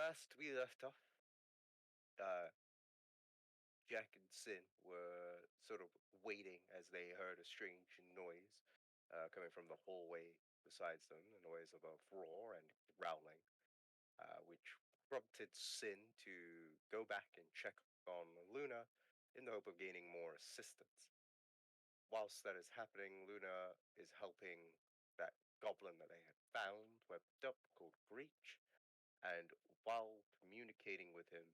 last we left off, uh, Jack and Sin were sort of waiting as they heard a strange noise coming from the hallway besides them, a noise of a roar and growling, which prompted Sin to go back and check on Luna in the hope of gaining more assistance. Whilst that is happening, Luna is helping that goblin that they had found, webbed up, called Breach, and while communicating with him,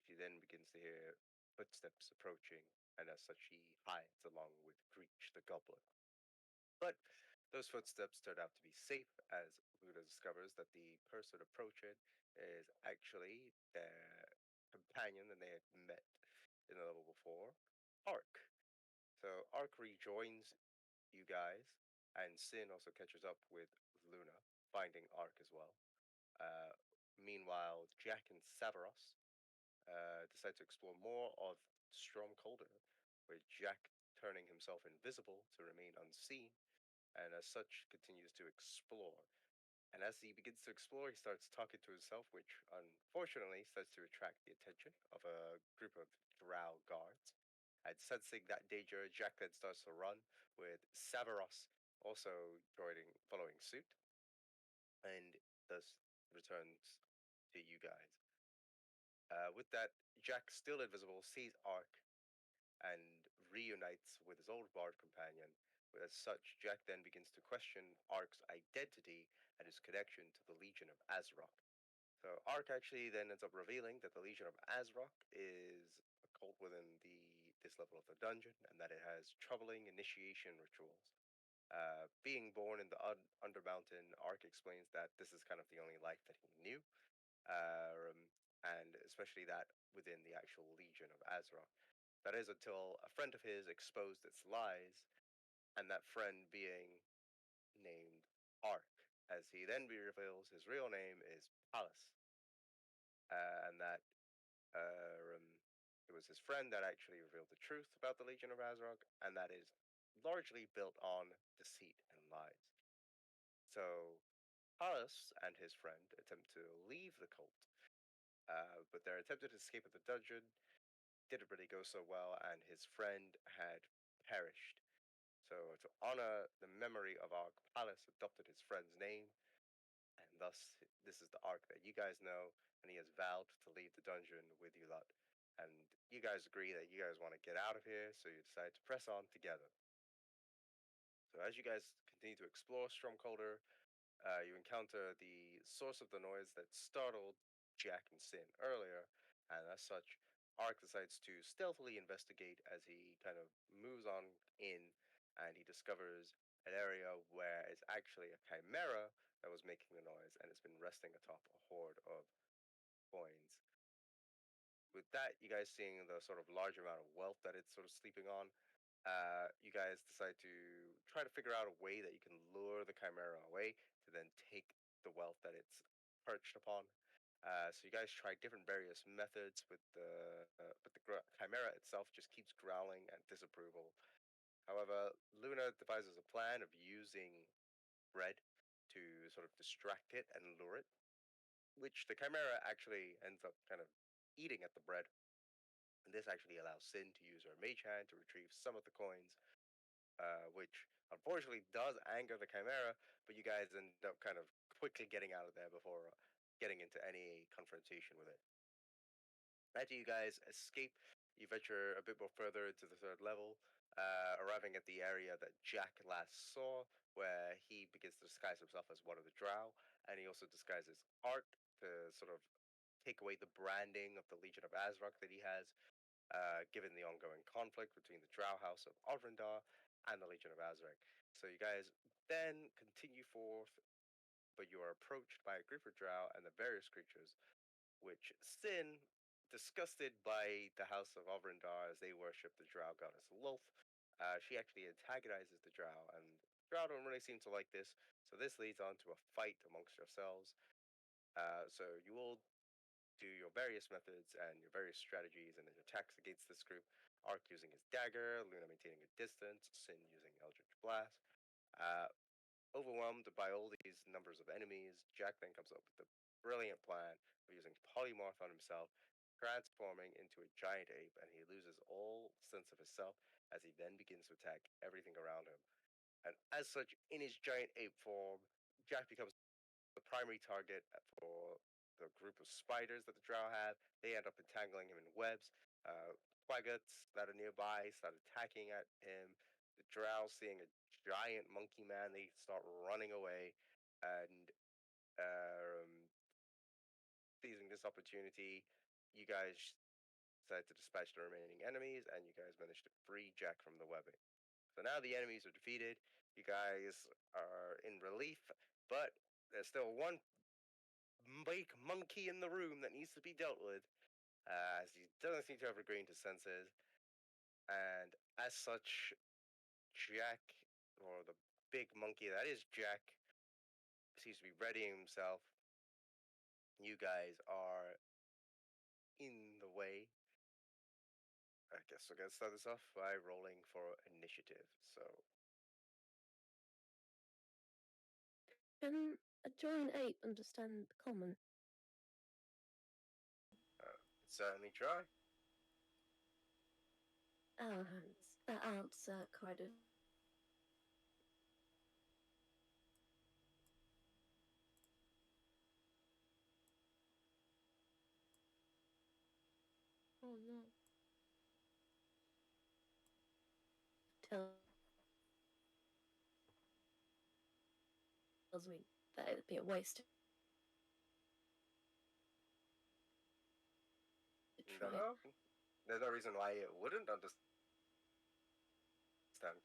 she then begins to hear footsteps approaching, and as such, she hides along with Breach the goblin. But those footsteps turn out to be safe, as Luna discovers that the person approaching is actually their companion that they had met in the level before, Ark. So Ark rejoins you guys, and Sin also catches up with Luna, finding Ark as well. Uh, Meanwhile, Jack and Severus decide to explore more of Stromcolder, with Jack turning himself invisible to remain unseen, and as such continues to explore. And as he begins to explore, he starts talking to himself, which unfortunately starts to attract the attention of a group of drow guards. And sensing that danger, Jack then starts to run, with Severus also following suit, and thus returns to you guys. With that, Jack, still invisible, sees Ark and reunites with his old bard companion. But as such, Jack then begins to question Ark's identity and his connection to the Legion of Azrock. So Ark actually then ends up revealing that the Legion of Azrock is a cult within this level of the dungeon, and that it has troubling initiation rituals. Being born in the Undermountain, Ark explains that this is kind of the only life that he knew, um, and especially that within the actual Legion of Azrock. That is until a friend of his exposed its lies, and that friend being named Ark, as he then reveals his real name is Palace, and that it was his friend that actually revealed the truth about the Legion of Azrock, and that is largely built on deceit and lies. So Palace and his friend attempt to leave the cult, but their attempted escape of the dungeon didn't really go so well, and his friend had perished. So, to honor the memory of Ark, Palace adopted his friend's name, and thus this is the Ark that you guys know, and he has vowed to leave the dungeon with you lot. And you guys agree that you guys want to get out of here, so you decide to press on together. So, as you guys continue to explore Stromcolder, you encounter the source of the noise that startled Jack and Sin earlier, and as such, Ark decides to stealthily investigate as he kind of moves on in, and he discovers an area where it's actually a chimera that was making the noise, and it's been resting atop a hoard of coins. With that, you guys seeing the sort of large amount of wealth that it's sort of sleeping on, you guys decide to try to figure out a way that you can lure the chimera away to then take the wealth that it's perched upon. So you guys try different various methods with the chimera itself just keeps growling at disapproval. However, Luna devises a plan of using bread to sort of distract it and lure it, which the chimera actually ends up kind of eating at the bread. And this actually allows Sin to use her mage hand to retrieve some of the coins, which unfortunately does anger the Chimera, but you guys end up kind of quickly getting out of there before getting into any confrontation with it. After you guys escape, you venture a bit more further into the third level, arriving at the area that Jack last saw, where he begins to disguise himself as one of the Drow, and he also disguises Art to sort of take away the branding of the Legion of Azrock that he has, given the ongoing conflict between the Drow House of Alvrindar and the Legion of Azrek. So you guys then continue forth, but you are approached by a group of Drow and the various creatures, which Sin, disgusted by the House of Alvrindar as they worship the Drow goddess Lolth, she actually antagonizes the Drow, and Drow don't really seem to like this, so this leads on to a fight amongst yourselves. So you will do your various methods and your various strategies and attacks against this group. Ark using his dagger, Luna maintaining a distance, Sin using Eldritch Blast. Uh, Overwhelmed by all these numbers of enemies, Jack then comes up with the brilliant plan of using polymorph on himself, transforming into a giant ape, and he loses all sense of himself as he then begins to attack everything around him. And as such, in his giant ape form, Jack becomes the primary target for the group of spiders that the drow have. They end up entangling him in webs. Quaggots that are nearby start attacking at him. The drow, seeing a giant monkey man, they start running away. And um, seizing this opportunity, you guys decide to dispatch the remaining enemies, and you guys manage to free Jack from the webbing. So now the enemies are defeated. You guys are in relief, but there's still one big monkey in the room that needs to be dealt with, as he doesn't seem to have regained his senses. And as such, Jack, or the big monkey that is Jack, seems to be readying himself. You guys are in the way. I guess we're going to start this off by rolling for initiative. So, Can a giant ape understand the common? certainly try. That answer kind of. Oh no. Tells me that it'd be a waste to try. No, there's no reason why it wouldn't understand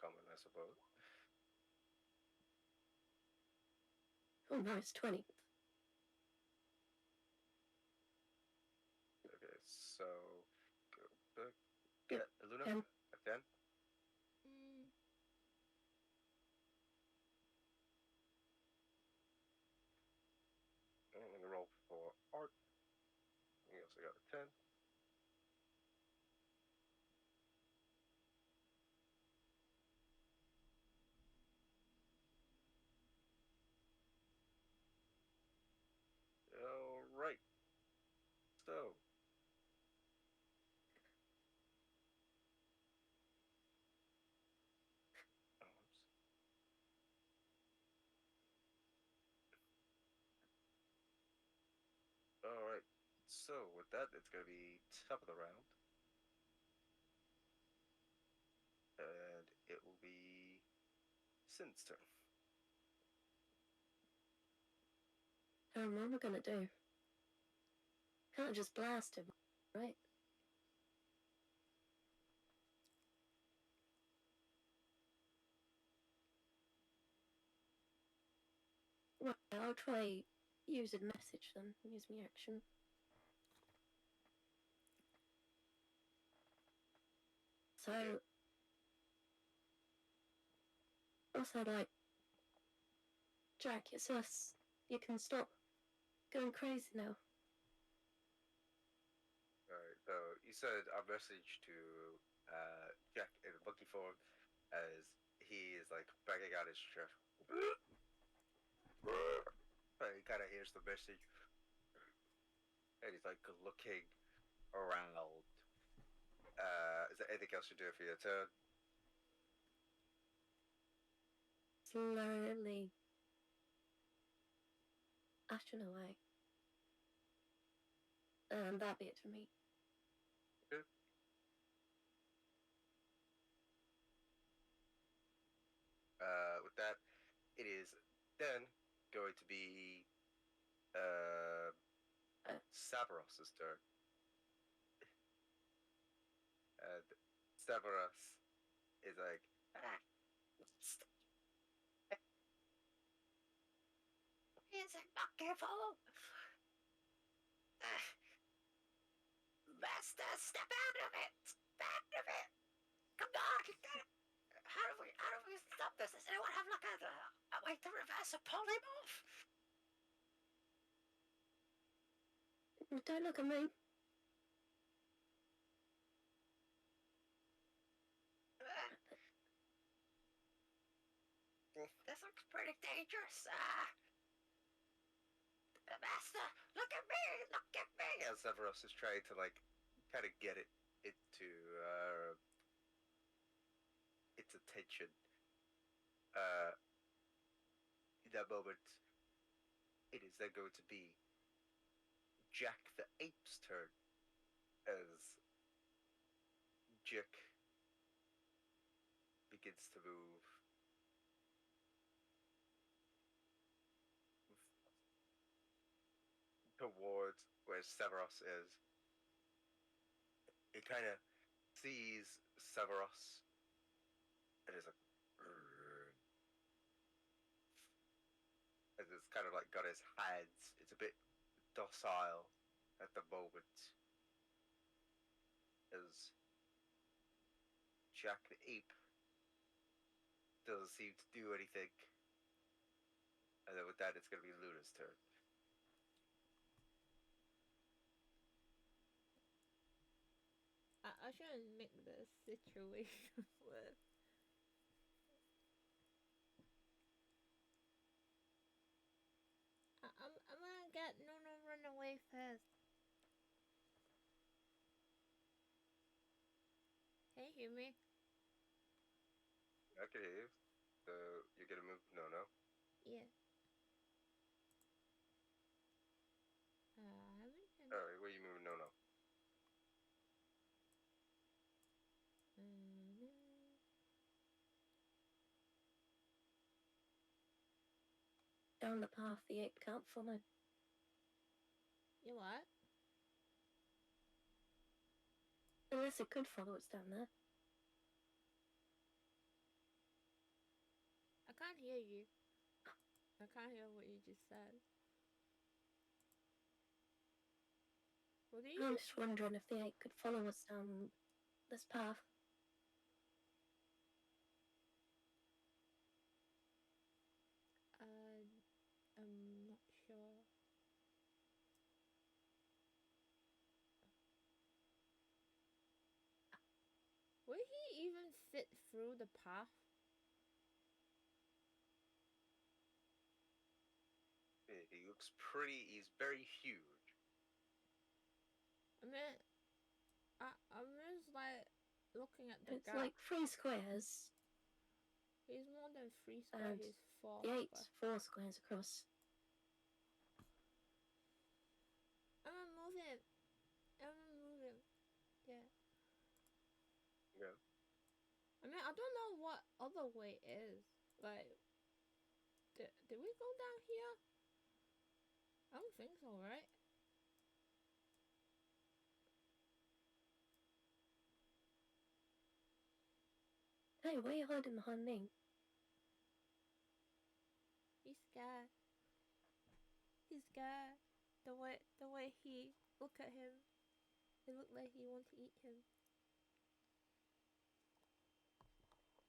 common, I suppose. Oh nice, 20. Okay, so go back. Yeah, Luna, 10. a 10. I'm going to roll for art. We also got a 10. All right. So, oops. All right. So with that, it's going to be top of the round, and it will be Sin's turn. What am I gonna do? Can't just blast him, right? Well, I'll try using message then. Use my action. So, Okay. also like, Jack, it's us. You can stop going crazy now. All right. So you said our message to Jack in monkey form, as he is like banging out his chest. And he kind of hears the message, and he's like looking around. Is there anything else you do for your turn? Slowly ashing away. And that'd be it for me. Okay. With that, it is then going to be Severus's turn. And Severus is like, is it not careful? Master, step out of it! Step out of it! Come on! How do we stop this? Does anyone have like a way to reverse a polymorph? Don't look at me. This looks pretty very dangerous. Master, look at me, look at me. And Severus is trying to like kind of get it into its attention. In that moment, it is then going to be Jack the Ape's turn as Jack begins to move towards where Severus is. It kind of sees Severus and is like, and it's kind of like got his hands. It's a bit docile at the moment as Jack the Ape doesn't seem to do anything. And then with that, it's going to be Luna's turn. I shouldn't make this situation worse. I'm gonna get Nuno run away first. Can you hear me? I can hear you. So you're going to move No. Yeah. I haven't done it. Alright, where are you moving No? Down the path the ape can't follow. You what? Unless it could follow what's down there. I can't hear you. I can't hear what you just said. What did you I'm say? just wondering if the ape could follow us down this path. I'm not sure. Will he even fit through the path? He looks pretty, he's very huge. I mean, I'm just like looking at the It's gap. like 3 squares. He's more than 3 squares, he's 4 The squares. 8's 4 squares across. I'm gonna move him. Yeah. Yeah. I mean, I don't know what other way is. Like, did we go down here? I don't think so, right? Hey, why are you hiding behind me? He's scared. He's scared. The way he look at him, it looked like he want to eat him.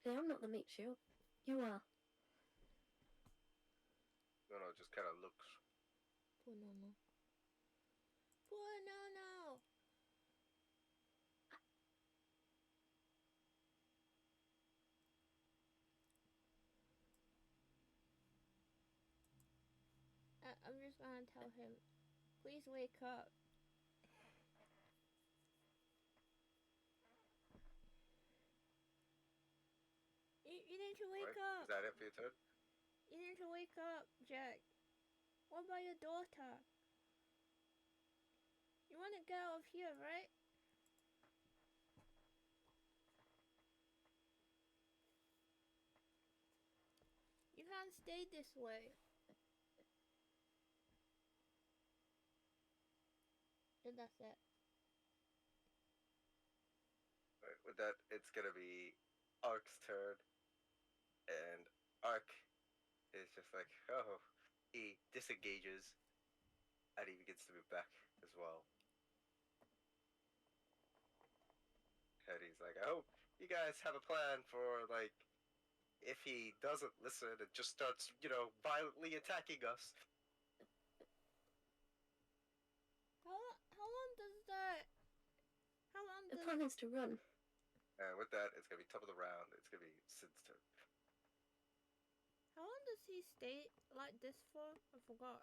Hey, I'm not the meat shield. You are. No, just kind of looks. Poor Nono. Poor Nono. I'm just gonna tell him, please wake up. You need to wake Right? up. Is that it for your turn? You need to wake up, Jack. What about your daughter? You want to get out of here, right? You can't stay this way. And that's it. Right, with that, it's gonna be Ark's turn, and Ark is just like, oh, he disengages, and he begins to move back as well. And he's like, I hope you guys have a plan for like if he doesn't listen and just starts, violently attacking us. How long does that? How long The does? plan is to run. And with that, it's gonna be top of the round. It's gonna be Sid's turn. How long does he stay like this for? I forgot.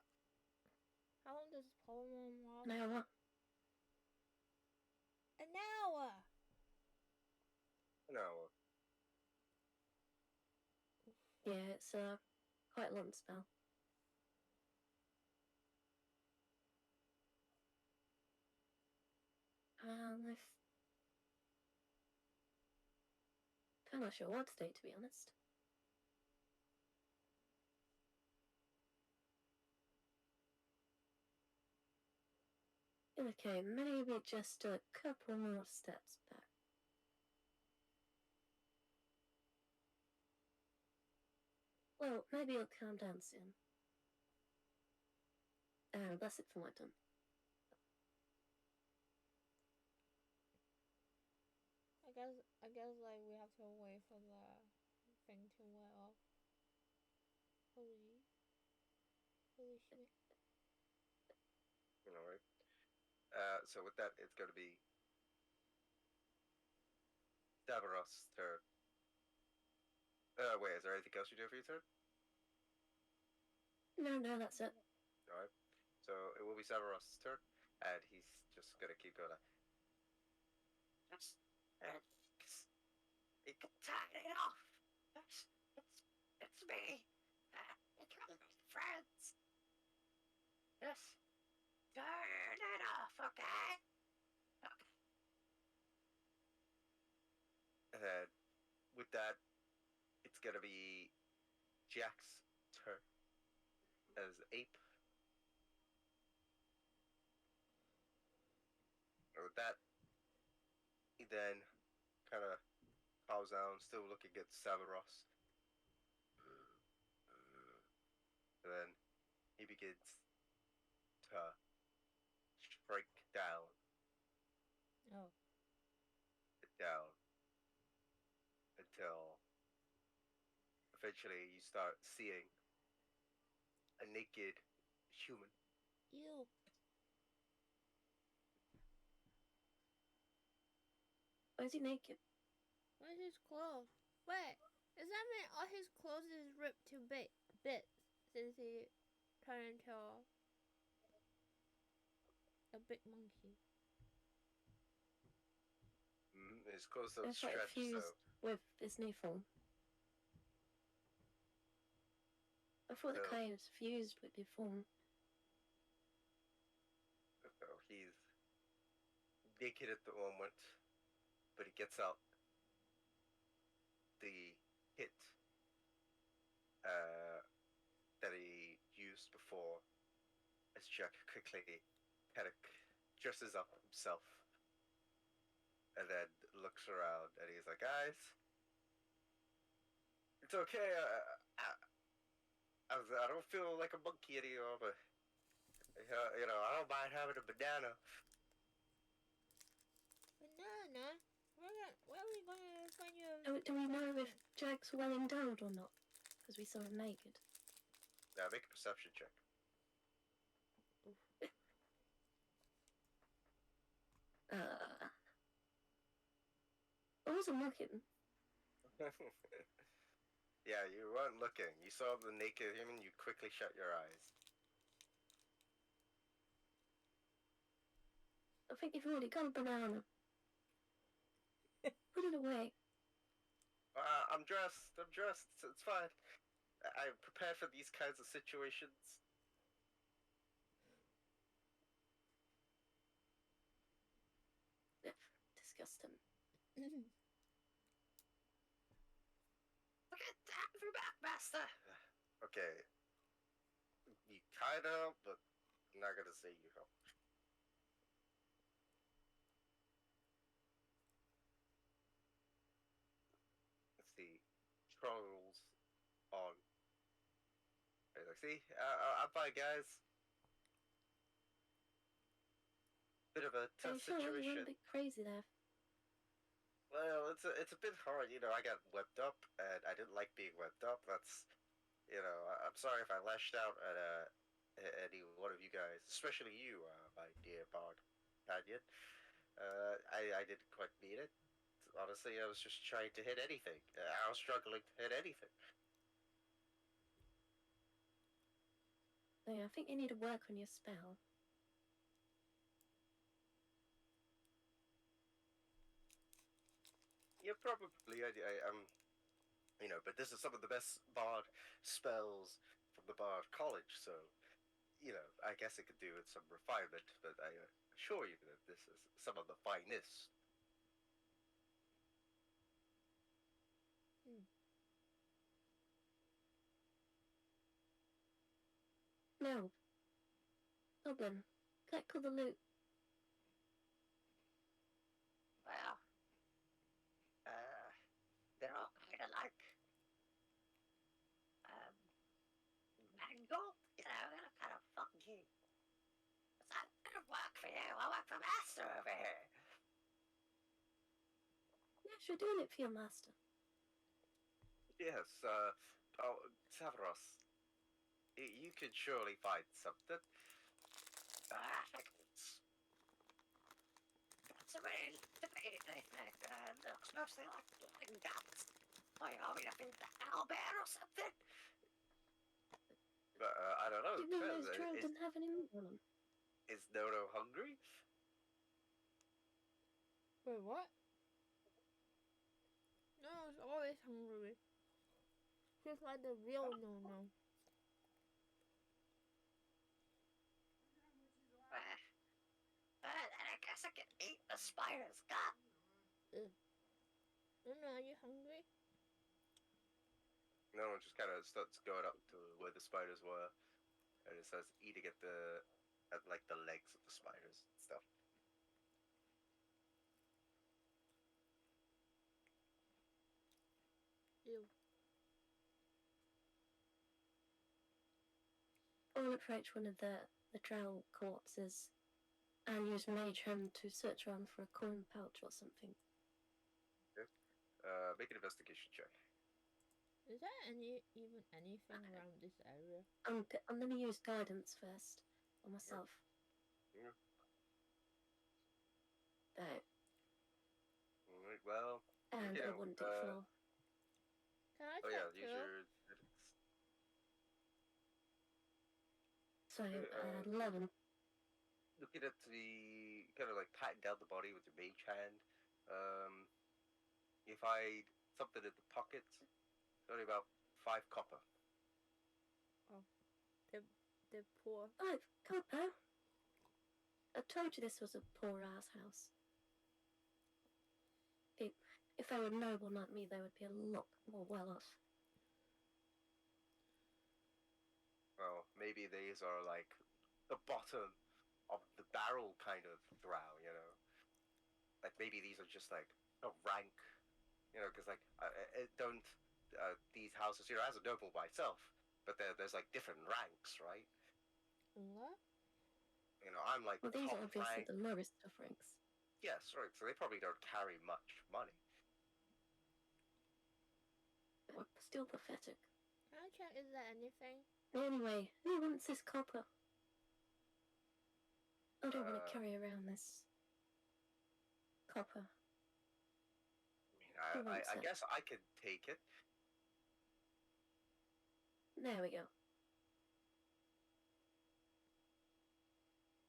How long does poem last? Now what? An hour! No. Yeah, it's quite a long spell. I'm not sure what to do, to be honest. Okay, maybe just a couple more steps back. Well, maybe it'll calm down soon. That's it for my turn. I guess like we have to wait for the thing to wear off. Holy shit. All right. So with that, it's going to be Davros' turn. Wait, is there anything else you do for your turn? No, that's it. All right. So it will be Davros' turn, and he's just going to keep going. Just, you can turn it off. It's me. It's my friends. Just turn it off, okay? And then with that, it's gonna be Jack's turn as ape. And with that, he then kind of calms down, still looking at Severos. And then he begins to shrink down, Oh. down, until eventually you start seeing a naked human. Ew. Why is he naked? Where's his clothes? Wait, does that mean all his clothes is ripped to bits since he turned into a big monkey? His clothes don't It's like stretch, fused so with his new form. I thought the so, clay was fused with the form. so he's naked at the moment, but he gets out the hit that he used before as Jack quickly kind of dresses up himself and then looks around and he's like, guys, it's okay. I don't feel like a monkey anymore, but I don't mind having a banana. Banana? Where are we gonna find you? Do we know if Jack's well endowed or not? Because we saw him naked. Now make a perception check. I wasn't looking. Yeah, you weren't looking. You saw the naked human. You quickly shut your eyes. I think you've already got a banana. Put it away. I'm dressed. I'm dressed. It's fine. I'm prepared for these kinds of situations. Disgusting. Look at that for Backmaster. Okay. You kind of, but I'm not gonna say you help. Let's see. Trolls on. Like, see, I'm fine, guys. Bit of a Are you tough sure you situation. weren't a bit crazy there? Well, it's a bit hard, I got webbed up, and I didn't like being webbed up. That's, I'm sorry if I lashed out at any one of you guys, especially you, my dear bard companion. I didn't quite mean it. Honestly, I was just trying to hit anything. I was struggling to hit anything. Yeah, I think you need to work on your spell. Yeah, probably. But this is some of the best bard spells from the bard college, so I guess it could do with some refinement. But I assure you that this is some of the finest. No. Goblin, collect all the loot. Well, they're all kind of like, mangled, kind of funky. It's not gonna work for you. I work for Master over here. Yes, you're doing it for your master. Yes, Savros, you could surely find something. I think it's a really debating thing. Looks mostly like blood and guts. Like, I mean, I think the owlbear or something. But I don't know. Did you know Depends. those trails didn't have any meat on them? Is Nono hungry? Wait, what? No, it's always hungry. Just like the real no. Then I guess I can eat the spider's gut. No, are you hungry? Nono just kind of starts going up to where the spiders were, and it starts eating at the legs of the spiders and stuff. Ew. I'll approach one of the drow corpses and use mage hand to search around for a coin pouch or something. Make an investigation check. Is there even anything around this area? I'm gonna use guidance first on myself. Yeah. Right. Alright, well. And you a know, 1d4. Can I Oh check yeah, use too? your. So, 11. Looking at the kind of like patting down the body with your mage hand. You find something in the pockets. It's only about 5 copper. The poor. 5 copper? I told you this was a poor ass house. If they were noble like me, they would be a lot more well off. Well, maybe these are like the bottom of the barrel kind of drow, Like maybe these are just like a rank, because like don't these houses, as a noble myself, but there's like different ranks, right? What? I'm like Well, these top are obviously rank. the lowest of ranks. Yes, right. So they probably don't carry much money. But still pathetic. Can I check? Is there anything? Anyway, who wants this copper? I don't want to carry around this copper. I mean, I guess I could take it. There we go.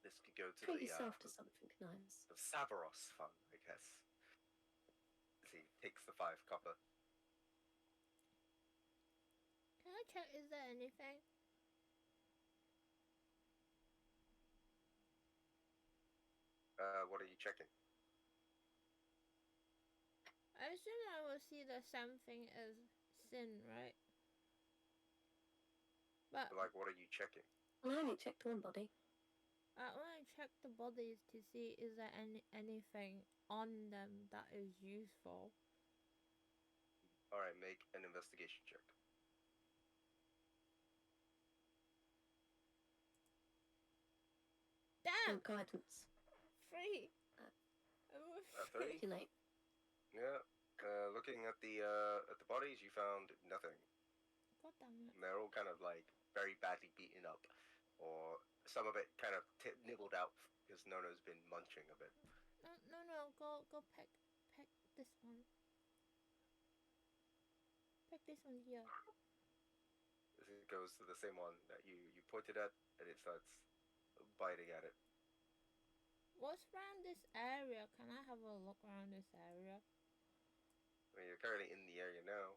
This could go to Treat the yourself to something nice. the Savaros fund, I guess. He takes the 5 copper. Can I check? Is there anything? What are you checking? I assume I will see the same thing as sin, right? But Like, what are you checking? Well, I only checked one body. I want to check the bodies to see is there anything on them that is useful. Alright, make an investigation check. Damn! And guidance. 3. 3? Too late. Yeah. Looking at the bodies, you found nothing. God damn it. And they're all kind of like very badly beaten up, or some of it kind of nibbled out because Nono's been munching a bit. No. Go pick this one. Pick this one here. it goes to the same one that you pointed at, and it starts biting at it. What's around this area? Can I have a look around this area? I mean, you're currently in the area now.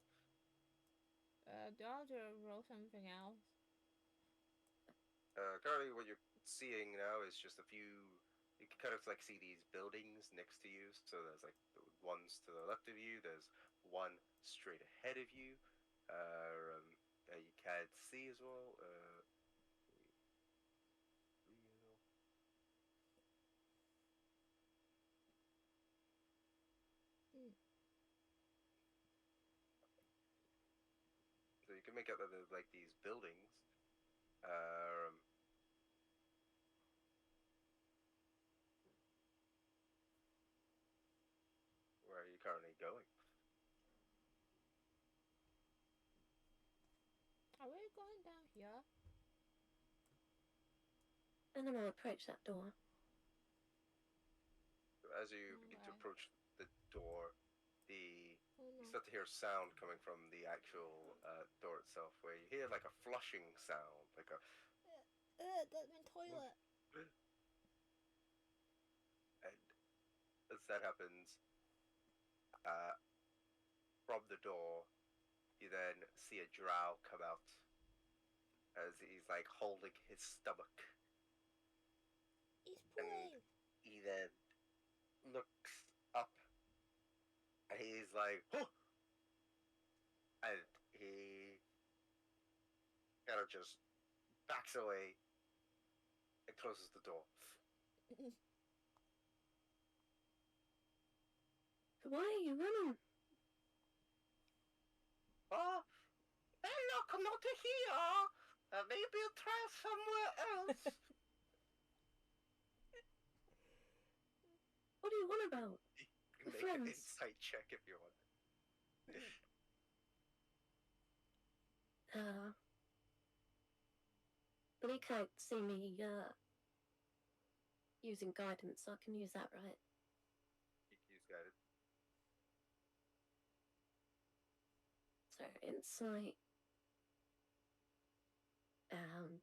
Do I have to roll something else? Currently, what you're seeing now is just a few. You can kind of like see these buildings next to you. So there's like the ones to the left of you. There's one straight ahead of you. You can't see as well. Hmm. So you can make out that there's like these buildings. Um, where are you currently going? Are we going down here? And then I'll approach that door. As you begin to Okay. approach the door, Oh you no. start to hear sound coming from the actual door itself, where you hear like a flushing sound, like a. That's my toilet. And as that happens, uh, from the door, you then see a drow come out as he's like holding his stomach, He's and pulling. he then looks up, and he's like, "Oh!" And he kind of just backs away and closes the door. Why are you running? Oh, hey, look, I'm not here. Maybe I'll try somewhere else. What do you want about? Make an Friends. insight check if you want. But he can't see me using guidance, so I can use that, right? You can use guided. So insight and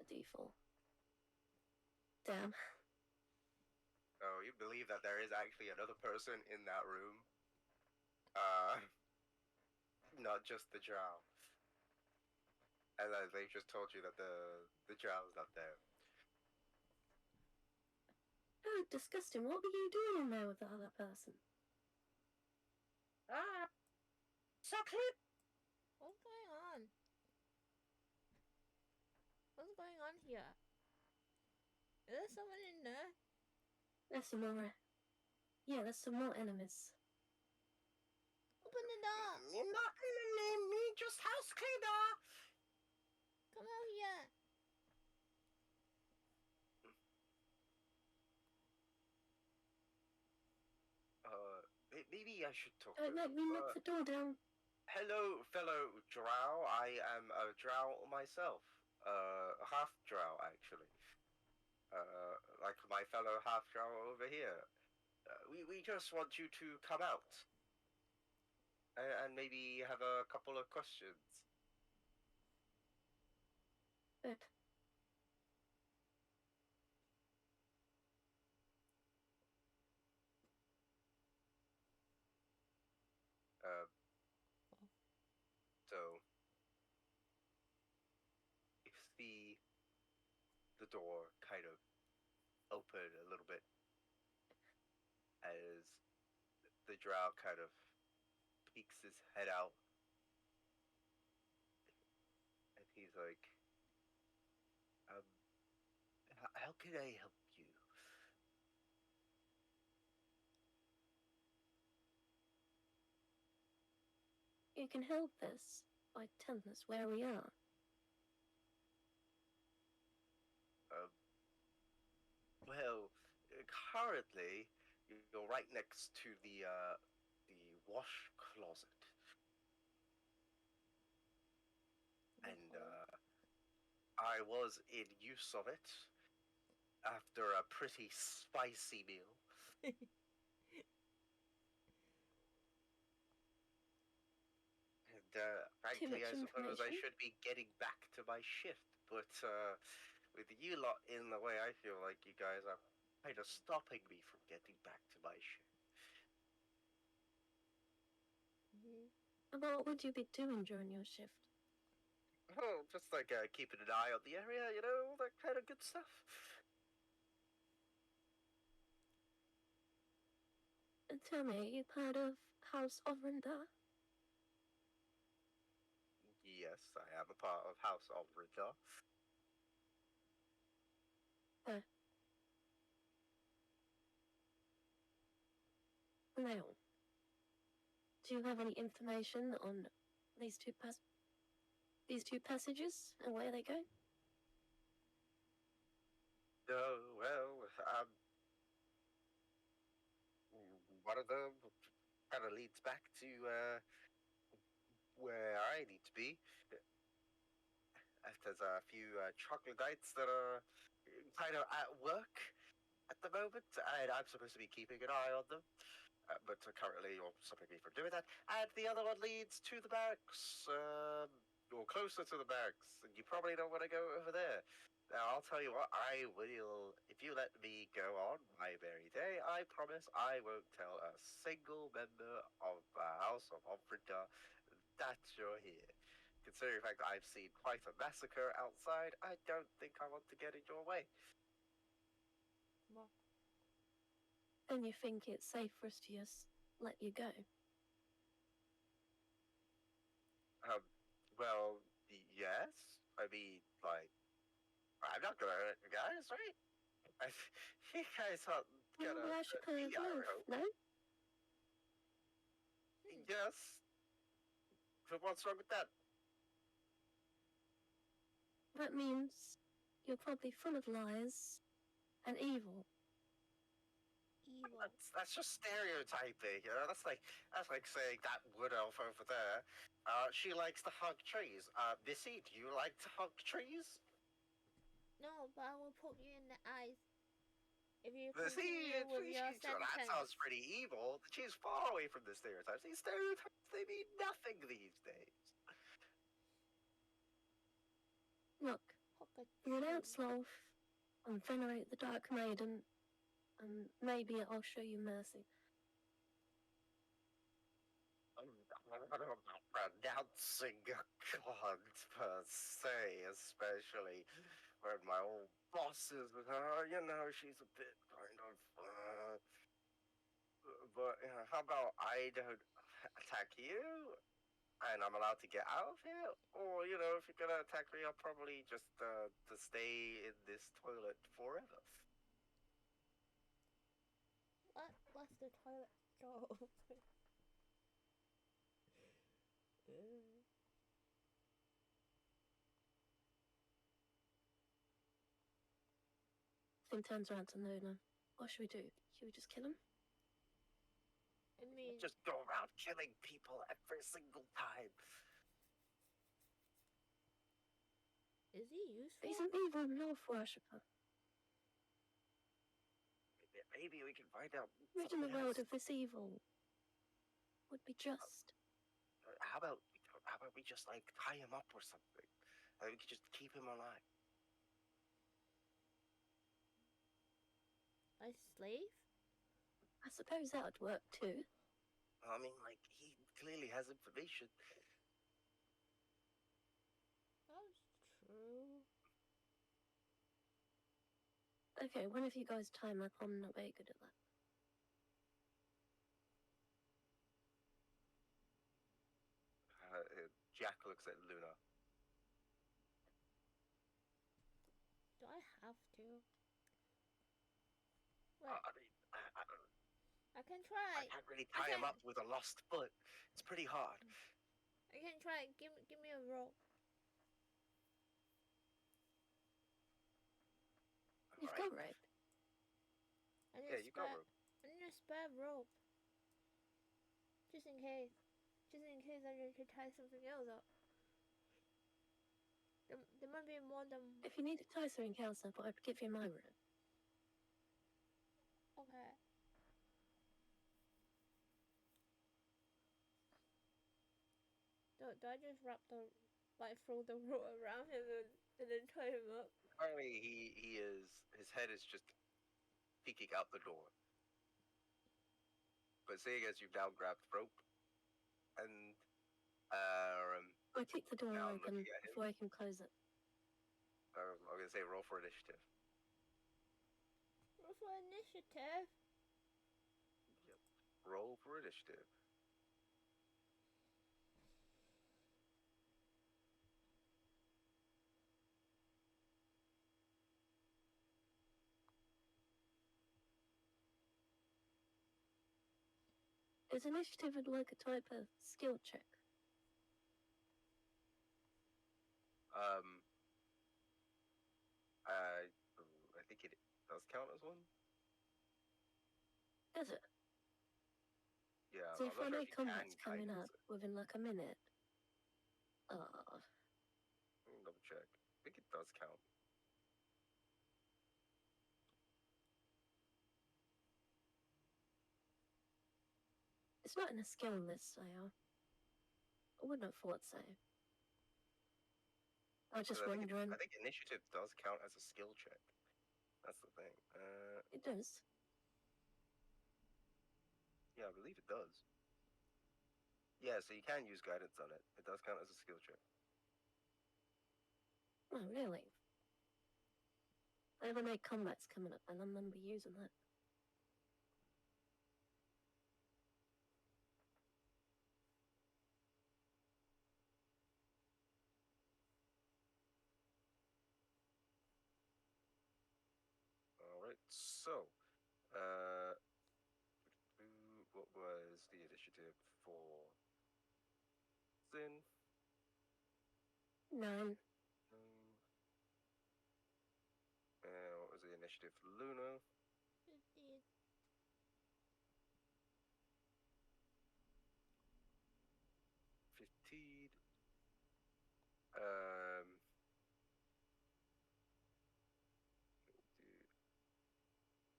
a d4. Damn. Oh, you believe that there is actually another person in that room? Uh, not just the drow. And they just told you that the drow is not there. Oh, disgusting. What were you doing in there with the other person? Ah, exactly. What's going on? What's going on here? Is there someone in there? There's some more. Yeah, there's some more enemies. Open the door. You're not gonna name me, just house cleaner. Come out here. Maybe I should talk Don't to let me knock the door down. Hello, fellow drow. I am a drow myself. A half drow, actually. Like my fellow half drow over here. We just want you to come out and maybe have a couple of questions. Good. Uh, so you see the door kind of open a little bit as the drow kind of peeks his head out, and he's like, how can I help you? You can help us by telling us where we are. Well, currently you're right next to the wash closet, and I was in use of it after a pretty spicy meal. And frankly, much I suppose I information. should be getting back to my shift. But with you lot in the way, I feel like you guys are kind of stopping me from getting back to my shift. Mm-hmm. What would you be doing during your shift? Oh, just like keeping an eye on the area, you know, all that kind of good stuff. And tell me, you've heard of House of Rinda? Yes, I am a part of House of Rinda. Now, do you have any information on these two passages and where they go? Oh, well, one of them kind of leads back to where I need to be. There's a few troglodytes that are kind of at work at the moment, and I'm supposed to be keeping an eye on them. But currently you're stopping me from doing that. And the other one leads to the barracks, or closer to the barracks, and you probably don't want to go over there. Now, I'll tell you what, I will, if you let me go on my very day, I promise I won't tell a single member of the House of Ofrida that you're here. Considering the fact that I've seen quite a massacre outside, I don't think I want to get in your way. Well, Then you think it's safe for us to just let you go? Well, yes. I mean, like, I'm not gonna hurt you guys, right? You guys aren't gonna Well, I should hurt me, I both, hope. no? Yes. But what's wrong with that? That means you're probably full of lies and evil. evil. That's just stereotyping, you know. That's like saying that wood elf over there. She likes to hug trees. Missy, do you like to hug trees? No, but I will poke you in the eyes if you See, continue with your so that sounds sentence. pretty evil. She's far away from the stereotypes. These stereotypes, they mean nothing these days. Look, Poke a renounce tree. love and venerate the Dark Maiden, and maybe I'll show you mercy. I'm not renouncing a god per se, especially when my old boss is with her. You know, she's a bit kind of. But how about I don't attack you, and I'm allowed to get out of here? Or you know, if you're gonna attack me, I'll probably just to stay in this toilet forever. What? What's the toilet door open? Finn turns around to Luna. What should we do? Should we just kill him? I mean, Just go around killing people every single time. is he useful? He's an evil North worshipper. Maybe we can find out. Rid in the something world else. of this evil would be just. How about we just like tie him up or something? We could just keep him alive. A slave? I suppose that would work too. I mean, like he clearly has information. That's true. Okay, one of you guys tie him up. I'm not very good at that. Jack looks at Luna. Do I have to? Wait, I mean, I can try. I can't really tie him can- up with a lost foot. It's pretty hard. I can try. Give me a rope. You've Alright. got rope. I need Yeah, a you got spare. rope. I need a spare rope. Just in case. Just in case I need to tie something else up. There might be more than. If you need to tie something else up, I'd give you my rope. Okay. Do Do I just wrap the, like, throw the rope around him and then tie him up? Currently, his head is just peeking out the door. But seeing as you've now grabbed rope and I kick the door now open looking at him, before I can close it. I'm gonna say roll for initiative. Roll for initiative. Yep. Roll for initiative. Is initiative like a type of skill check? I think it does count as one. Is it? Yeah, So I'm if not I sure know if you can combat's coming guidance up it. within like a minute, Double check. I think it does count. it's not in a skill list, so I wouldn't have thought so. I was just 'Cause wondering. I think initiative does count as a skill check. That's the thing. It does. Yeah, I believe it does. Yeah, so you can use guidance on it. It does count as a skill check. Oh, really? I have a night combat's coming up, and I'm gonna be using that. All right. So, what was the initiative for Sin? 9. And what was the initiative for Luna? 15. 15. The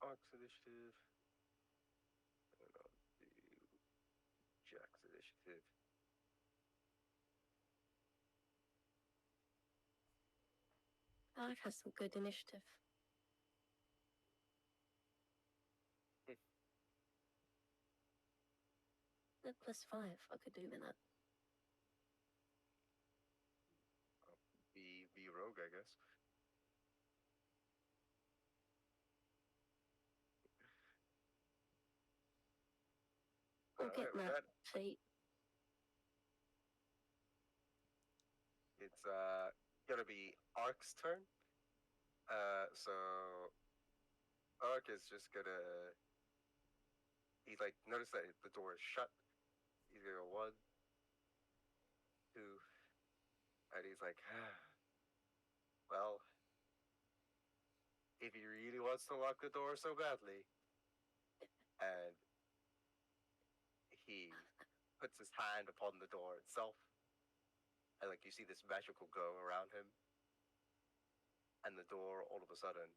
Ox initiative. And I'll do Jack's initiative. Alec has some good initiative. At +5, I could do with that. Be rogue, I guess. I'll Alright, get with that that, feat. it's gonna be Ark's turn. So Ark is just gonna. He's like, notice that the door is shut. He's gonna go 1, 2, and he's like, well, if he really wants to lock the door so badly, and he puts his hand upon the door itself, and like you see this magical glow around him, and the door all of a sudden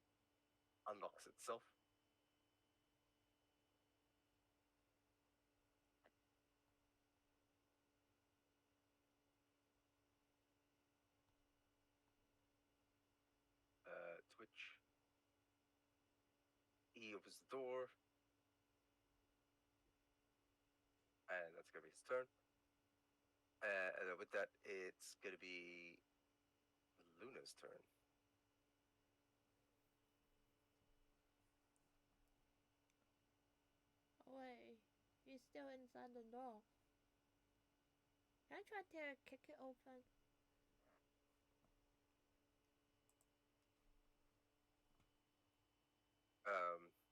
unlocks itself. Twitch. He opens the door, and that's gonna be his turn. And then with that, it's gonna be Luna's turn. Oh, wait. He's still inside the door. Can I try to kick it open?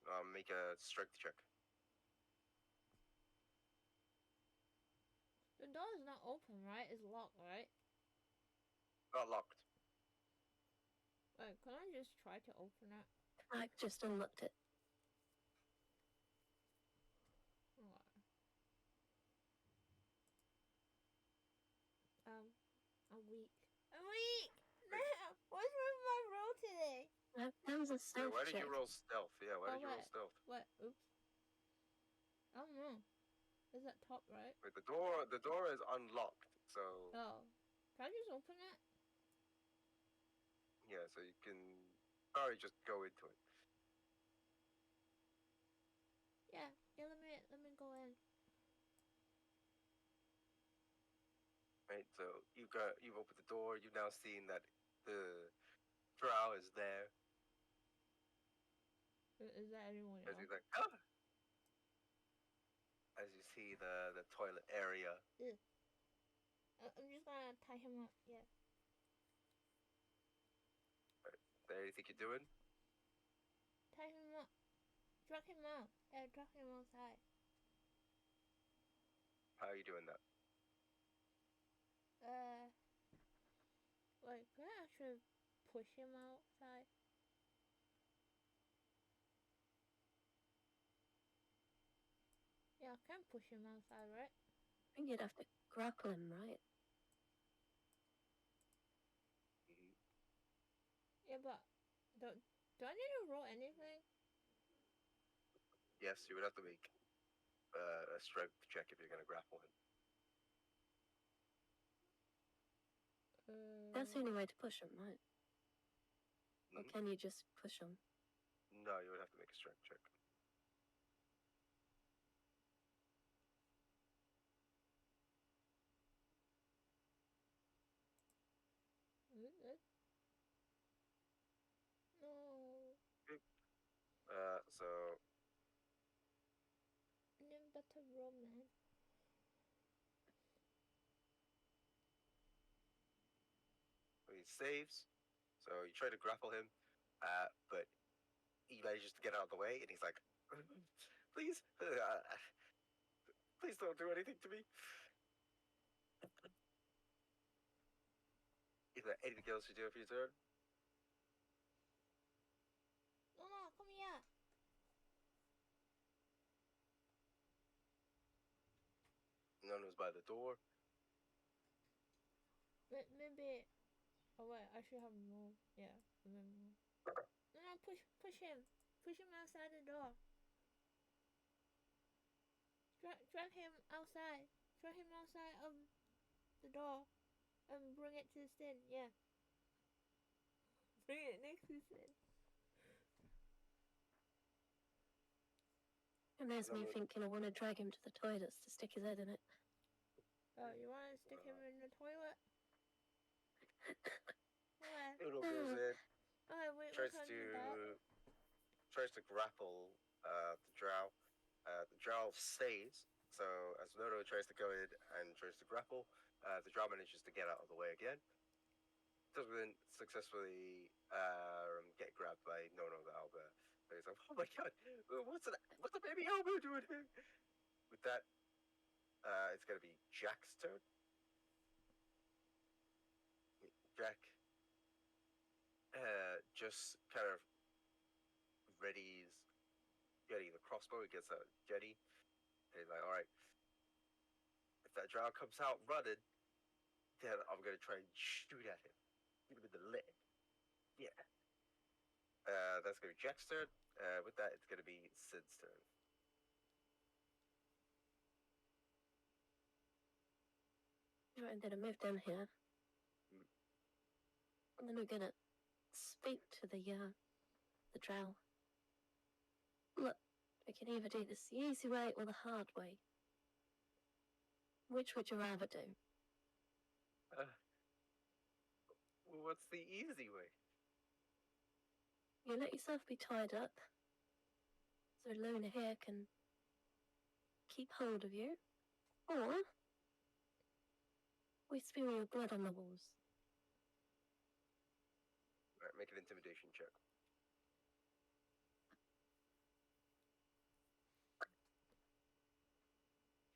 I'll make a strength check. The door is not open, right? It's locked, right? Not locked. Wait, can I just try to open it? I just unlocked it. What? I'm weak. I'm weak! No! What's wrong with my roll today? That was a Wait, stealth why did check. you roll stealth? Yeah, why Oh, did you roll wait. stealth? What? Oops. I don't know. Is that top right? Wait, the door is unlocked. So Oh. Can I just open it? yeah, so you can probably just go into it. Yeah. Yeah, let me go in. Right, so you've opened the door. You've now seen that the drow is there. Is that anyone As else? he's like, ah! As you see the toilet area. I'm just gonna tie him up. Yeah. Is there anything you're doing? Tie him up. Drag him out. Yeah, drag him outside. How are you doing that? Wait, can I actually push him outside? Yeah, I can push him outside, right? I think you'd have to grapple him, right? Mm-hmm. Yeah, but do I need to roll anything? Yes, you would have to make a strength check if you're gonna grapple him. That's the only way to push him, right? Or Mhm. can you just push him? No, you would have to make a strength check. No. So I need better roll, man. he saves. So you try to grapple him, but he manages to get out of the way, and he's like, "Please, please don't do anything to me." Is there anything else you do for your turn? No, come here. None was by the door. Maybe. Oh wait, I should have more. Yeah, remember. No, push him. Push him outside the door. Drag him outside. Drag him outside of the door. And bring it to the stand. Yeah. Bring it next to the stand. And there's me None- thinking I want to drag him to the toilets to stick his head in it. Oh, you want to stick him in the toilet? Okay. Uno goes in, Okay, we tries can to do that. grapple the drow. The drow saves. So as Nono tries to go in and tries to grapple, the drow manages to get out of the way again. Doesn't successfully get grabbed by Nono the owlbear. So he's like, "Oh my god, what's the baby owlbear doing here?" With that, it's gonna be Jack's turn. Jack just kind of getting the crossbow. He gets out Jetty, and he's like, "All right, if that drow comes out running, then I'm gonna try and shoot at him, give him in the leg." Yeah. That's gonna be Jack's turn. With that, it's gonna be Sid's turn. Right, and then I move down here. Mm. And then we're gonna speak to the drow. Look, we can either do this the easy way or the hard way. Which would you rather do? What's the easy way? You let yourself be tied up, so Luna here can keep hold of you, or we spew your blood on the walls. All right, make an intimidation check.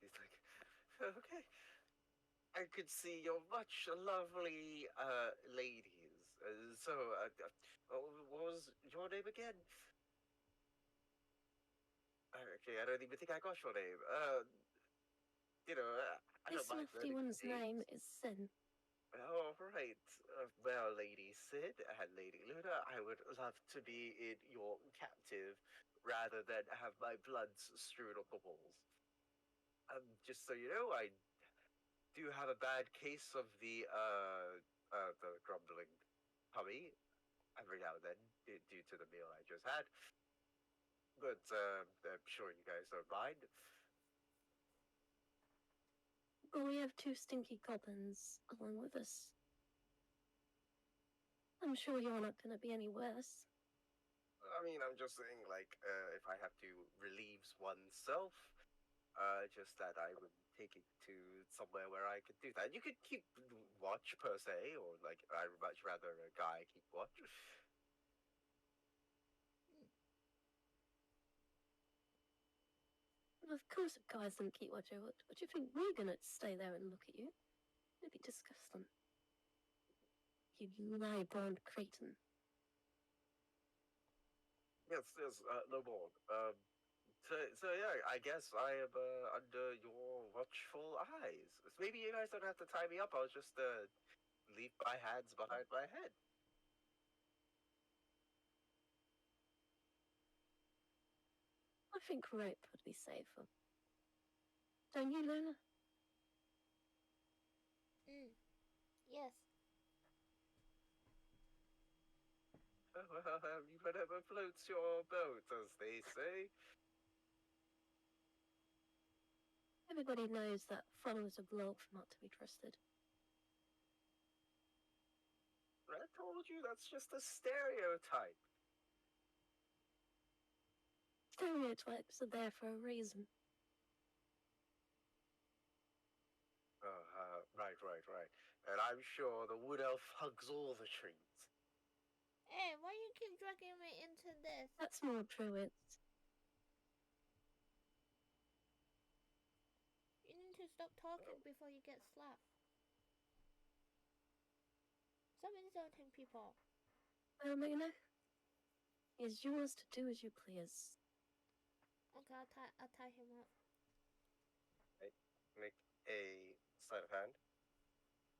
He's like, "Okay, I could see you're much lovely ladies. What was your name again?" Okay, I don't even think I got your name. I don't This mind lofty learning one's names. name is Sin. All right. Well, Lady Sid and Lady Luna, I would love to be in your captive rather than have my bloods strewn on the walls. Just so you know, Do you have a bad case of the grumbling tummy every now and then due to the meal I just had? But I'm sure you guys don't mind. Well, we have 2 stinky goblins along with us. I'm sure you're not going to be any worse. I mean, I'm just saying, like, if I have to relieve oneself, just that I would take it to somewhere where I could do that. You could keep watch per se, or like I'd much rather a guy keep watch. Of course, if guys don't keep watch over, what do you think we're going to stay there and look at you? It'd be disgusting. You lie-born cretin. Yes, no more. So yeah, I guess I am under your watchful eyes. So maybe you guys don't have to tie me up. I'll just leave my hands behind my head. I think rope would be safer. Don't you, Luna? Yes. Whatever floats your boat, as they say. Everybody knows that followers of Lolf are not to be trusted. I told you that's just a stereotype. Stereotypes are there for a reason. Right. And I'm sure the wood elf hugs all the trees. Hey, why you keep dragging me into this? That's more druids. You need to stop talking before you get slapped. Stop insulting people. Well, Luna, it's yours to do as you please. Okay, I'll tie him up. Make a sleight of hand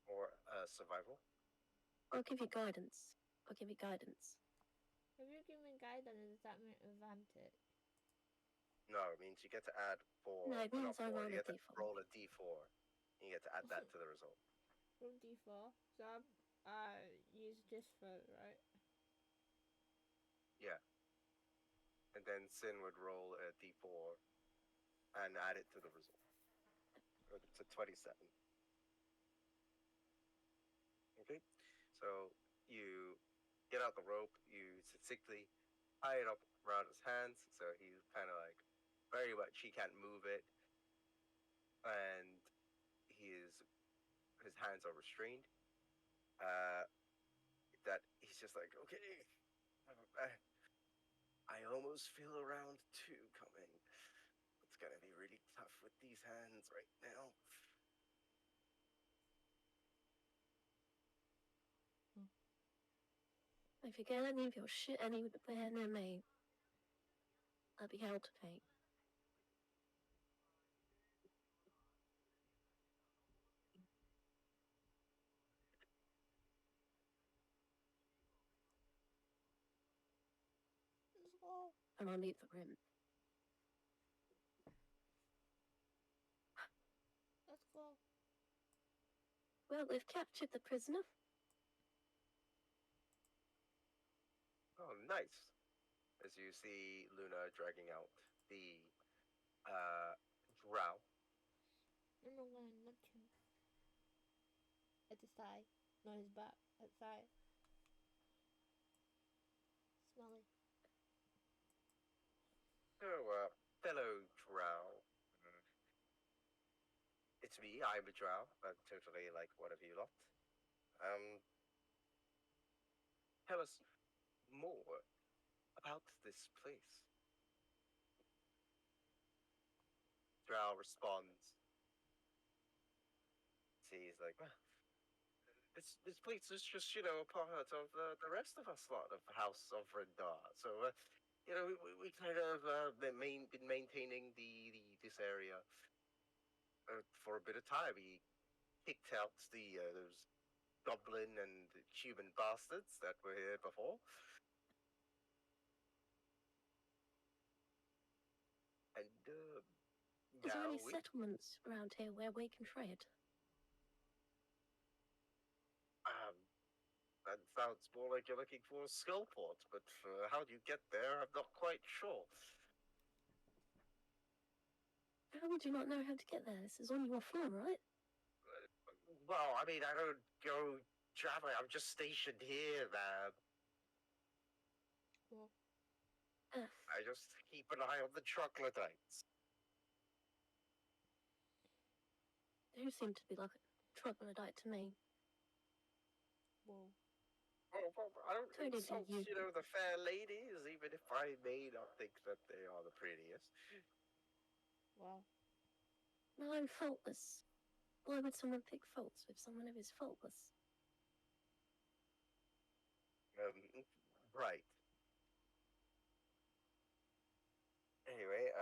or survival. I'll give you guidance. If you give me guidance, does that mean advantage? No, it means you get to add 4. No, it means I four. roll You a get to d4. roll a d4. And you get to add that to the result. Roll d4. So I use this for, right? Yeah. And then Sin would roll a d4 and add it to the result. It's a 27. Okay? So you get out the rope, you succinctly tie it up around his hands, so he's kind of like very much he can't move it, and his hands are restrained. That he's just like, okay, I almost feel a round 2 coming. It's gonna be really tough with these hands right now. If you get any of your shit anywhere near me, I'll be held to pay. Let's go. And I'll leave the room. Let's go. Well, we've captured the prisoner. Oh, nice. As you see Luna dragging out the drow. I'm not gonna nudge him. At the side. Not his back. At the side. Smelly. So, fellow drow. It's me, I'm a drow. I'm totally like one of you lot. Tell us more about this place. Drow responds. He's like, well, this place is just, a part of the rest of us lot of the House of Rendar. So, we kind of been maintaining this area for a bit of time. He kicked out those goblin and human bastards that were here before. And Is there now any settlements around here where we can trade? That sounds more like you're looking for a skill port, but how do you get there? I'm not quite sure. How would you not know how to get there? This is on your floor, right? Well, I mean, I don't go traveling. I'm just stationed here, man. Well, Uh, I just keep an eye on the troglodytes. they seem to be like a troglodyte to me. whoa. Well, I don't Totally insult, you. the fair ladies, even if I may not think that they are the prettiest. Wow. No, I'm faultless. Why would someone pick faults with someone who is faultless? Right. Anyway,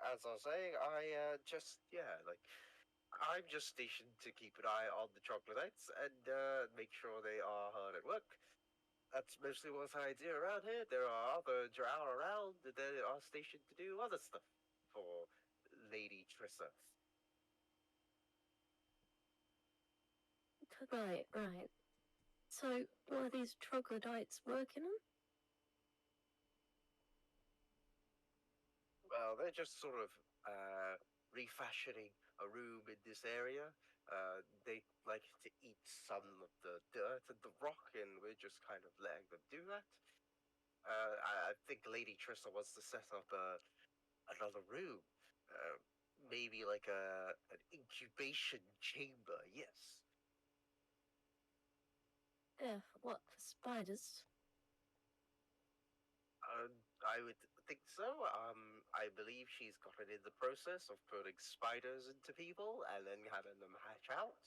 as I was saying, I'm just stationed to keep an eye on the troglodytes and make sure they are hard at work. That's mostly what I do around here. There are other drow around that are stationed to do other stuff for Lady Trissa. Right, right. So, what are these troglodytes working on? Well, they're just sort of refashioning a room in this area. They like to eat some of the dirt and the rock, and we're just kind of letting them do that. I think Lady Trissa wants to set up another room, maybe like an incubation chamber. Yes. Yeah, what, for spiders? I would think so. I believe she's got it in the process of putting spiders into people and then having them hatch out.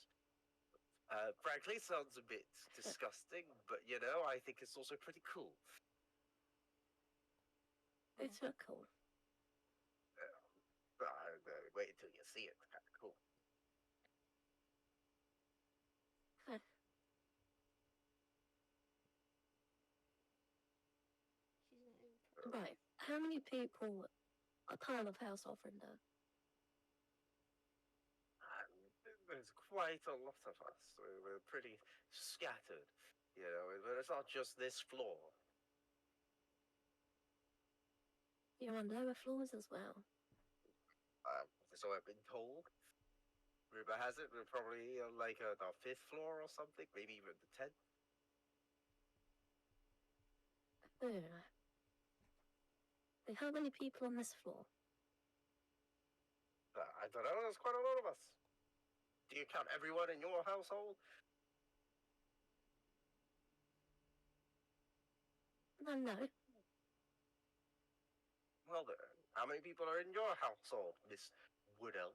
Frankly, sounds a bit disgusting, but I think it's also pretty cool. It's not cool. Wait until you see it. It's kind of cool. Huh. She's not even. Right. How many people are part of House Offrender? There's quite a lot of us. We're pretty scattered, but it's not just this floor. You're on lower floors as well. So I've been told. Rumor has it we're probably on like the 5th floor or something, maybe even the 10th. How many people on this floor? I don't know, there's quite a lot of us. Do you count everyone in your household? No. Well then, how many people are in your household, Miss Woodell?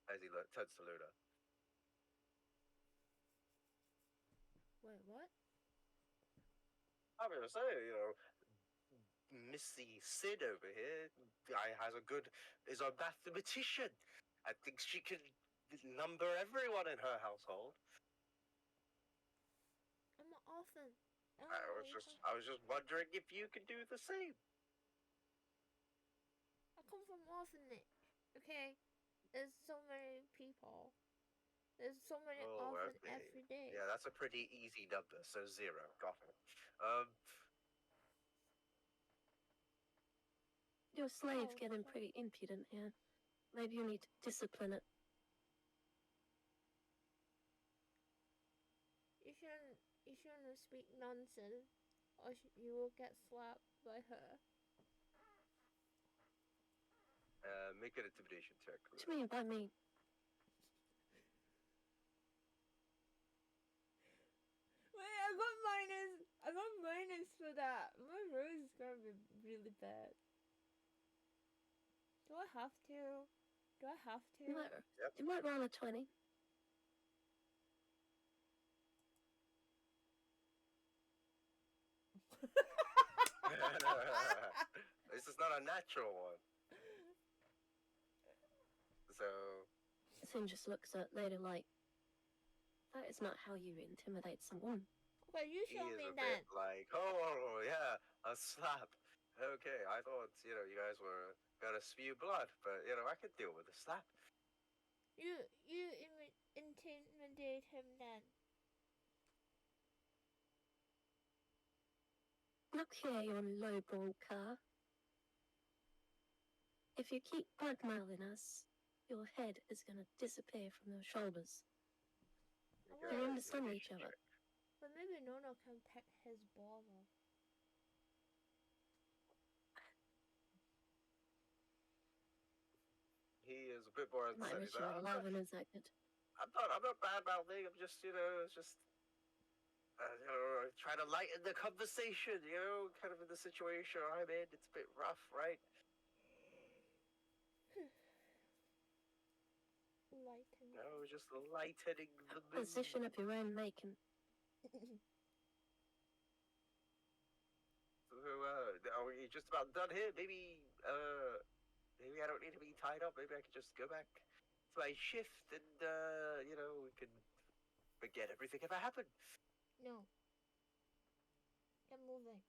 As he turns to Luna. Wait, what? I'm gonna say, Missy Sid over here is a mathematician. I think she could number everyone in her household. I'm an orphan. I was just wondering if you could do the same. I come from orphanage. Okay, there's so many people. There's so many orphans okay. every day. Yeah, that's a pretty easy number. So 0. Got it. Your slave's getting pretty impudent here. Maybe you need to discipline it. You shouldn't speak nonsense, or you will get slapped by her. Make an intimidation check. What do you mean by me? Wait, I got minus for that. My roll is gonna be really bad. Do I have to? You might roll a 20. This is not a natural one. So. Sin just looks at Lady like, that is not how you intimidate someone. Okay, you show me a then. Bit like, oh yeah, a slap. Okay, I thought you guys were gonna spew blood, but I could deal with a slap. You intimidate him then. Look here, you lowball car. If you keep blackmailing us, your head is going to disappear from your shoulders. Oh, Can we wait, understand each other? but maybe Nono can pet his brother. He is a bit more My unsteady. mission 11 is that good. I'm not bad mouthing. I'm just, trying to lighten the conversation. Kind of in the situation I'm in. It's a bit rough, right? Lighten. Just lightening the mood. Position of your own making. So, are we just about done here? Maybe I don't need to be tied up. Maybe I could just go back to my shift and, we can forget everything ever happened. No. Get moving.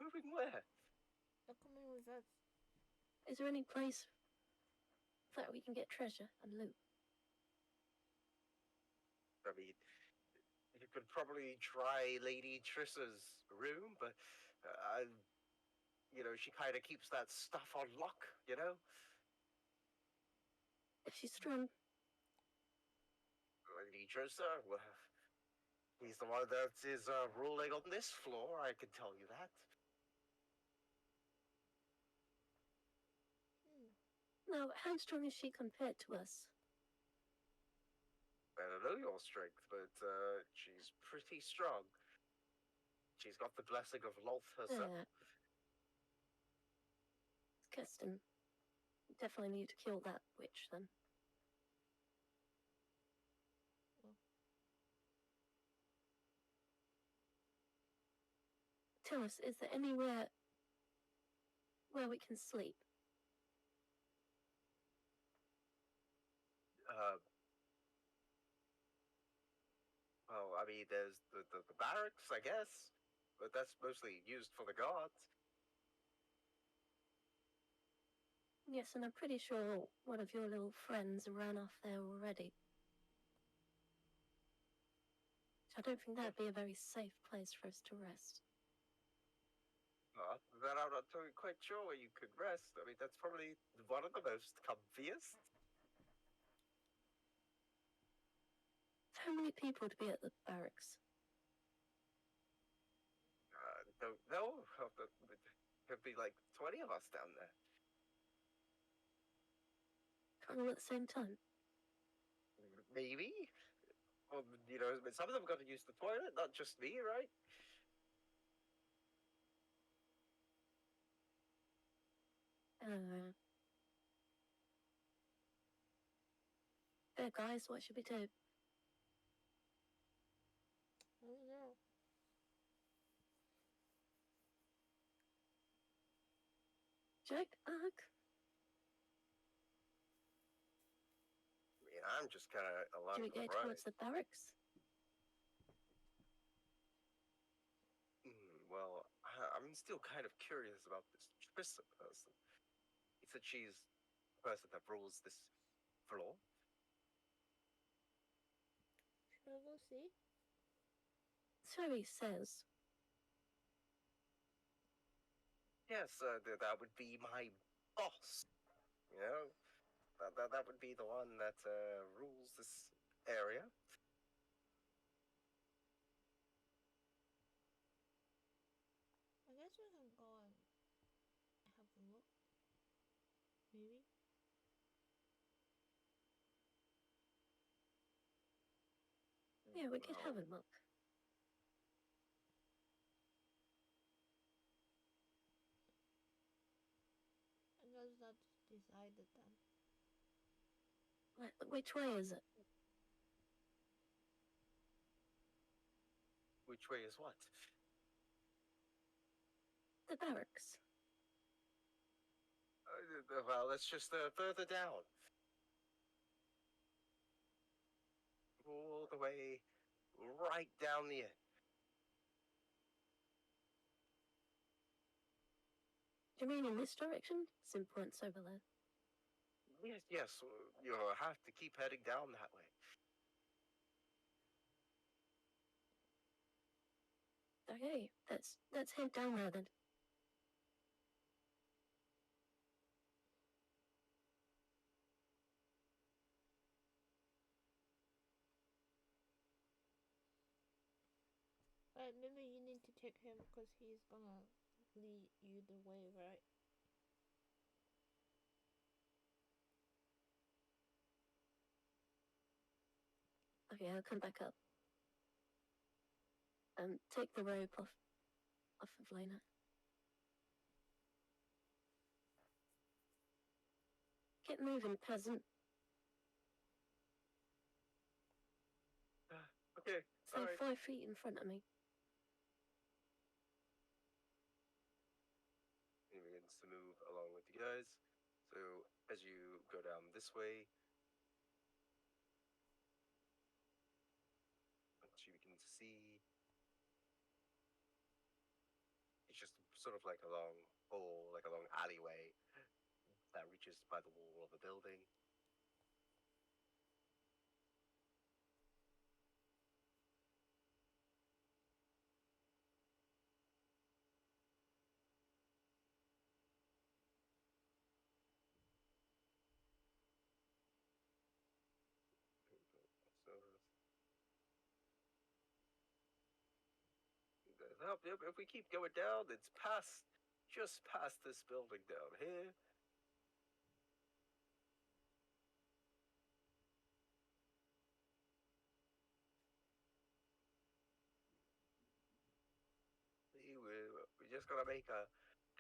Moving where? They're coming with us. Is there any place that we can get treasure and loot? I mean, you could probably try Lady Trissa's room, but, she kind of keeps that stuff on lock, Is she strong? Lady Trissa, well, he's the one that is ruling on this floor, I can tell you that. No, how strong is she compared to us? I don't know your strength, but she's pretty strong. She's got the blessing of Loth herself. Kirsten, definitely need to kill that witch then. Tell us, is there anywhere where we can sleep? Well, I mean, there's the barracks, I guess, but that's mostly used for the guards. Yes, and I'm pretty sure one of your little friends ran off there already. I don't think that'd be a very safe place for us to rest. Then I'm not quite sure where you could rest. I mean, that's probably one of the most comfiest. How many people to be at the barracks? Don't know. Could be like 20 of us down there. All at the same time? Maybe. Well, some of them got to use the toilet, not just me, right? Guys, what should we do? I don't know. Jack? I mean, I'm just kind of along Do we for go the ride. towards the barracks? Well, I'm still kind of curious about this Trissa person. He said she's the person that rules this floor. Should I go see? So he says. Yes, that would be my boss. That would be the one that rules this area. I guess we can go and have a look. Maybe. Yeah, we could have a look. I guess that's decided then. Which way is it? Which way is what? The barracks. Well, it's just further down. All the way right down the end. Do you mean in this direction? Sim points over there. Yes, you'll have to keep heading down that way. Okay, let's head down there then. Right, maybe you need to take him because he's gonna lead you the way, right? Okay, I'll come back up. Take the rope off of Lena. Get moving, peasant. Okay, Stay alright. 5 feet in front of me. He begins to move along with you guys. So as you go down this way, you begin to see it's just sort of like a long hall, like a long alleyway that reaches by the wall of a building. So if we keep going down, it's just past this building down here. We just gotta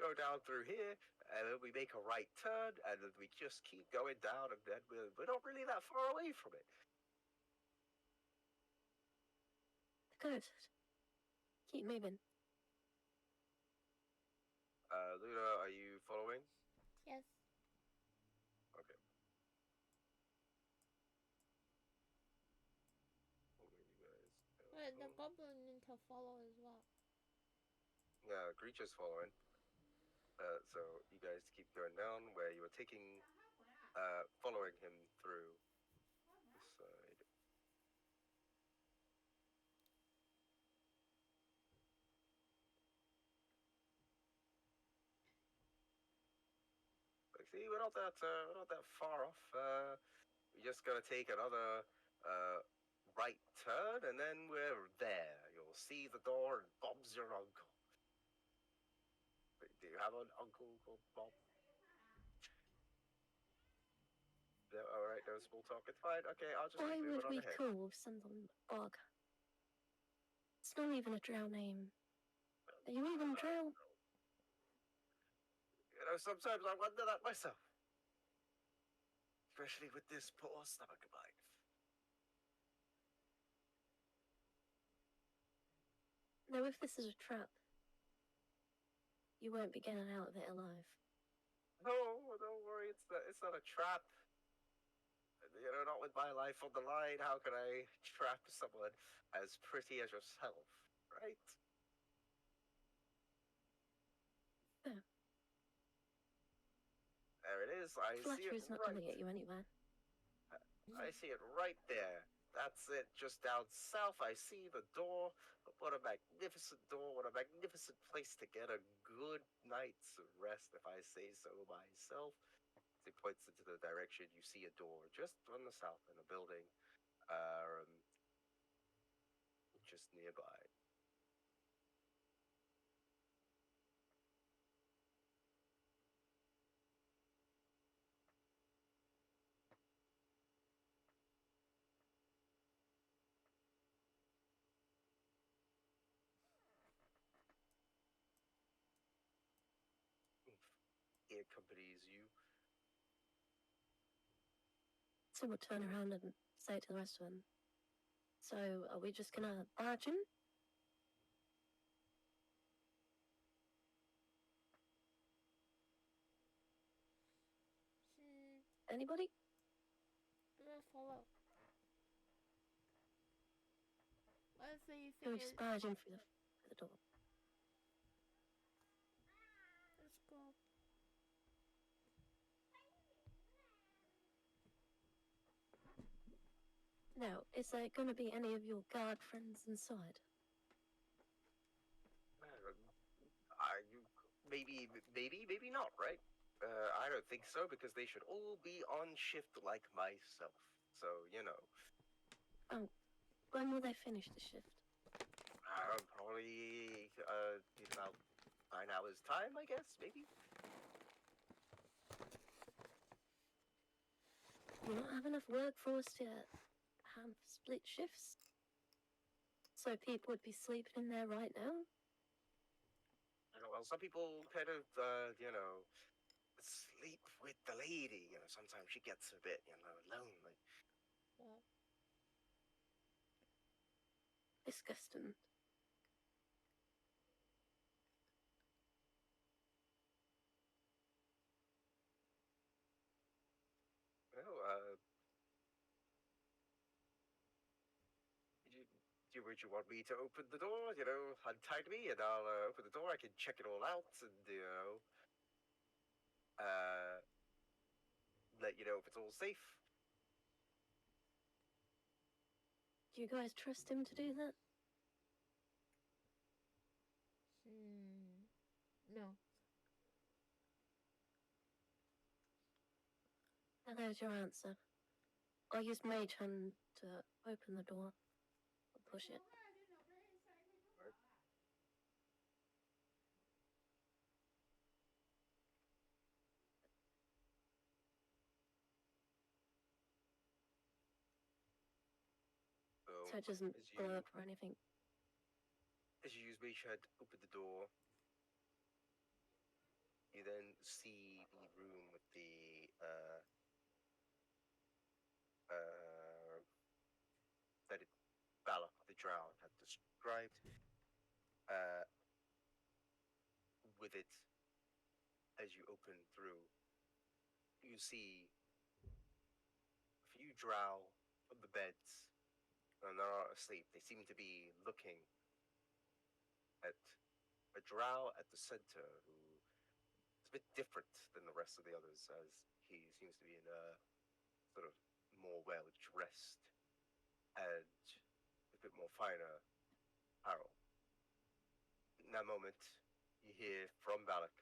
go down through here, and then we make a right turn, and then we just keep going down, and then we're not really that far away from it. Good. Keep moving. Luna, are you following? Yes. Okay. You guys. Wait, the goblin need to follow as well. Yeah, Creature's following. So you guys keep going down where you were taking, following him through this side. Like, see, we're not that far off. We just gotta take another right turn, and then we're there. You'll see the door, and Bob's your uncle. Wait, do you have an uncle called Bob? No, all right, no small talk. It's fine. Okay, I'll just Why keep moving would on we ahead. call someone Bog? It's not even a drow name. Are you even drow? You know, sometimes I wonder that myself. Especially with this poor stomach of mine. No, if this is a trap, you won't be getting out of it alive. No, don't worry. It's not a trap. You know, not with my life on the line. How can I trap someone as pretty as yourself, right? Yeah. There it is. I see it Flattery's not right. going to get you anywhere. I see it right there. That's it. Just down south, I see the door. What a magnificent door. What a magnificent place to get a good night's rest, if I say so myself. As he points into the direction, you see a door just on the south in a building, just nearby. He accompanies you. So we'll turn around and say it to the rest of them. So, are we just gonna barge in? Anybody? I'm gonna follow. Let's see if Or we it is. just barge in through the door? Let's go. Now, is there gonna be any of your guard friends inside? maybe not, right? I don't think so, because they should all be on shift like myself. So, When will they finish the shift? probably in about 9 hours' time, I guess, maybe. You don't have enough workforce to have split shifts? So people would be sleeping in there right now? Well, some people kind of, sleep with the lady. Sometimes she gets a bit, lonely. Yeah. Disgusting. Well, would you want me to open the door? Untie me and I'll open the door. I can check it all out and, let you know if it's all safe. Do you guys trust him to do that? No. Now there's your answer. I'll use Mage Hand to open the door and push it. So it doesn't blow up or anything. As you use Mage Hand to open the door, you then see the room with the that Balak the Drow had described. With it, as you open through, you see a few Drow on the beds, and they're not asleep. They seem to be looking at a Drow at the center who is a bit different than the rest of the others, as he seems to be in a sort of more well dressed and a bit more finer apparel. In that moment, you hear from Balak.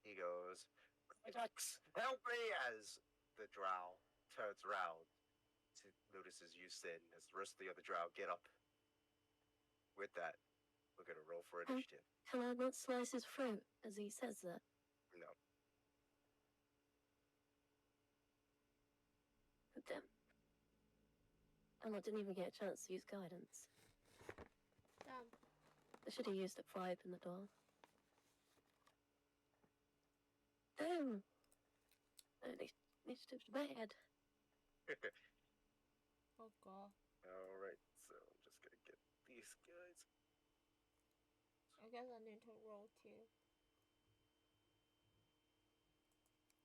He goes, "Alex, help me!" As the Drow turns around, notices you sin, as the rest of the other Drow get up. With that, we're gonna roll for initiative. Can I not slice his throat as he says that? No. But damn. And I didn't even get a chance to use guidance. Damn. I should have used it before I opened the door. Damn! Initiative's bad. Oh god. Alright, so I'm just gonna get these guys. I guess I need to roll too.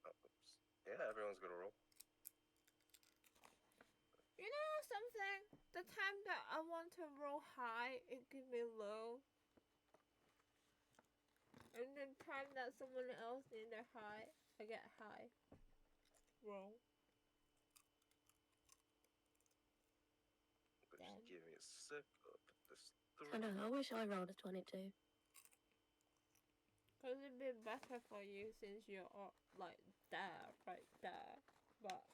Oh, oops. Yeah, everyone's gonna roll. You know something? The time that I want to roll high, it gives me low. And the time that someone else needs a high, I get high. Roll. Just give me a sec. I'll put this through. I know, I wish I rolled a 22. Cause it'd be better for you since you're like there, right there. But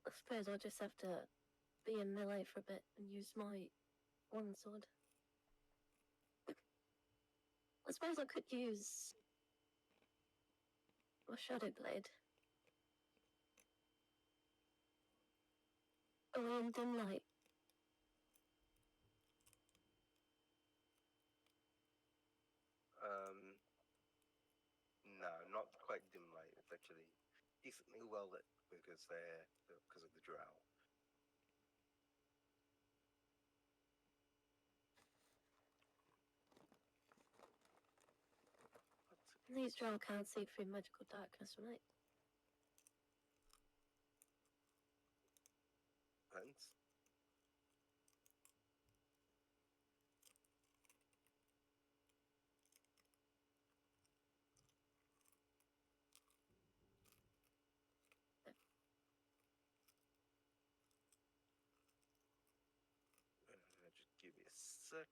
I suppose I'll just have to be in melee for a bit and use my one sword. I suppose I could use my Shadow Blade. Are we in dim light? No, not quite dim light. It's actually decently well lit because of the Drow. These drow can't see through magical darkness, right? Depends. sec.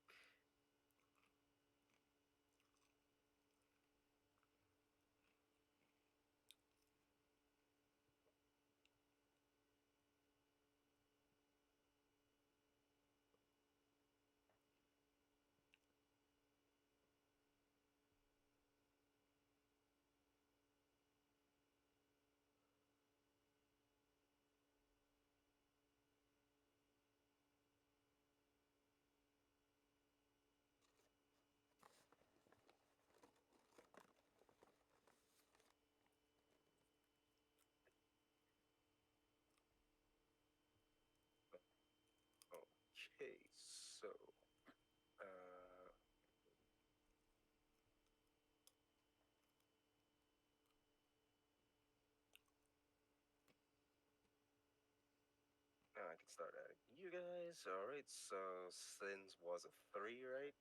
Okay, so now I can start adding you guys. All right, so Sins was a 3, right?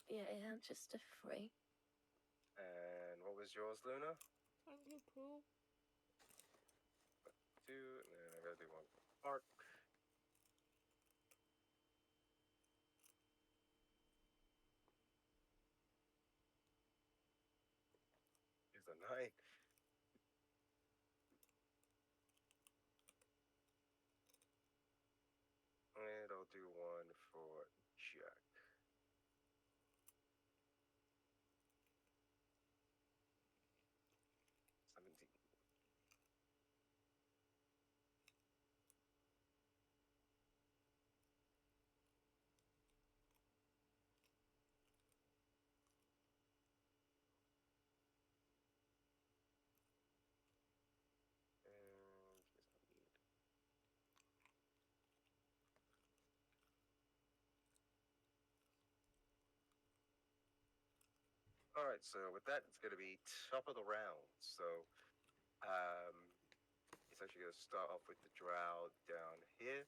Yeah, just a 3. And what was yours, Luna? 22. 2, and then I gotta do one arc. Here's a 9. And I'll do one for Jack. 17. And here's my need. All right, so with that, it's gonna be top of the round. So, it's actually gonna start off with the drow down here,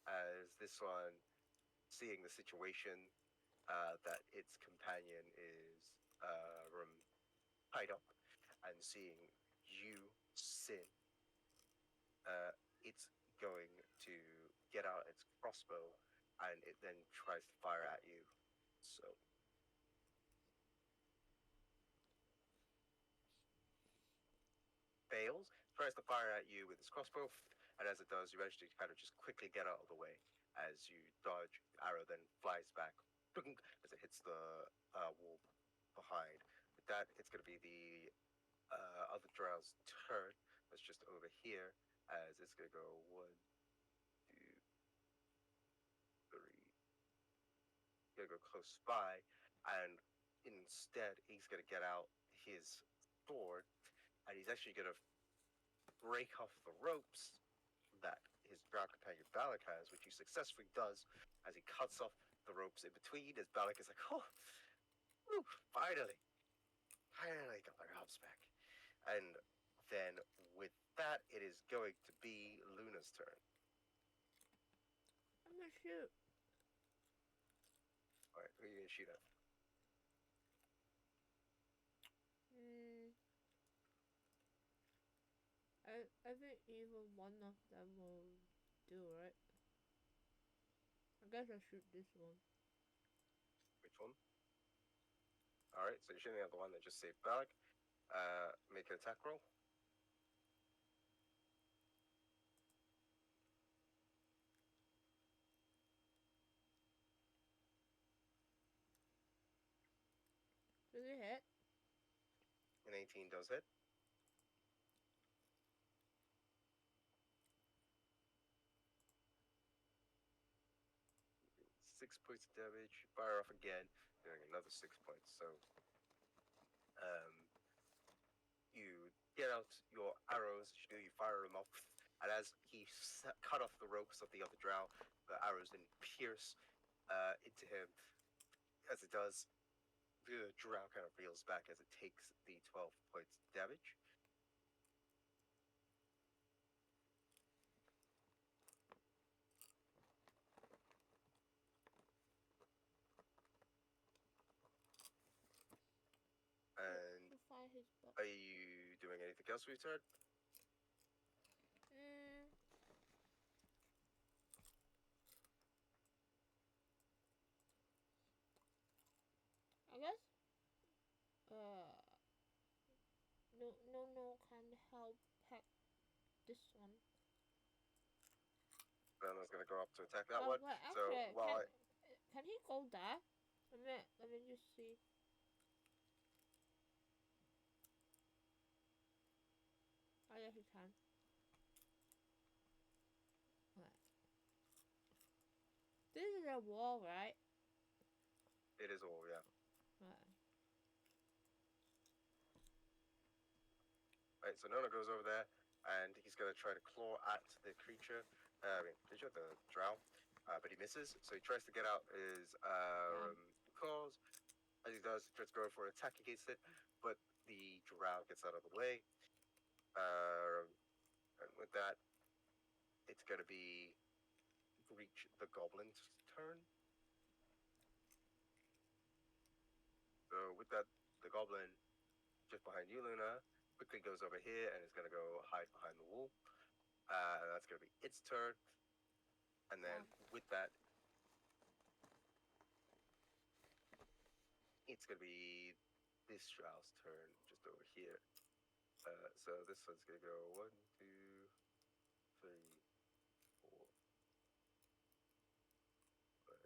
as this one, seeing the situation, that its companion is tied up, and seeing you sin, it's going to get out its crossbow, and it then tries to fire at you. So fails, tries to fire at you with his crossbow, and as it does, you manage to kind of just quickly get out of the way as you dodge. Arrow then flies back as it hits the wall behind. With that, it's going to be the other drow's turn. That's just over here, as it's going to go 1, 2, 3. Gonna go close by, and instead he's gonna get out his sword, and he's actually gonna break off the ropes that his drow companion Balak has, which he successfully does as he cuts off the ropes in between. As Balak is like, "Oh, whew, finally got my ropes back." And then with that, it is going to be Luna's turn. I'm gonna shoot. All right, who are you gonna shoot at? I think either one of them will do, right? I guess I shoot this one. Which one? All right, so you're shooting at the one that just saved Balak. Make an attack roll. Does it hit? An 18 does hit. Six points of damage. Fire off again, doing another 6 points. So, you get out your arrows. As you do, you fire them off, and as he cut off the ropes of the other drow, the arrows then pierce into him. As it does, the drow kind of reels back as it takes the 12 points of damage. And To fire his butt. are you doing anything else with your turn? I'll peck this one. Then I was gonna go up to attack that Oh, one. wait, So actually, while can he go there? Let me just see. Oh, yeah, he can. Right. This is a wall, right? it is all, yeah. Right. Right, so Nona goes over there, and he's gonna try to claw at the creature. Creature, the drow, but he misses. So he tries to get out his claws. As he does, he tries to go for an attack against it, but the drow gets out of the way. And with that, it's gonna be Reach the Goblin's turn. So with that, the Goblin just behind you, Luna, quickly goes over here and is gonna go hide behind the wall. That's gonna be its turn. And then with that, it's gonna be this Strauss turn just over here. So this one's gonna go 1, 2, 3, 4, 5,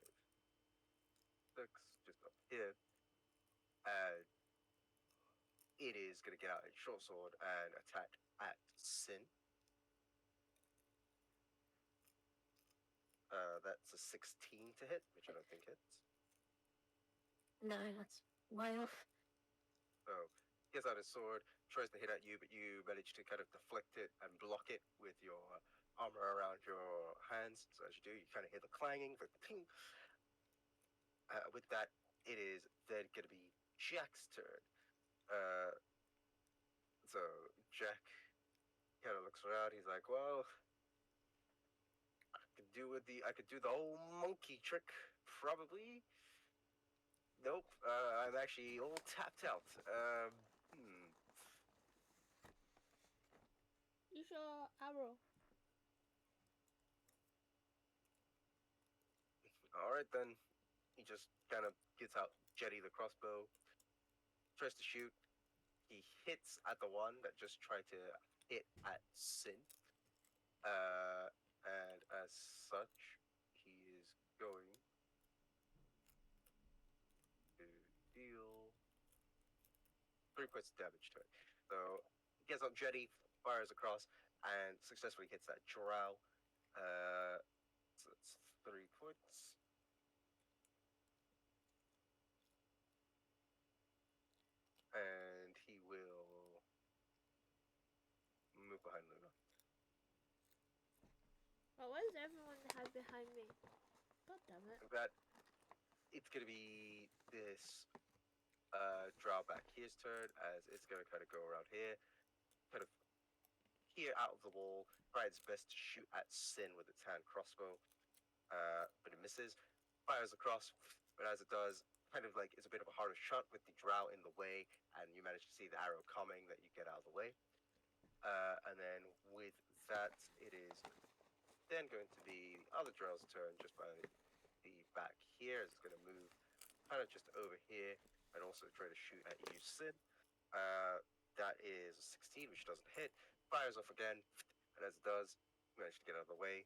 6, just up here. And it is gonna get out its short sword and attack at Sin. That's a 16 to hit, which I don't think hits. No, that's way off. So he gets out his sword, tries to hit at you, but you manage to kind of deflect it and block it with your armor around your hands. So as you do, you kind of hear the clanging, the ping. With that, it is then going to be Jack's turn. So Jack kind of looks around. He's like, "Well, I could do the whole monkey trick, probably. Nope, I'm actually all tapped out. Use your arrow. All right then." He just kind of gets out Jetty the crossbow, tries to shoot. He hits at the one that just tried to hit at Sin. And as such, he is going to deal 3 points of damage to it. So he gets up Jetty, fires across, and successfully hits that drow. So it's 3 points. And he will move behind Luna. But why does everyone hide behind me? God damn it. That it's gonna be this drawback here's turn, as it's gonna kind of go around here, kind of here out of the wall, try its best to shoot at Sin with its hand crossbow, but it misses, fires across, but as it does, kind of like it's a bit of a harder shot with the drow in the way, and you manage to see the arrow coming that you get out of the way. And then with that, it is then going to be the other drow's turn just by the back here. It's going to move kind of just over here and also try to shoot at you, Sin. That is a 16, which doesn't hit. Fires off again, and as it does, manage to get out of the way.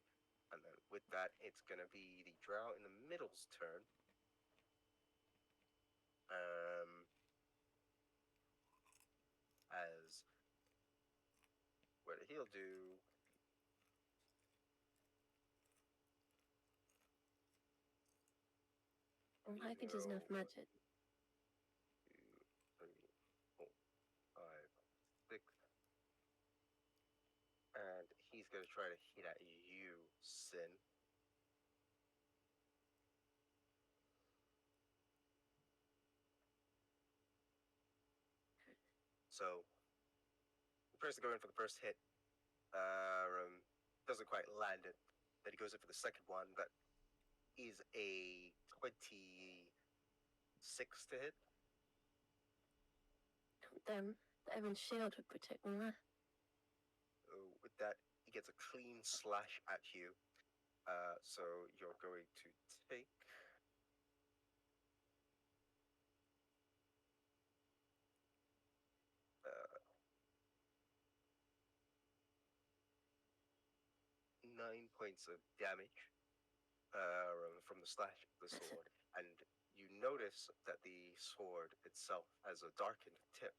And then with that, it's going to be the drow in the middle's turn. As what he'll do. I could just enough magic. 2, 3, 4, 5, 6. And he's going to try to hit at you, Sin. So, he tries to go in for the first hit. Doesn't quite land it. Then he goes in for the second one. That is a 26 to hit. Then the Evan's shield would protect me there. With that, he gets a clean slash at you. So you're going to take. 9 points of damage from the slash of the sword, and you notice that the sword itself has a darkened tip,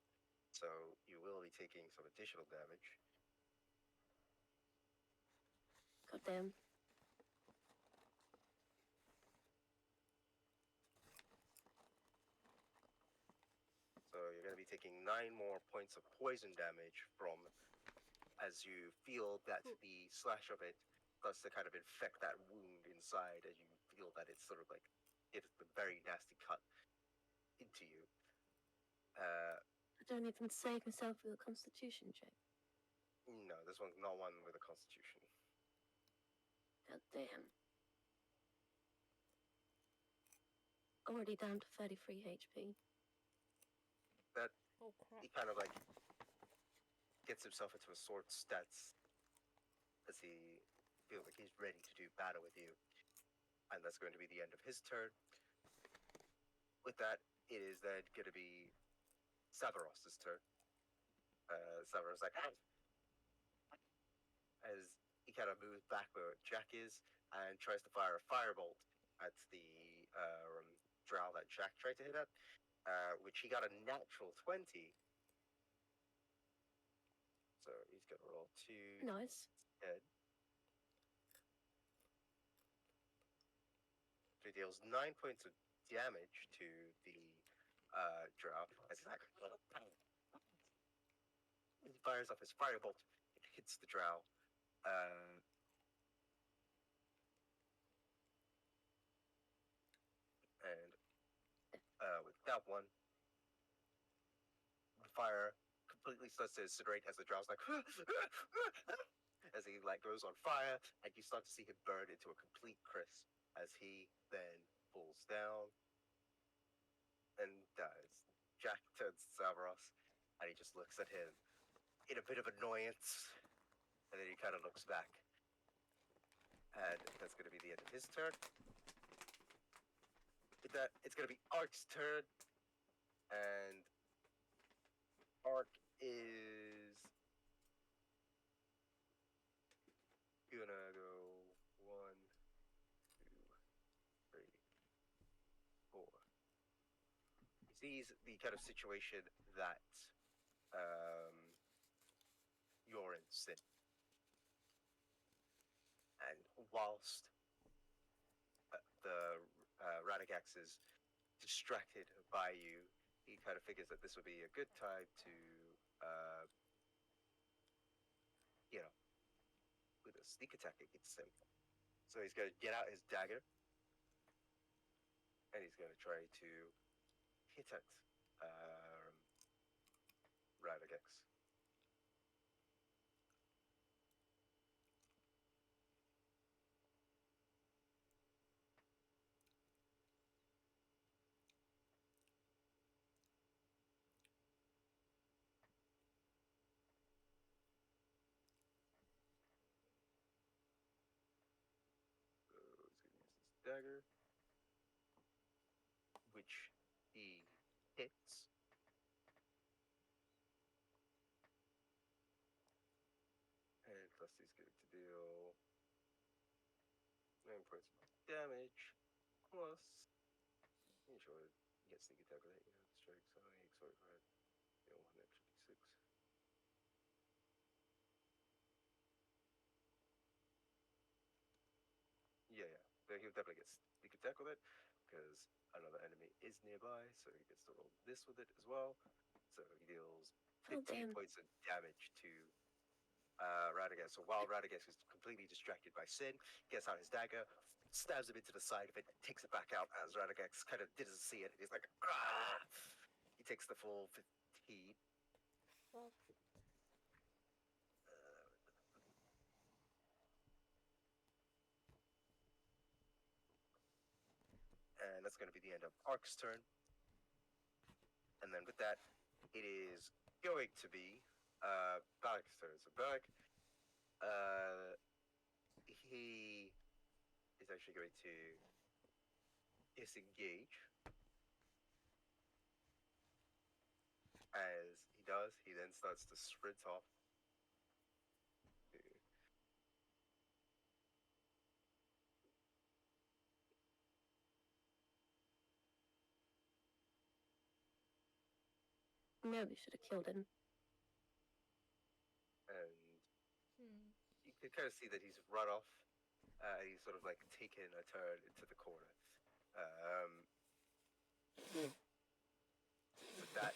so you will be taking some additional damage. God damn. So you're going to be taking 9 more points of poison damage from as you feel that the slash of it starts to kind of infect that wound inside, as you feel that it's sort of like it's a very nasty cut into you. I don't even save myself with a constitution check. No, this one's not one with a constitution. God damn. Already down to 33 HP. Oh crap. He kind of like gets himself into a sword stance as he feels like he's ready to do battle with you. And that's going to be the end of his turn. With that, it is then going to be Savaros's turn. Savaros like, as he kind of moves back where Jack is and tries to fire a firebolt at the drow that Jack tried to hit at, which he got a natural 20. So he's going to roll 2 Nice. instead. So he deals 9 points of damage to the drow as he's like, he fires off his firebolt. It hits the drow. And with that one, the fire completely starts to incinerate as the drow's like, as he like goes on fire, and you start to see him burn into a complete crisp as he then falls down and dies. Jack turns to Savaros, and he just looks at him in a bit of annoyance, and then he kind of looks back. And that's going to be the end of his turn. With that, it's going to be Ark's turn, and Ark is gonna go 1, 2, 3, 4. He sees the kind of situation that you're in, Sin. And whilst the Radagax is distracted by you, he kind of figures that this would be a good time to, with a sneak attack against him. So he's going to get out his dagger, and he's going to try to hit at Radagax. So he's going to use this dagger, which he hits. And plus he's going to deal 9 points of damage, plus, I'm sure he gets sneak attack with it, strike, so he sort of deal 1 extra d6. Yeah. But he'll definitely get sneak attack with it, because another enemy is nearby, so he gets to roll this with it as well. So he deals 15 points of damage to Radagast. So while Radagast is completely distracted by Sin, gets out his dagger, stabs him into the side of it, and takes it back out as Radagast kind of doesn't see it, and he's like, ah! He takes the full 15. Well, And that's going to be the end of Ark's turn. And then with that, it is going to be Balak's turn. So Balak, he is actually going to disengage. As he does, he then starts to sprint off. Nobody should have killed him. And Hmm. you can kind of see that he's run off. He's sort of like taken a turn into the corner. So that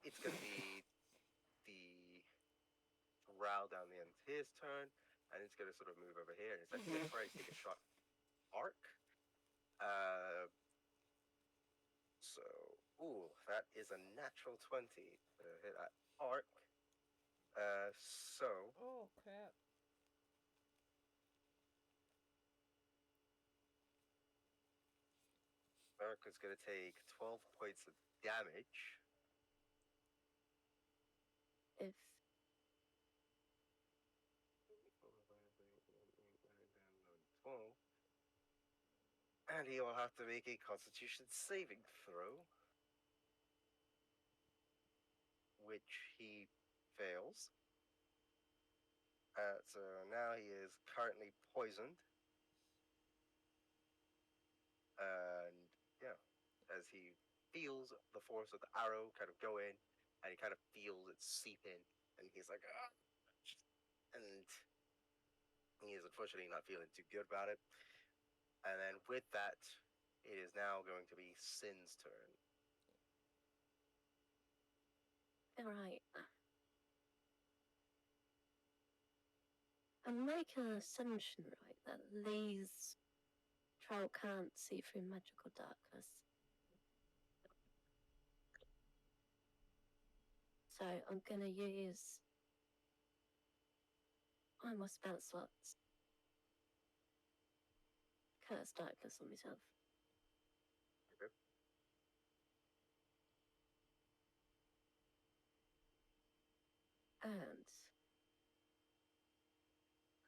it's going to be the growl down the end of his turn, and it's going to sort of move over here, and it's actually going to try to take a shot arc. So, ooh, that is a natural 20 to hit that arc. So Oh crap. arc is going to take 12 points of damage. If 12. And he will have to make a Constitution saving throw, which he fails. So now he is currently poisoned. And yeah, as he feels the force of the arrow kind of go in, and he kind of feels it seep in, and he's like, ah! And he is unfortunately not feeling too good about it. And then with that, it is now going to be Sin's turn. alright. I'm making an assumption, right, that these trout can't see through magical darkness. So I'm gonna use my spell slots. Curse darkness on myself. Okay. And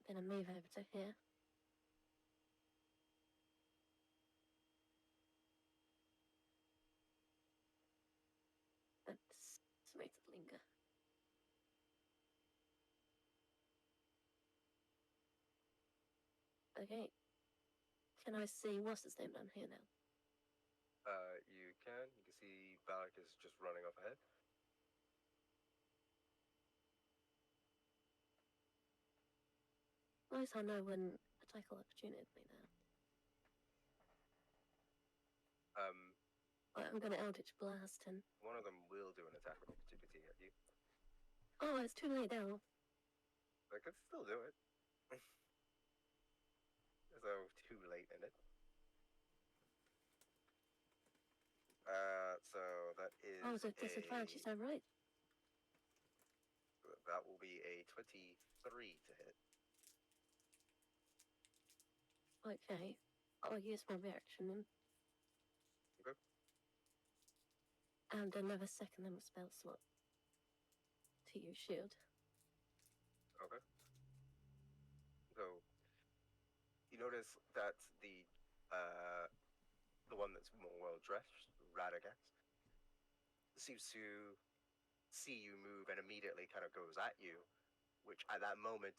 I'm gonna move over to here. Let's make it linger. Okay. Can I see what's his name down here now? You can see Balak is just running off ahead. At least I know when attack of opportunity now. Right, I'm gonna Eldritch Blast him. One of them will do an attack of opportunity at you. Oh, it's too late now. I could still do it. So too late in it. So that is Oh, it's a disadvantage, is that right? that will be a 23 to hit. Okay. I'll use my reaction then. Okay. And another second level spell slot to use shield. Okay. So you notice that the one that's more well dressed, Radagax, seems to see you move and immediately kind of goes at you, which at that moment,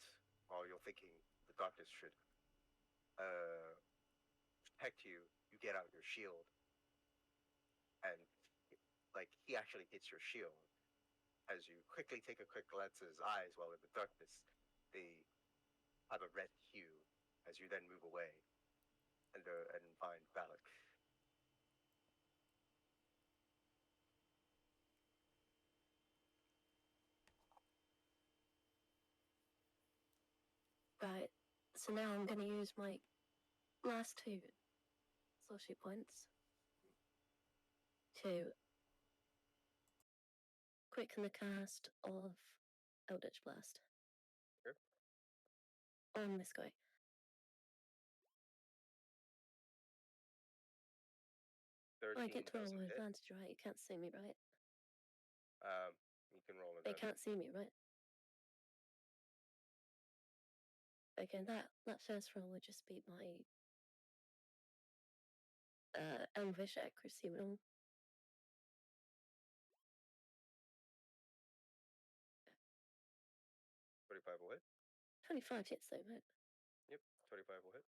while you're thinking the darkness should protect you, you get out your shield, and like he actually hits your shield. As you quickly take a quick glance at his eyes while in the darkness, they have a red hue as you then move away and find Balak. Right. So now I'm gonna use my last two sorcery points to quicken the cast of Eldritch Blast. Okay. On this guy. I 13 get to roll doesn't with hit. advantage, right? You can't see me, right? You can roll They advantage. can't see me, right? Okay, that first roll would just be my Elvish accuracy roll. 25 will hit. 25 hits though, right? Yep, 25 will hit.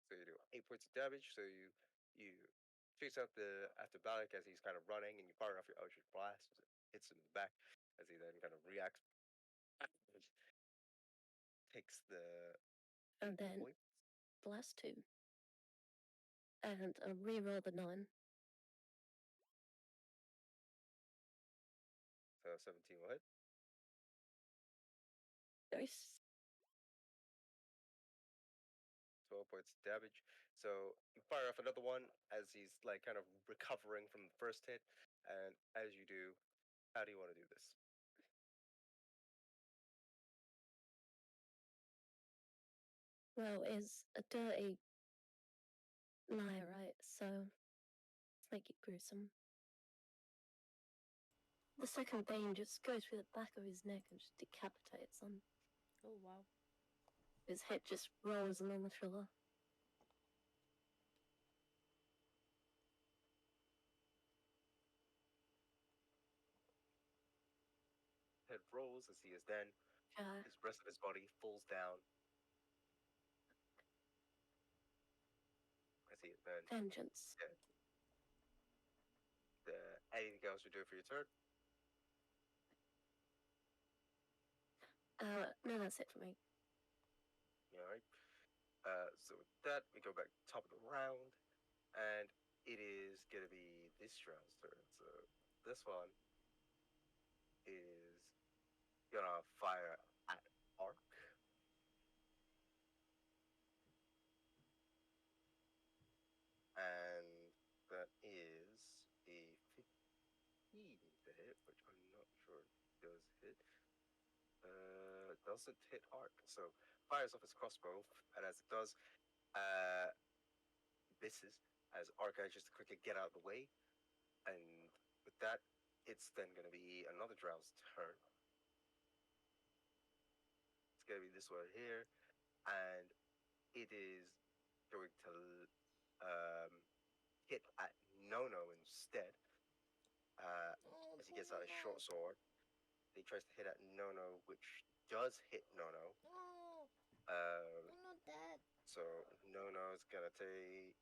So you do 8 points of damage. So you You chase out the Atabalic as he's kind of running, and you fire off your Eldritch Blast. As it hits him in the back, as he then kind of reacts, takes the And then point. blast 2. And reroll the 9. So 17 will hit. Nice. 12 points of damage. So you fire off another one as he's like kind of recovering from the first hit. And as you do, how do you want to do this? Well, is a dirty liar, right? So let's make it gruesome. The second bane just goes through the back of his neck and just decapitates him. Oh wow. His head just rolls along the floor. Head rolls as he is then, his rest of his body falls down. As he is then Vengeance. dead. Anything else you do for your turn? No, that's it for me. Alright. So with that, we go back top of the round. And it is going to be this round's turn. So this one is gonna fire at Arc. And that is a 15 to hit, which I'm not sure does hit. Doesn't hit Arc. So fires off his crossbow, and as it does, misses as Arc manages to quickly get out of the way. And with that, it's then going to be another Drow's turn. It's going to be this one here, and it is going to hit at Nono instead. Oh, As he gets out a short Nono. sword, he tries to hit at Nono, which does hit Nono. Oh, Um, Nono dead. so Nono's gonna take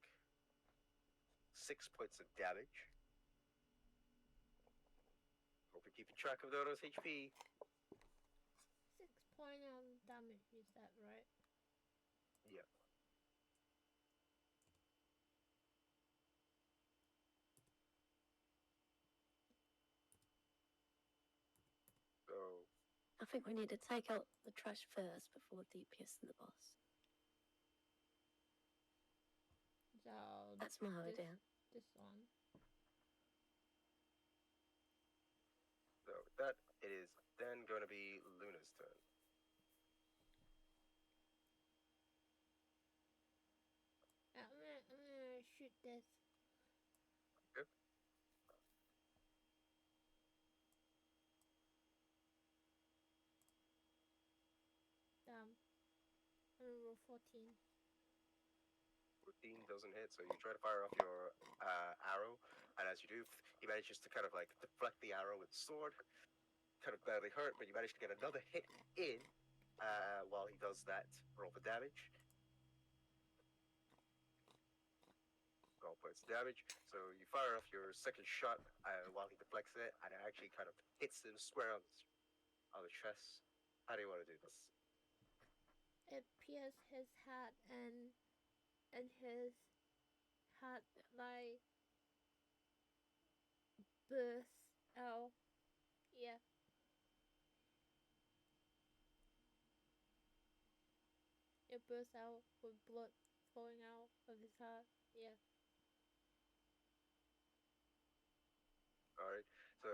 6 points of damage. Hope you're keeping track of Nono's HP. 6 point of damage, is that right? Yeah. So I think we need to take out the trash first before DPSing the boss. So That's my this, idea. This one. with that, it is then going to be Luna's turn. I'm gonna shoot this. Okay. I'm gonna roll 14. 14 doesn't hit, so you try to fire off your arrow, and as you do, he manages to kind of like deflect the arrow with the sword. Kind of badly hurt, but you manage to get another hit in while he does that. Roll for damage. 12 points of damage. So you fire off your second shot while he deflects it, and it actually kind of hits him square on the chest. How do you want to do this? It pierced his head and his head like burst out. Yeah. It burst out with blood flowing out of his head. Yeah. Alright, so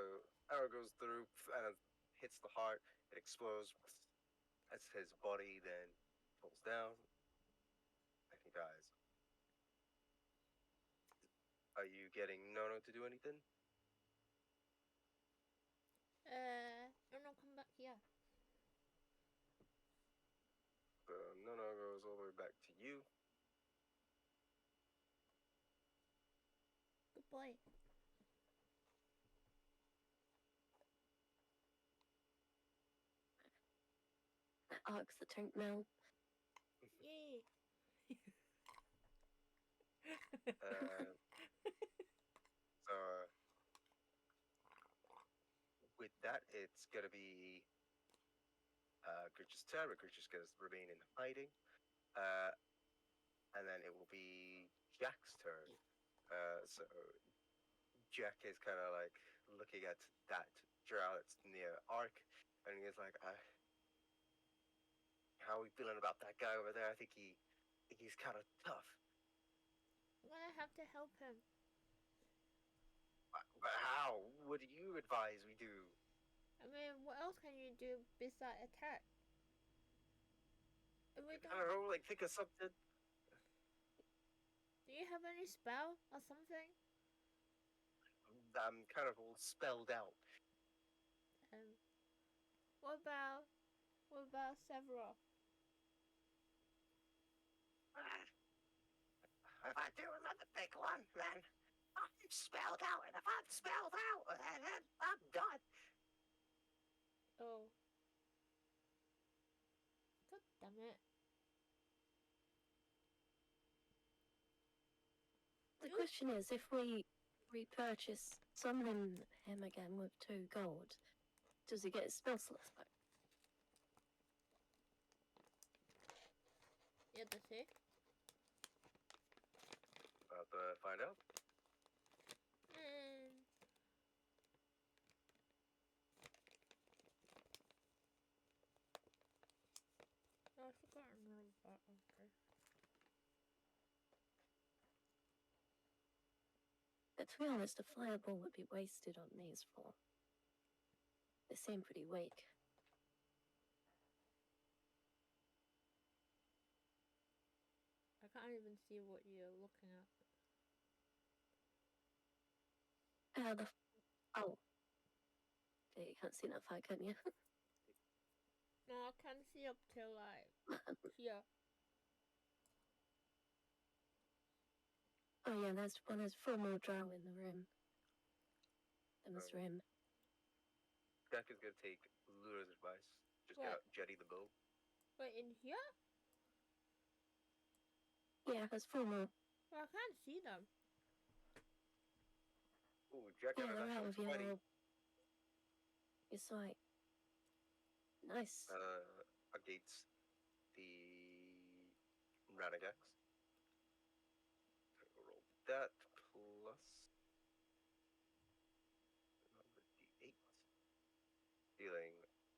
arrow goes through and hits the heart. It explodes as his body then falls down and he dies. Are you getting Nono to do anything? No, come back here. So Nono goes all the way back to you. Good boy. Arcs the tank now. Yay. Uh, so with that, it's gonna be Gritch's turn. But Gritch is gonna remain in hiding. And then it will be Jack's turn. So Jack is kind of like looking at that drow that's near Ark, and he's like, "How are we feeling about that guy over there? I think he's kind of tough. I'm gonna have to help him. But how? What do you advise we do? I mean, what else can you do besides attack? If we I don't, don't know, like think of something." do you have any spell or something? I'm kind of all spelled out. Um, what about several? If I do another big one, then I'm spelled out. And if I'm spelled out, then I'm done. Oh, god damn it! The question is, if we repurchase summoning him again with 2 gold, does he get his spell slots back? Yeah, that's it. About to find out. Mm. Oh, I forgot another part. Okay. But to be honest, a fireball would be wasted on these 4. They seem pretty weak. I can't even see what you're looking at. Oh. Yeah, you can't see that far, can you? No, I can see up till like here. Oh yeah, there's 4 more drow in the room. In this room. Jack is gonna take Lura's advice. Just get What? out Jetty the bow. Wait, in here? Yeah, there's 4 more. Well, I can't see them. Ooh, Jack Yeah, got a they're out natural of your 20. sight. Nice. Against the Ranagex. Roll that plus number d8, dealing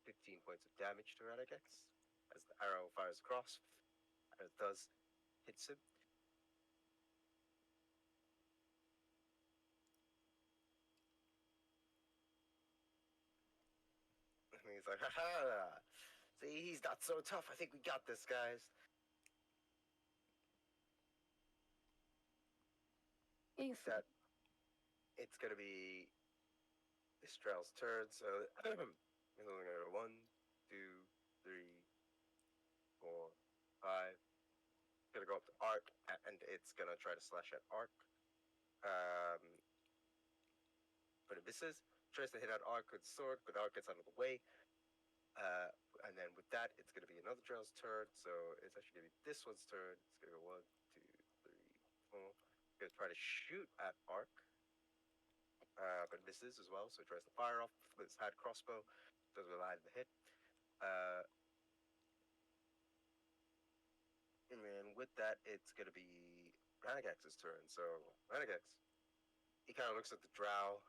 15 points of damage to Ranagex as the arrow fires across, and it does hits him. And he's like, "Ha! See, he's not so tough. I think we got this, guys." That it's gonna be Estrell's turn, so he's only gonna go 1, 2, 3, 4, 5. Gonna go up to Arc, and it's gonna try to slash at Arc. But it misses. Tries to hit at Arc with sword, but Arc gets out of the way. And then with that, it's gonna be another Drell's turn. So it's actually gonna be this one's turn. It's gonna go 1, 2, 3, 4. Gonna try to shoot at Arc. But misses as well, so it tries to fire off with its hand crossbow. Doesn't land the hit. And then with that, it's going to be Ranagax's turn. So Ranagax, he kind of looks at the drow,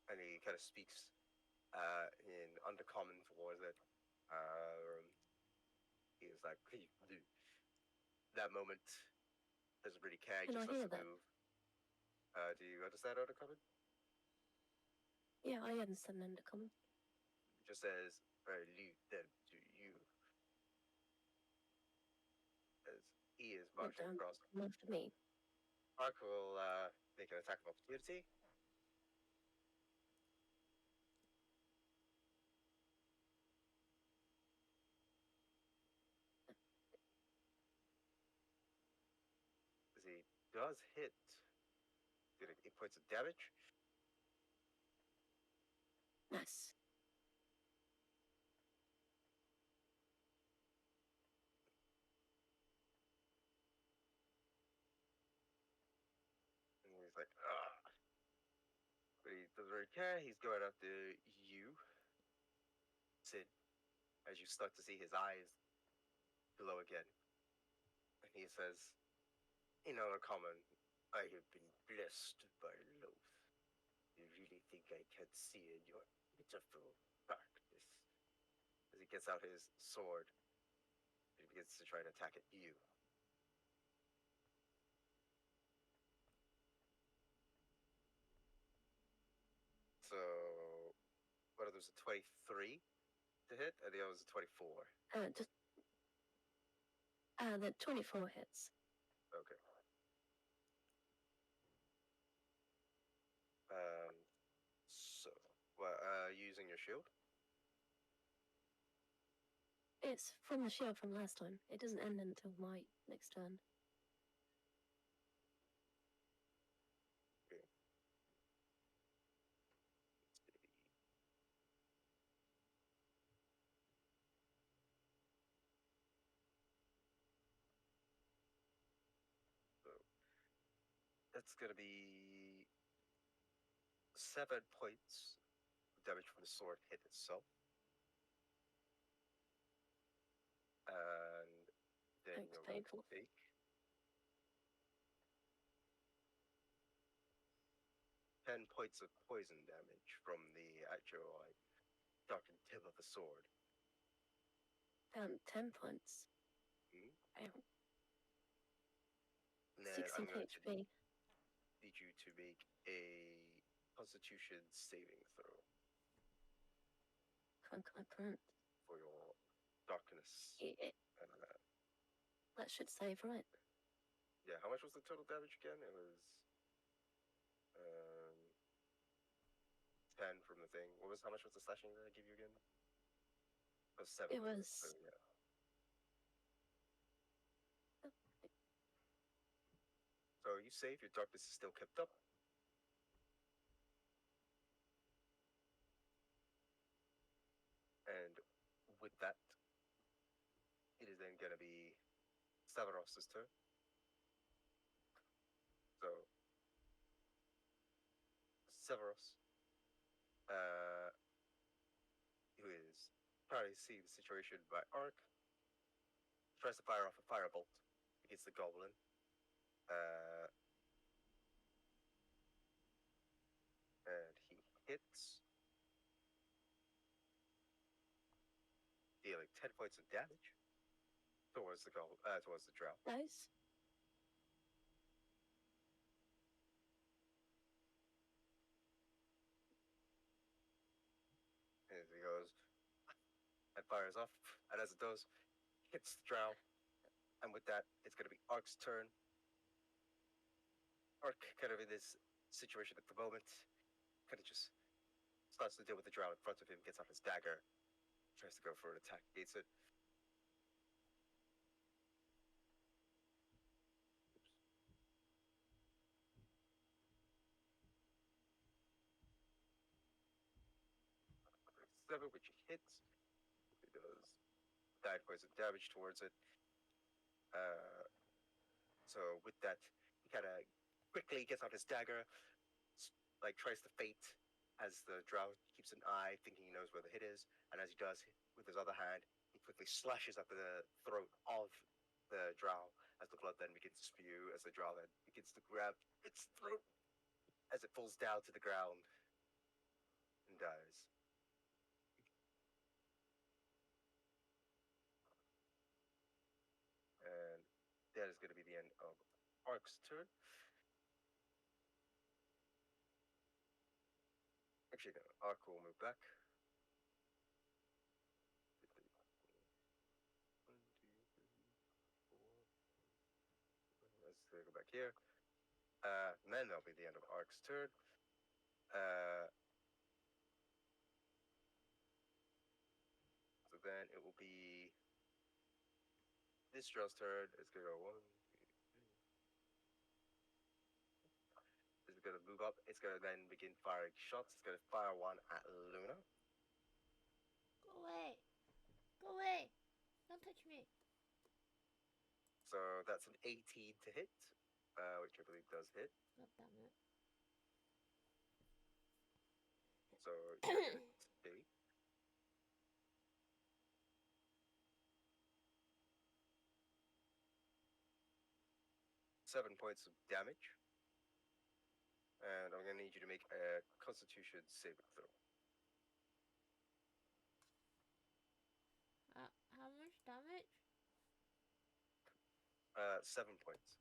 and he kind of speaks in undercommon towards it. He is like, "Hey, dude, that moment doesn't really care. He Can I just lets hear it that? move." Do you understand undercommon? Yeah, I understand undercommon. It just says, "I leave them to you," as he is marching Down. across. After me. Ark will make an attack of opportunity. As he does hit, doing 8 points of damage. Nice. He's like, ugh. But he doesn't really care. He's going after you, Sid, as you start to see his eyes glow again. And he says, in our common, I have been blessed by love. You really think I can't see in your pitiful darkness? As he gets out his sword, he begins to try to attack at you. So, one of them's a 23 to hit, and the other's a 24. The 24 hits. Okay. So, using your shield? It's from the shield from last time. It doesn't end until my next turn. Okay. So, that's gonna be 7 points of damage from the sword hit itself. And then That's you're going to painful. take 10 points of poison damage from the actual, like, darkened tip of the sword. 10 points. Hmm? Ow. And then 16 I'm going to HP. need you to make a Constitution saving throw Can't. for your darkness. That should save, right? Yeah, how much was the total damage again? It was 10 from the thing. How much was the slashing that I give you again? It was 7. It was. So, yeah. So you save, your darkness is still kept up. And with that, it is then going to be Severos's turn. So, Severos, who is trying to see the situation by arc, tries to fire off a firebolt against the goblin. And he hits, dealing 10 points of damage towards the drow. Nice. And he goes and fires off, and as it does, hits the drow. And with that, it's going to be Ark's turn. Ark, kind of in this situation at the moment, kind of just starts to deal with the drow in front of him, gets out his dagger, tries to go for an attack against it. Oops. 7, which he hits. He does 9 points of damage towards it. So with that, he kind of quickly gets out his dagger, like tries to feint as the drow keeps an eye, thinking he knows where the hit is. And as he does, with his other hand, he quickly slashes up the throat of the drow as the blood then begins to spew, as the drow then begins to grab its throat as it falls down to the ground and dies. And that is going to be the end of Ark's turn. Actually, no, Ark will move back. 1, 2, 3, 4. Let's go back here. And then that'll be the end of Ark's turn. So then it will be this drill's turn. It's gonna go 1, 2, 3. It's gonna move up. It's gonna then begin firing shots. It's gonna fire one at Luna. Go away. Go away. Don't touch me. So that's an 18 to hit. which I believe does hit. God damn it. So you're gonna take 7 points of damage, and I'm gonna need you to make a Constitution saving throw. How much damage? 7 points.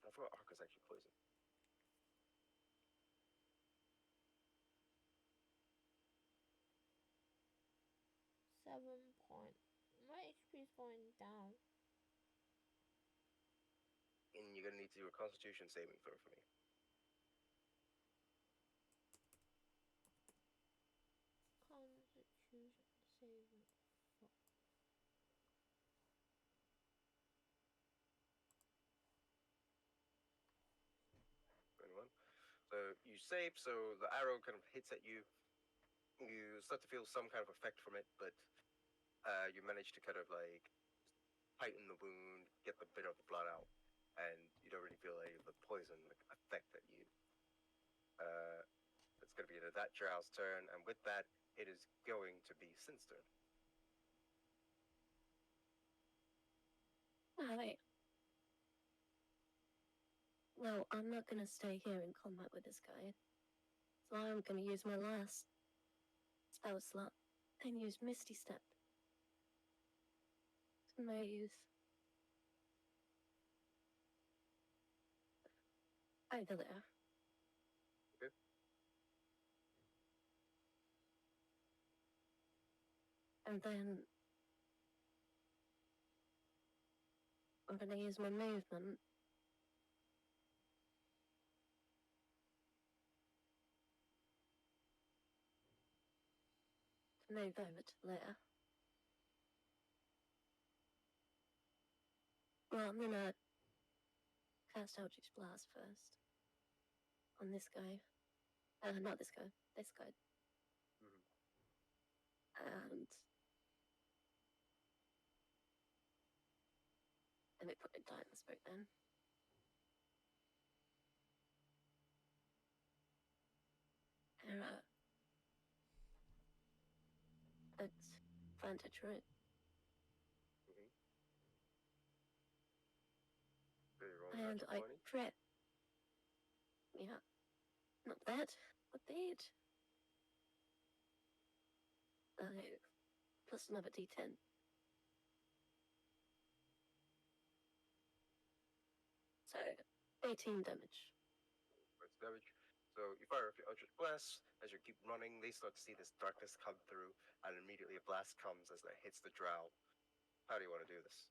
I forgot Arca's actually poisoned. .7. My HP is going down. And you're gonna need to do a Constitution saving throw for me. Constitution saving. 21. So you save, so the arrow kind of hits at you. You start to feel some kind of effect from it, but you manage to kind of like tighten the wound, get the bit of the blood out, and you don't really feel any of the poison effect at you. It's going to be that Drow's turn, and with that, it is going to be Sin's turn. Alright. Well, I'm not gonna stay here in combat with this guy. So I'm gonna use my last spell slot and use Misty Step. To my use. Over there. Okay. And then I'm gonna use my movement to move over to there. Well, I'm gonna cast Eldritch Blast first. On this guy. Not this guy. This guy. And let me put it down in the spoke then. Error. That's advantage, right? So you roll a And natural I 20. crit. Yeah. Not bad. Not bad. Plus another d10. So, 18 damage. Points of damage. So you fire off your Eldritch Blast. As you keep running, they start to see this darkness come through, and immediately a blast comes as it hits the Drow. How do you want to do this?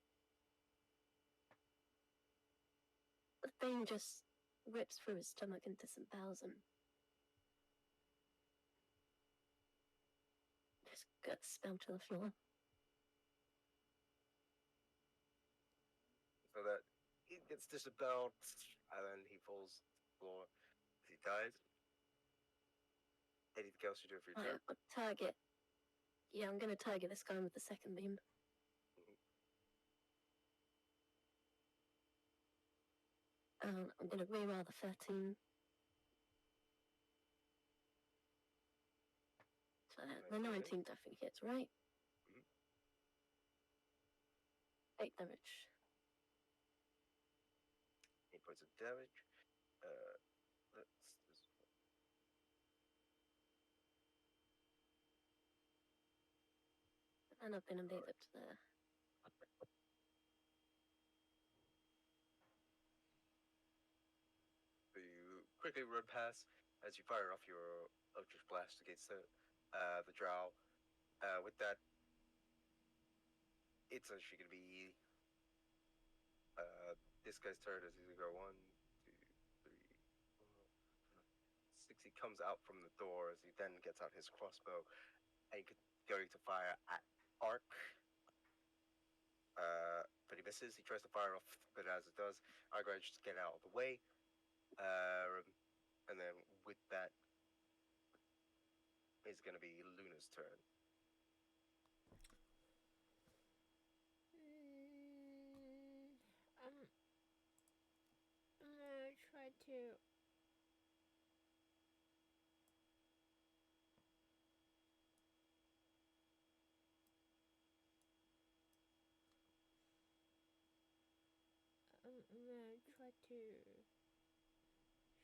The thing just rips through his stomach and disembowels him. Just guts spell to the floor. So that he gets disemboweled, and then he falls to the floor. He dies. Anything else you do for your turn? I'll target. Yeah, I'm gonna target this guy with the second beam. I'm gonna reroll the 13. So the 19 definitely hits, right? 8 damage. 8 points of damage. Let's. And I've been invaded up to there. So you quickly run past as you fire off your Eldritch Blast against the Drow. With that, it's actually going to be this guy's turn as he's going to go 1, 2, 3, 4, 5, 6. He comes out from the door as he then gets out his crossbow and going to fire at Ark. But he misses. He tries to fire off, but as it does, Ark manages to get out of the way. And then with that, it's going to be Luna's turn. to. I'm gonna try to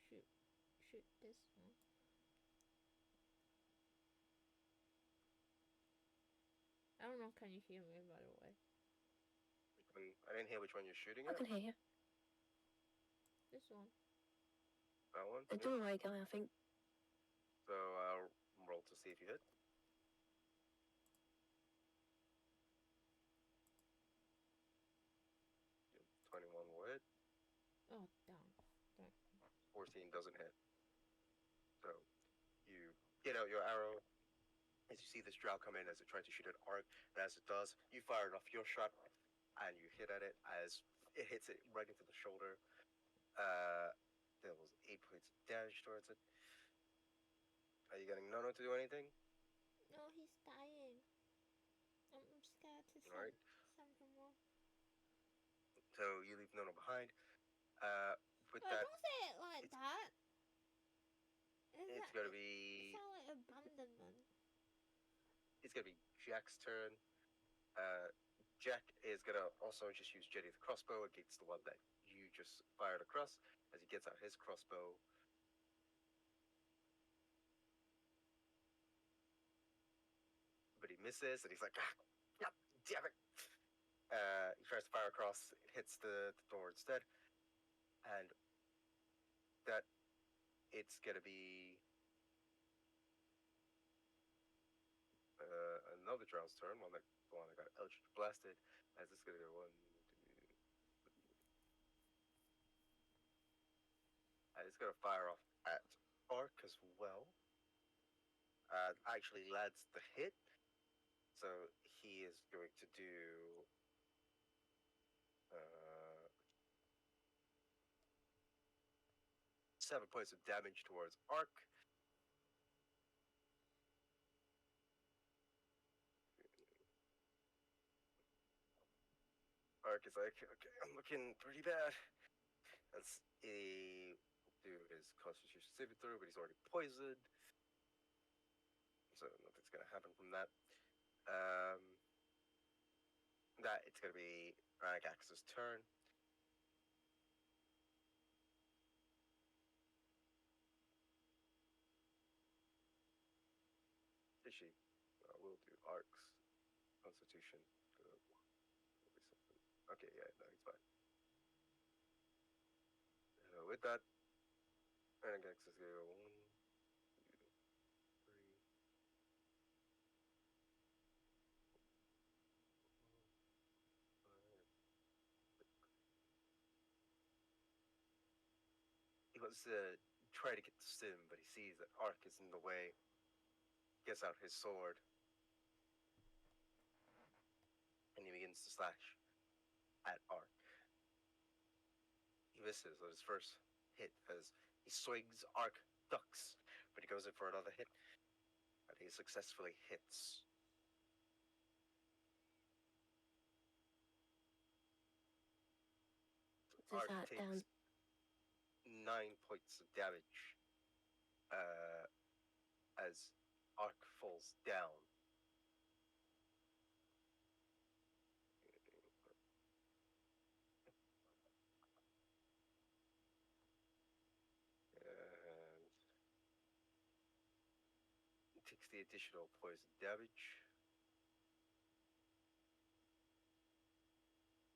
shoot this one. I don't know. Can you hear me? By the way, I didn't hear which one you're shooting I at. can hear you. this one. That one. The Yeah. doorway guy, I think. So I'll roll to see if you hit. Yeah, 21 will hit. Oh damn. 14 doesn't hit. So you get out your arrow as you see this drow come in as it tries to shoot an arc. And as it does, you fire off your shot and you hit at it as it hits it right into the shoulder. There was 8 points of damage towards it. Are you getting Nono to do anything? No, he's dying. I'm scared to All right. send him more. So you leave Nono behind. With Wait, that, don't say it like it's- that. it's gonna It be sounds like abandonment. it's gonna be Jack's turn. Jack is gonna also just use Jetty the crossbow against the one that you just fired across as he gets out his crossbow. But he misses and he's like, ah, damn it. He tries to fire across, it hits the door instead. And that it's gonna be another drow's turn, the one that got Eldritch blasted. As this is gonna go 1, 2. And it's gonna fire off at Ark as well. Actually lands the hit. So he is going to do 7 points of damage towards Ark. Ark is like, okay, I'm looking pretty bad. As he will do his Constitution saving throw, but he's already poisoned. So nothing's gonna happen from that. That it's gonna be Ranagax's turn. Actually, we'll do Ark's Constitution. Okay, yeah, no, he's fine. With that, Ranagax is gonna go 1, 2, 3. He wants to try to get to Sim, but he sees that Ark is in the way. Gets out his sword. And he begins to slash at Ark. He misses on his first hit as he swings, Ark ducks, but he goes in for another hit. And he successfully hits. Does Ark that takes down? 9 points of damage as Ark falls down. And takes the additional poison damage.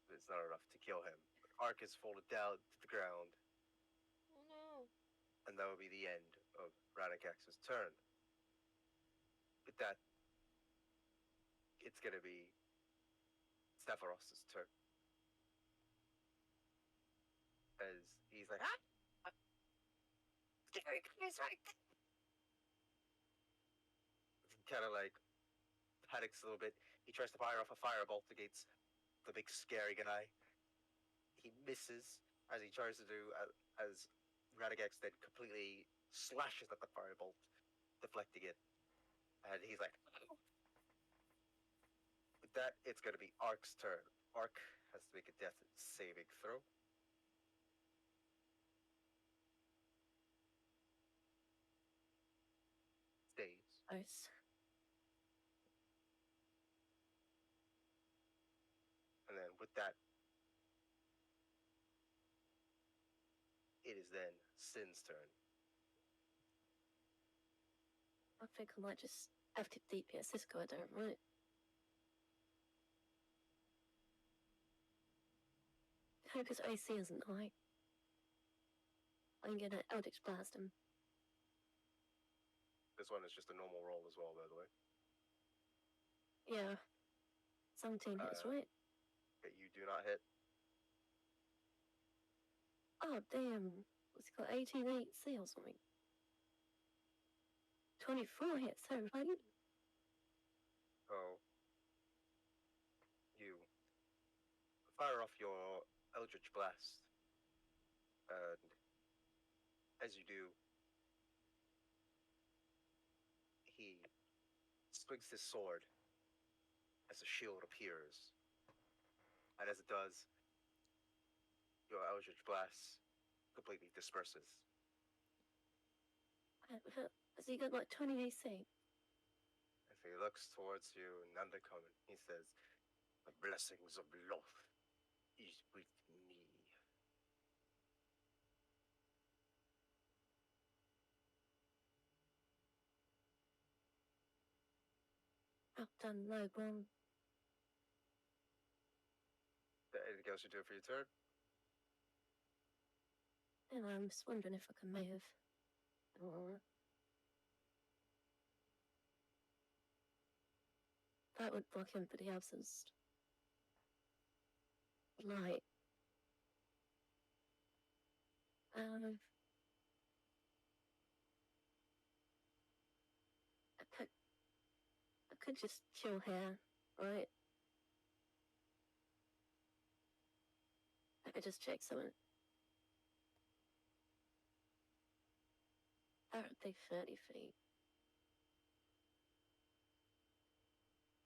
But it's not enough to kill him. Ark is fallen down to the ground, Oh no. and that will be the end of Ranagax's turn. With that, it's going to be Stavros' turn. As he's like, ah! Scary guys right there. Kind of like panics a little bit. He tries to fire off a firebolt against the big scary guy. He misses as he tries to do, as Radagax then completely slashes at the firebolt, deflecting it. And he's like, oh. With that, it's going to be Ark's turn. Ark has to make a death saving throw. suppose. And then with that, it is then Sin's turn. I think I might just have to DPS this guy down, right? Hope his AC isn't high. I'm gonna Eldritch Blast him. This one is just a normal roll as well, by the way. Yeah. 17 hits, right? Okay, you do not hit. Oh, damn. What's he got? 18 AC or something? 24 hits, so right? So you fire off your Eldritch Blast, and as you do, he swings his sword as a shield appears, and as it does, your Eldritch Blast completely disperses. Has he got like 20 AC? As he looks towards you and undercommon, he says, "The blessings of Loth is with me." Well done, Lowborn. Anything else you do for your turn? And I'm just wondering if I can move. Or... that would block him for the absence. Light. Um, I could just chill here, right? I could just check something. That would be 30 feet.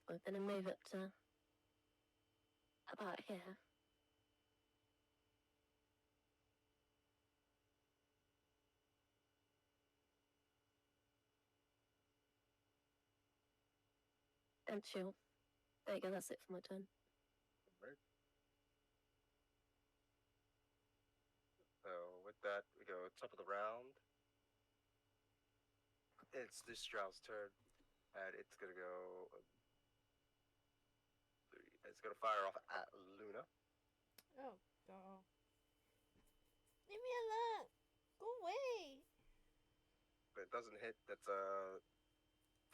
I'm gonna move it to about here. And chill. There you go, that's it for my turn. Right. So with that, we go top of the round. It's this Strauss' turn, and it's gonna go. It's gonna fire off at Luna. Oh, God. Leave me alone. Go away. But it doesn't hit. That's a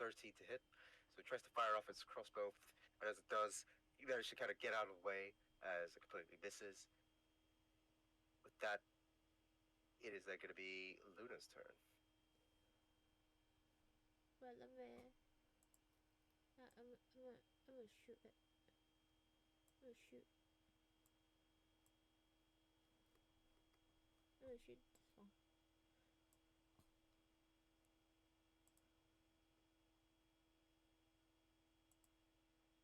13 to hit. So it tries to fire off its crossbow, and as it does, you manage to kind of get out of the way as it completely misses. With that, it is then going to be Luna's turn. But let me... I'm gonna shoot it. I'm gonna shoot. I'm gonna shoot this one.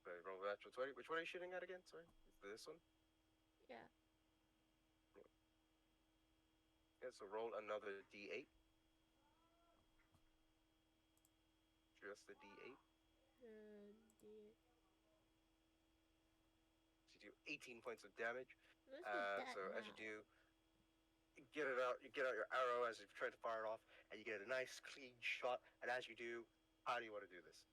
Okay, roll the natural 20. Which one are you shooting at again? Sorry, is this one? Yeah. Yeah. So roll another D8. Just the D8. The... So you do 18 points of damage. Let's do that So now. as you do, you get it out. You get out your arrow as you try to fire it off, and you get a nice clean shot. And as you do, how do you want to do this?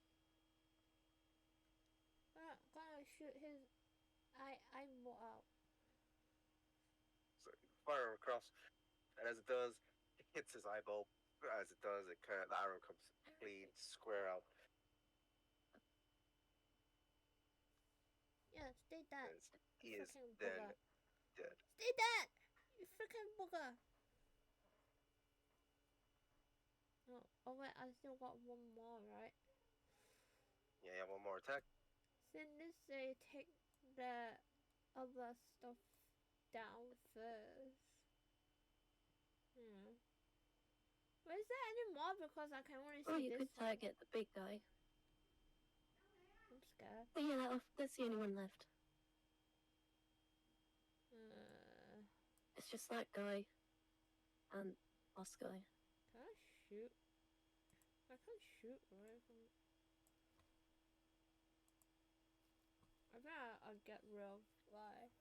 Gonna shoot his eyeball out. So you fire across, and as it does, it hits his eyeball. As it does, the arrow comes clean, square out. Yeah, stay dead. And he is Freaking then booger. dead. Stay dead! You freaking booger! Oh wait, I still got one more, right? Yeah, you have one more attack. Since they take the other stuff down first. But is there any more? Because I can only see Or you this could target the big guy. I'm scared. But yeah, that's the only one left. It's just that guy and boss guy. Can I shoot? I can shoot, right? I think I'll get rid of, like,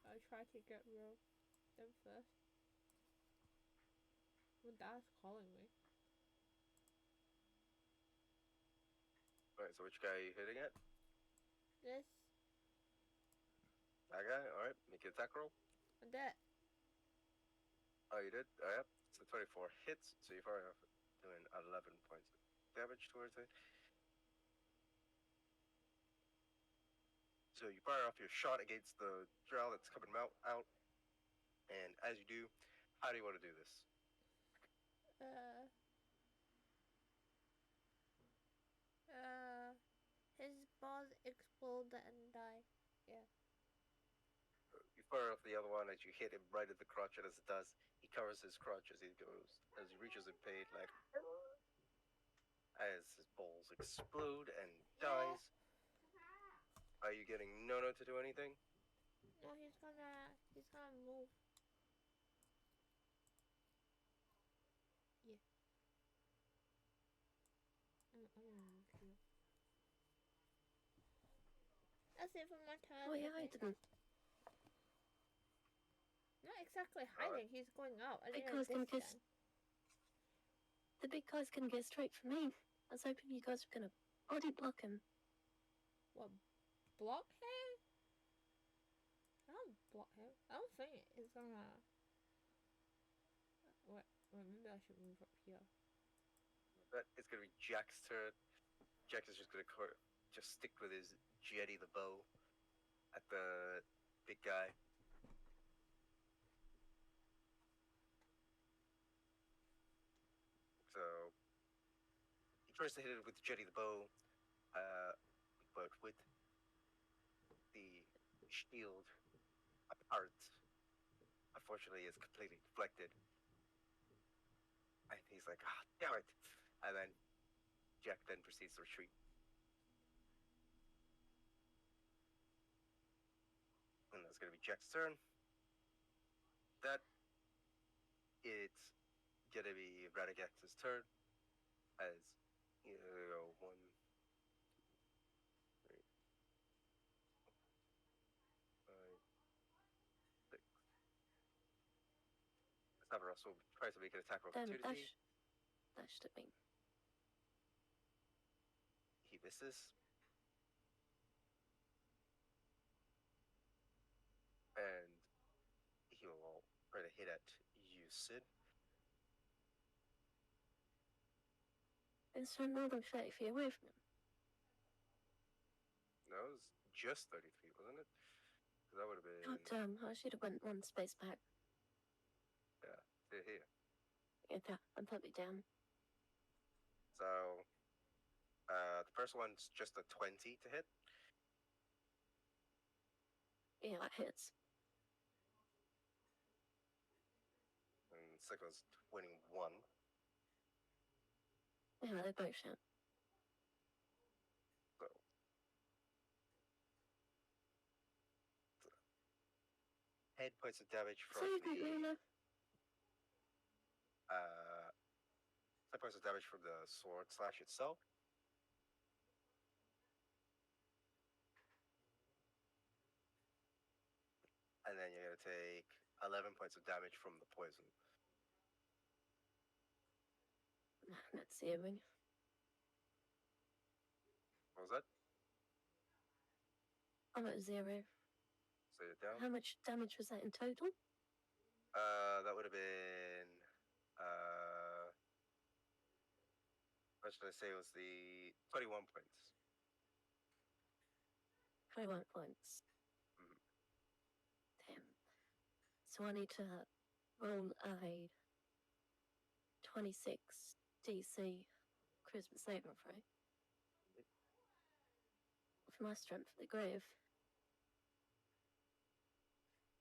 I'll try to get rid of them first. My dad's calling me. Alright, so which guy are you hitting at? This, That guy? Alright, make an attack roll. and that. Oh, you did? Oh, yeah. So 24 hits, so you fire off doing 11 points of damage towards it. So you fire off your shot against the drow that's coming out, and as you do, how do you want to do this? His balls explode and die. Yeah. You fire off the other one as you hit him right at the crotch, and as it does, he covers his crotch as he goes, as he reaches in pain, like as his balls explode and dies. Are you getting Nono to do anything? No, he's gonna move. Yeah. I'm gonna move here. That's it for my turn. Oh yeah, I didn't. Not exactly hiding. He's going out. I Because didn't can this kiss- then. The big guy's gonna get straight for me. I was hoping you guys were gonna body block him. What? Block him? I don't block him. I don't think it's gonna. Wait, maybe I should move up here. But it's gonna be Jack's turn. Jack is just gonna just stick with his jetty the bow at the big guy. So he tries to hit it with jetty the bow, but with the shield apart, unfortunately, it's completely deflected. And he's like, "Ah, damn it!" And then Jack then proceeds to retreat. And that's gonna be Jack's turn. That it's gonna be Radagast's turn. As you know, 1, 2, 3, 5, 6. Severus will try to make an attack of opportunity. Dashed at me. He misses. And he will try to hit at you, Sid. It's more than 30 feet away from him. No, it was just 30 feet, wasn't it? That would have been. God damn, I should have went one space back. Yeah, here. Yeah, I'm probably down. So, the first one's just a 20 to hit. Yeah, that hits. And second one's 21. Yeah, they both hit. So, 10 points of damage from So good, the. Luna. 10 points of damage from the sword slash itself. And then you're going to take 11 points of damage from the poison. Not zeroing. What was that? I'm at 0. So you're down? How much damage was that in total? That would have been. What should I say was the 21 points. 21 points. Mhm. Damn. So I need to roll a 26 DC Christmas saving throw. For my strength for the grave.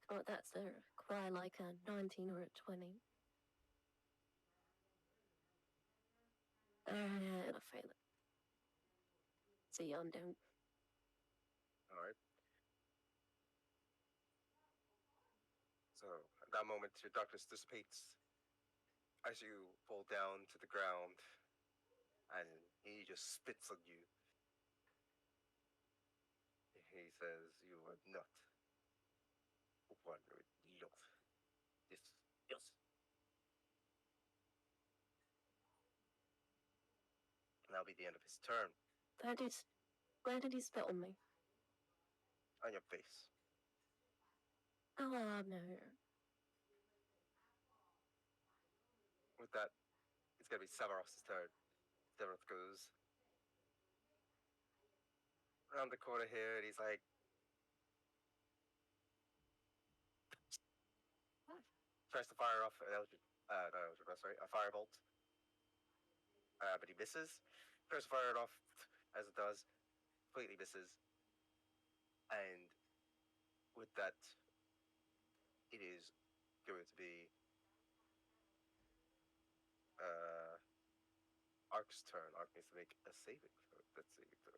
Oh, that's a require like a 19 or a 20. And I fail it. So yeah, I'm down. Alright. So, at that moment, your darkness dissipates as you fall down to the ground. and he just spits on you. He says, "You are not one with love. This, yes." And that'll be the end of his turn. Where did he spit on me? On your face. Oh no. With that, it's gonna be Severus' turn. Severus goes around the corner here, and he's like, tries to fire off an a firebolt, but he misses. Tries to fire it off, as it does, completely misses, and with that, it is going to be Ark's turn. Ark needs to make a saving throw. That's saving throw.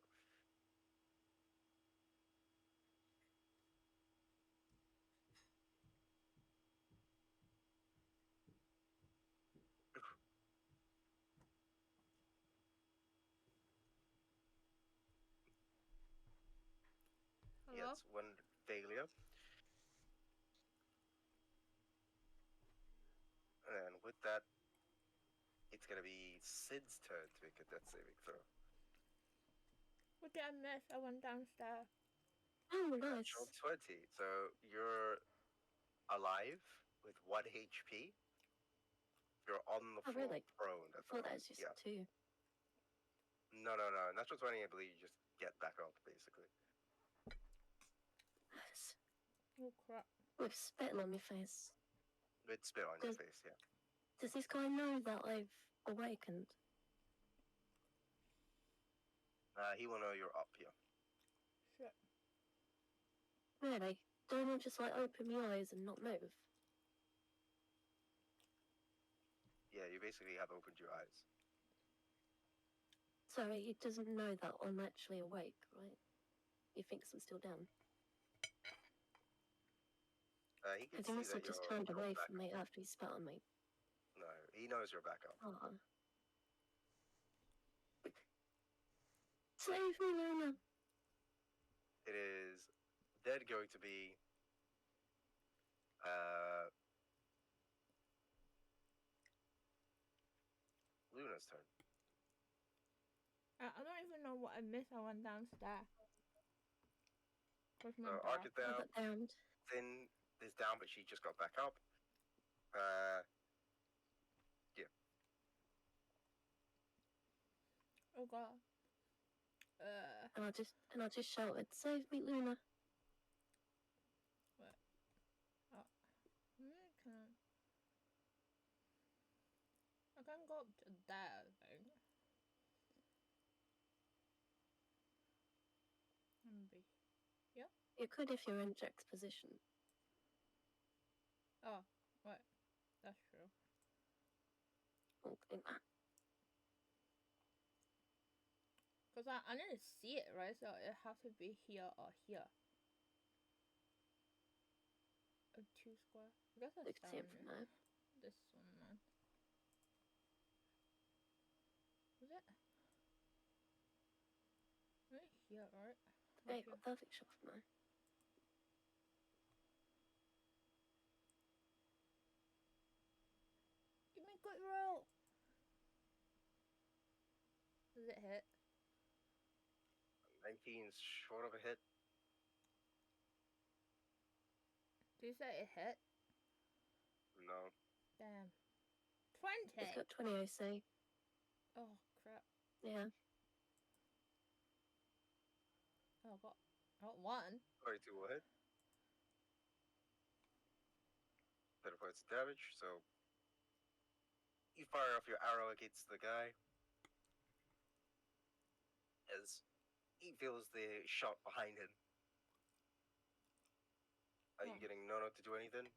He Hello? gets one failure, and with that, it's gonna be Sid's turn to make a death saving throw. What did I miss? I went downstairs. Oh, nice. Natural 20. So you're alive with 1 HP. You're on the Oh, floor, really? prone at the Oh, moment. that's just Yeah. 2. No. Natural 20, I believe you just get back up, basically. Oh crap. With spitting on my face. With spit on your face, yeah. Does this guy know that I've awakened? He will know you're up, yeah. Shit. Really? Don't I just like open my eyes and not move? Yeah, you basically have opened your eyes. So he doesn't know that I'm actually awake, right? He thinks I'm still down. He can Because he see must that have just you're turned away back from me after he spat on me. No, he knows you're back up. Oh. Save me, Luna! It is then going to be Luna's turn. I don't even know what I missed. I went downstairs. Where's my So dad? Ark is I down, got downed. Finn is down, but she just got back up. Yeah. Oh god. And I just shouted, "Save me, Luna!" I can go up to there, I think. Maybe. You could if you're in Jack's position. Oh, right. That's true. Okay. Because I didn't see it, right? So it has to be here or here. A 2 square. I guess You that's can see down it from there. there. This one, man. Is it? Right here, right? Yeah, Right you got here. perfect shot from there. Give me a good roll. Does it hit? 19's short of a hit. Do you say it hit? No. Damn. It's 20! got 20 AC. Oh, crap. Yeah. Oh, got 1. 22 will hit. 30 points of damage, so you fire off your arrow against the guy as he feels the shot behind him. Are you Oh. getting Nono to do anything?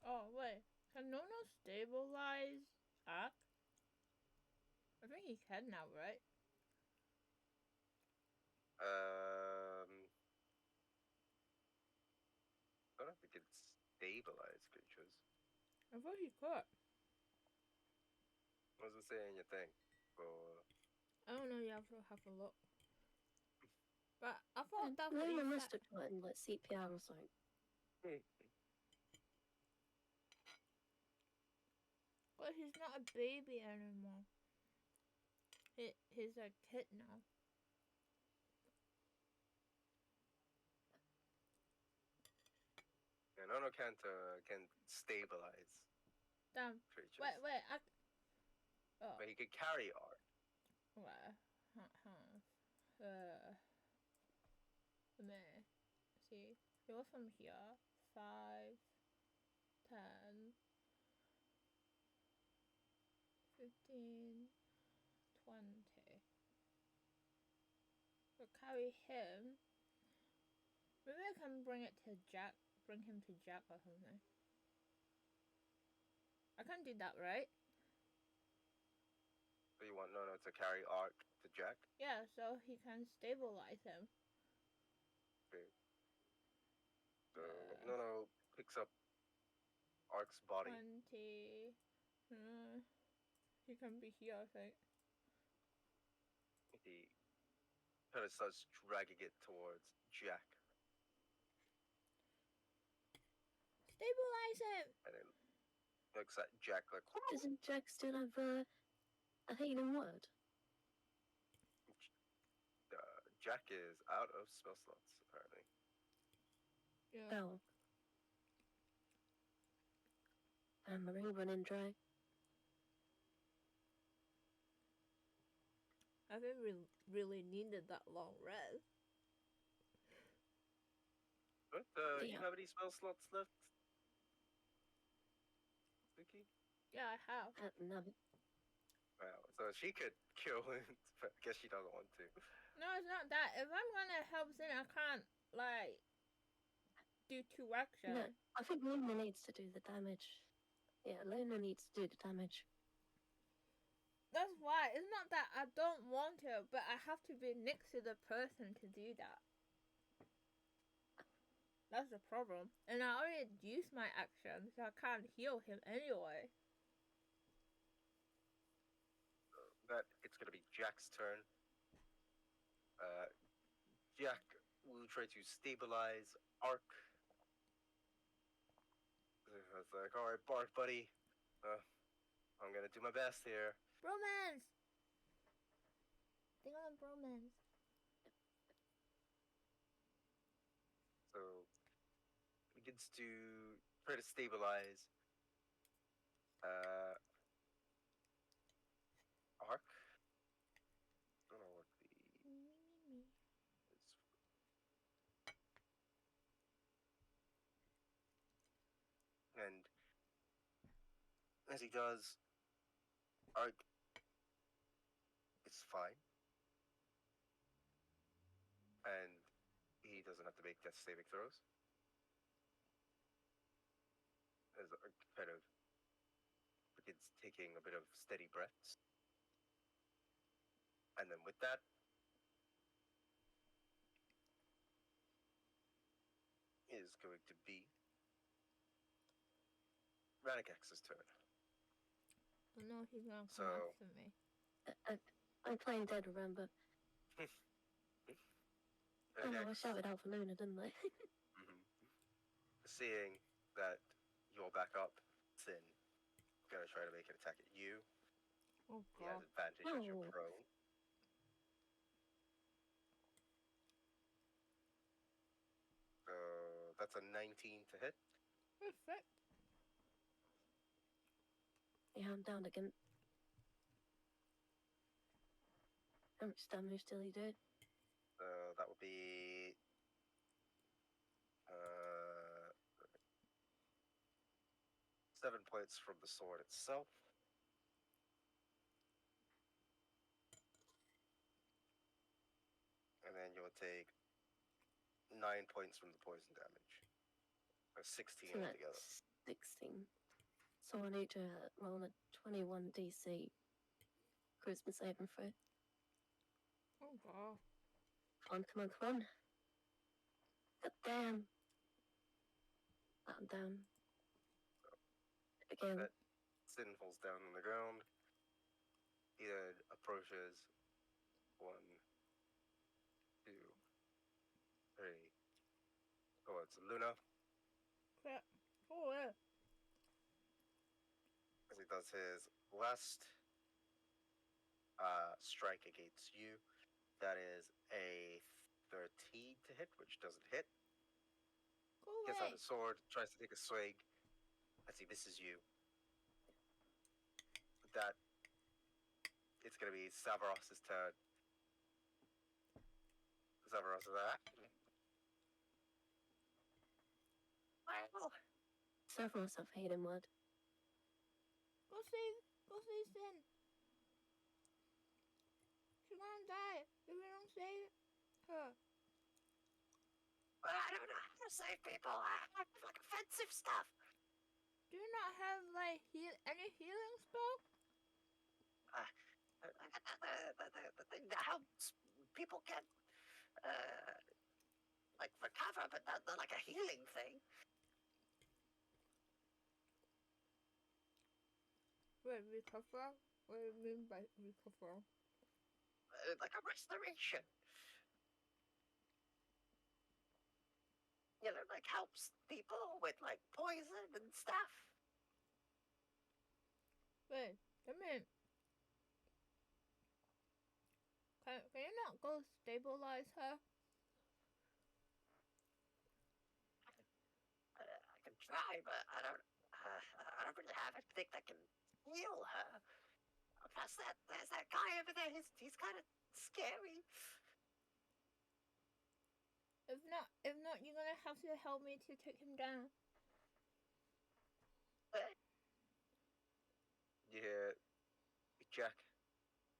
Oh, wait. Can Nono stabilize Ark? I think he can now, right? I don't think it's stabilize creatures. I thought he could. What does it say in your thing? For I don't know. You have to have a look. But I thought that's what Luna you must said. have gotten like CPR or something. But he's not a baby anymore. He's a kid now. yeah, Nono can stabilize Damn. creatures, Wait. Oh. but he could carry art. Wait. Let me see. It was from here. 5, 10, 15, 20. We'll carry him. Maybe I can bring it to Jack. Bring him to Jack or something. I can do that, right? So you want Nono to carry art to Jack? Yeah, so he can stabilize him. Okay. So Nono picks up Ark's body. 20. He can be here, I think. He kind of starts dragging it towards Jack, Stabilize him! and then looks at Jack like, Doesn't Jack still have a healing word? Jack is out of spell slots, apparently. Yeah. Oh. I'm running dry. I think we really needed that long rest. But you Yeah. have any spell slots left? Suki? Yeah, I have. No. Wow, so she could kill him, but I guess she doesn't want to. No, it's not that. If I'm gonna help Sin, I can't, like, do 2 actions. No, I think Luna needs to do the damage. Yeah, Luna needs to do the damage. That's why. It's not that I don't want to, but I have to be next to the person to do that. That's the problem. And I already used my action, so I can't heal him anyway. That it's gonna be Jack's turn. Jack will try to stabilize Ark. It's like, alright, Bark, buddy. I'm gonna do my best here. Bromance! Think on bromance. So begins to try to stabilize Ark. I don't know what the is. And as he does, Ark is fine. And he doesn't have to make death saving throws. As Ark kind of begins taking a bit of steady breaths. And then with that, is going to be Radikax's turn. Oh no, he's gonna come So- after me. I'm playing Dead, remember? Oh no, I Radikax, shouted out for Luna, didn't I? seeing that you're back up, Sin gonna try to make an attack at you. Oh He has god. advantage as you're Oh. prone. So that's a 19 to hit. Perfect. Yeah, I'm down again. How much damage till he do? That would be 7 points from the sword itself. And then you'll take 9 points from the poison damage. So 16 So altogether. that's 16. So I need to roll a 21 DC charisma saving throw. Oh god. Come on. God damn. I'm down. Again. That Sin falls down on the ground. It approaches 1, 2, 3 towards Luna Crap. Oh, yeah. as he does his last strike against you. That is a 13 to hit, which doesn't hit. Go Gets out away. his sword, tries to take a swing. As he misses you. That it's gonna be Savaros's turn. Savaros is like, Well, Several have hidden word. Go save Sin. She's gonna die if we don't save her. I don't know how to save people. I have like offensive stuff. Do you not have like any healing spell? The thing that helps people get like recover, but not like a healing thing. Wait, recover? What do you mean by recover? Like a restoration. You know, like helps people with like poison and stuff. Wait, I mean, can you not go stabilize her? I can try, but I don't really have anything that can heal her. Plus, there's that guy over there. He's kind of scary. If not, you're gonna have to help me to take him down. you hear Jack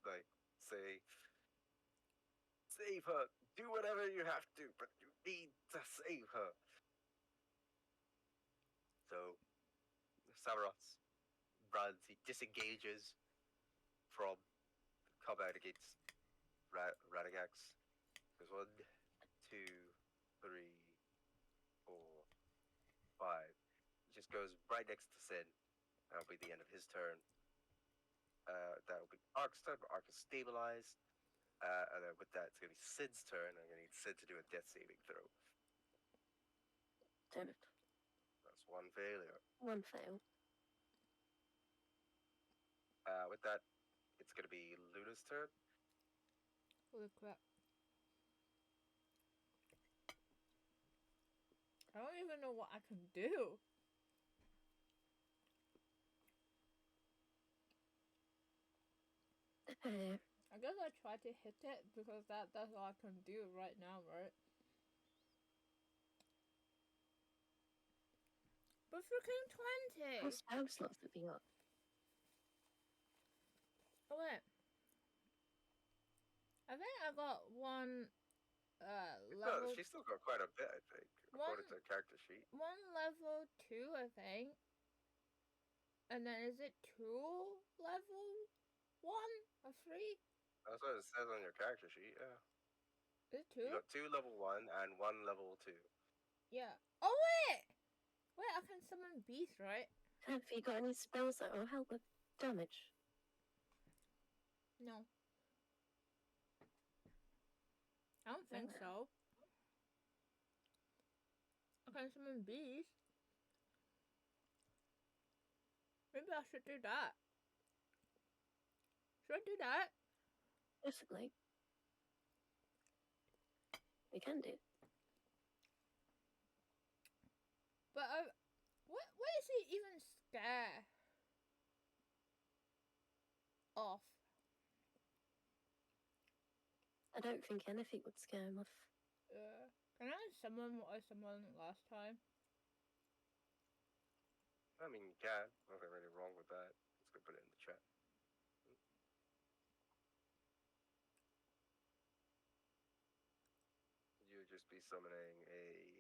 like say, "Save her. Do whatever you have to, but you need to save her." So Savaros runs. He disengages from combat against Radagax. There's 1, 2, 3, 4, 5. He just goes right next to Sin. That'll be the end of his turn. That'll be Ark's turn, but Ark is stabilized. And then with that, it's going to be Sid's turn. I'm going to need Sid to do a death saving throw. Damn it. That's 1 failure. 1 fail. With that, it's going to be Luna's turn. Holy crap. I don't even know what I can do. I guess I try to hit it because that's all I can do right now, right? But freaking 20! What spell slots have you got? Oh wait. I think I got one level She's still got quite a bit, I think, according to the character sheet. one level 2, I think. And then is it 2 level 1 or 3? That's what it says on your character sheet, yeah. Is it 2? You got 2 level 1 and 1 level 2. Yeah. Oh wait! Wait, I can summon beasts, right? Have you got any spells that will help with damage? No. I don't think so. I can summon beasts. Maybe I should do that. Should I do that? Possibly. We can do. But what is he even scare off? I don't think anything would scare him off. Can I summon what I summoned last time? I mean, you can. Nothing really wrong with that. Let's go put it in the chat. You would just be summoning a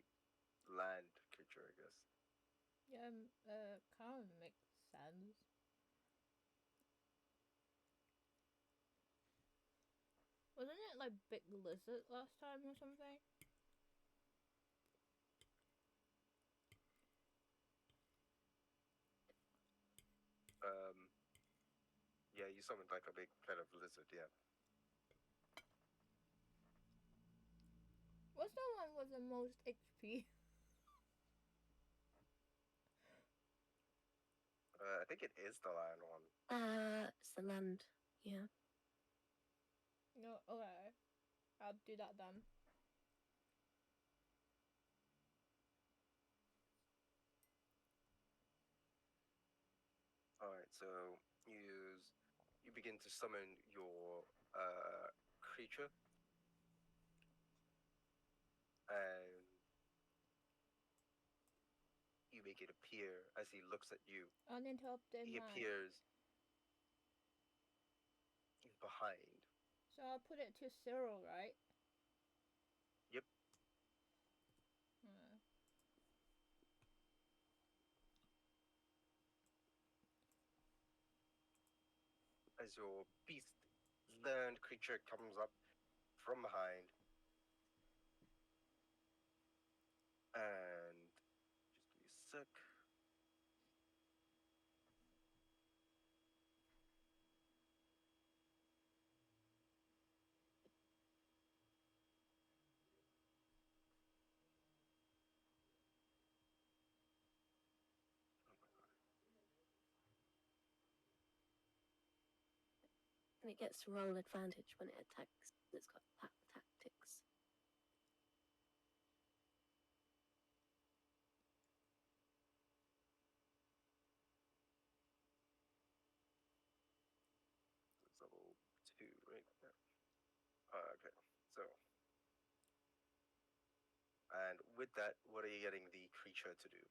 land creature, I guess. Yeah, kind of makes sense. Wasn't it like big lizard last time or something? Yeah, you summoned like a big kind of lizard. Yeah. What's the one with the most HP? I think it is the lion one. It's the land. Yeah. No, okay. I'll do that then. All right, so you begin to summon your creature, and you make it appear as he looks at you. Uninterrupted He mind. appears behind. So I'll put it to 0, right? Yep. Uh, As your beast learned creature comes up from behind, and just give me a sec. And it gets to roll advantage when it attacks. It's got tactics. It's level 2, right? Yeah. Okay, so. And with that, what are you getting the creature to do?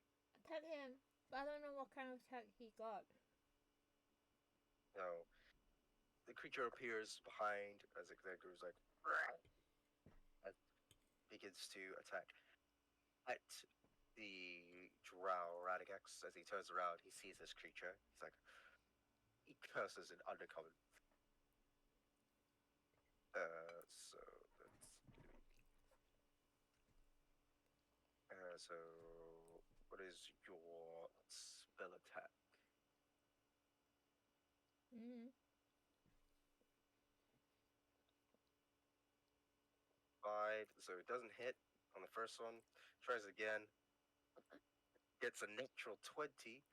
attack him. But I don't know what kind of attack he got. Now, the creature appears behind as it goes like, and begins to attack at the drow Radigex. As he turns around, he sees this creature. He's like, he curses in undercommon. So that's gonna be. So what is your spell attack? Mm. 5, so it doesn't hit on the first one. Tries again. Gets a natural 20.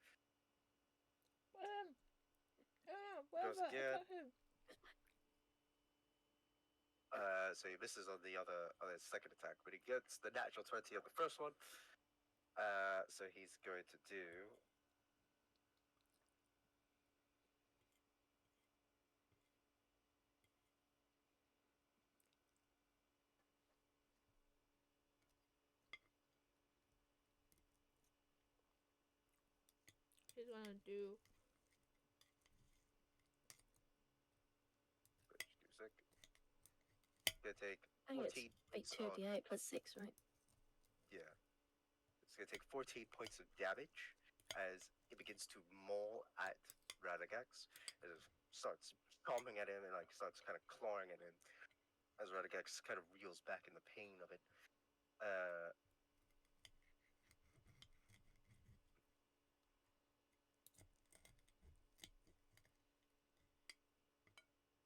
Whatever, again. attack him. So he misses on the other second attack, but he gets the natural 20 on the first one. So he's going to do. He's gonna do. Just give me a sec. Gonna take I think 14 it's points of 2d8 plus 6, right? yeah. It's gonna take 14 points of damage as it begins to maul at Radagax. As it starts stomping at him and like starts kind of clawing at him. As Radagax kind of reels back in the pain of it.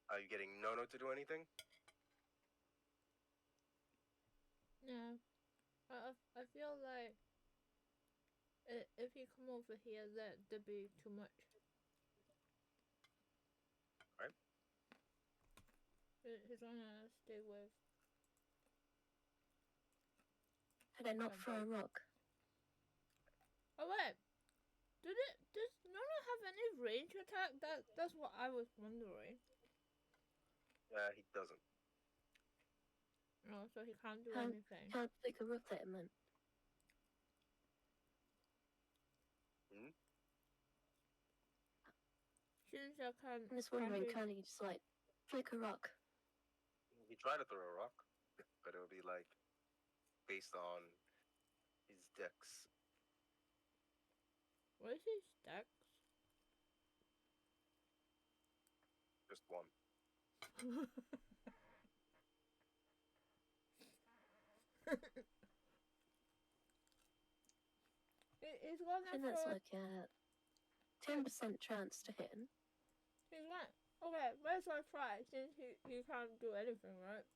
Are you getting Nono to do anything? No. I feel like if you come over here, that'd be too much. Right. He's gonna stay with. Could I not throw a rock? Oh wait, does Nona have any range attack? That's what I was wondering. He doesn't. No, so he can't do Can't- anything. Can't pick a rock at him then. Since I can. I'm just wondering, be- can he just like flick a rock? He tried to throw a rock, but it would be like based on his dex. What is his dex? Just one. He's I think gonna that's throw. like a 10% chance to hit him. He's gonna. Okay, let's try since he can't do anything, right?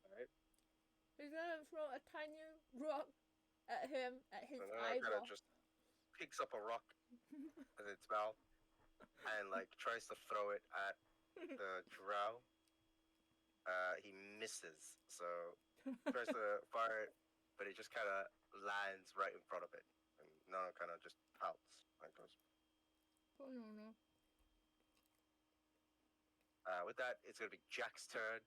Alright. He's gonna throw a tiny rock at him, at his And then it kind of eyeball. just picks up a rock in its mouth and like tries to throw it at the drow. He misses, so tries to fire it, but it just kind of lands right in front of it, and Nana kind of just pouts and goes. Oh no no. With that, it's gonna be Jack's turn.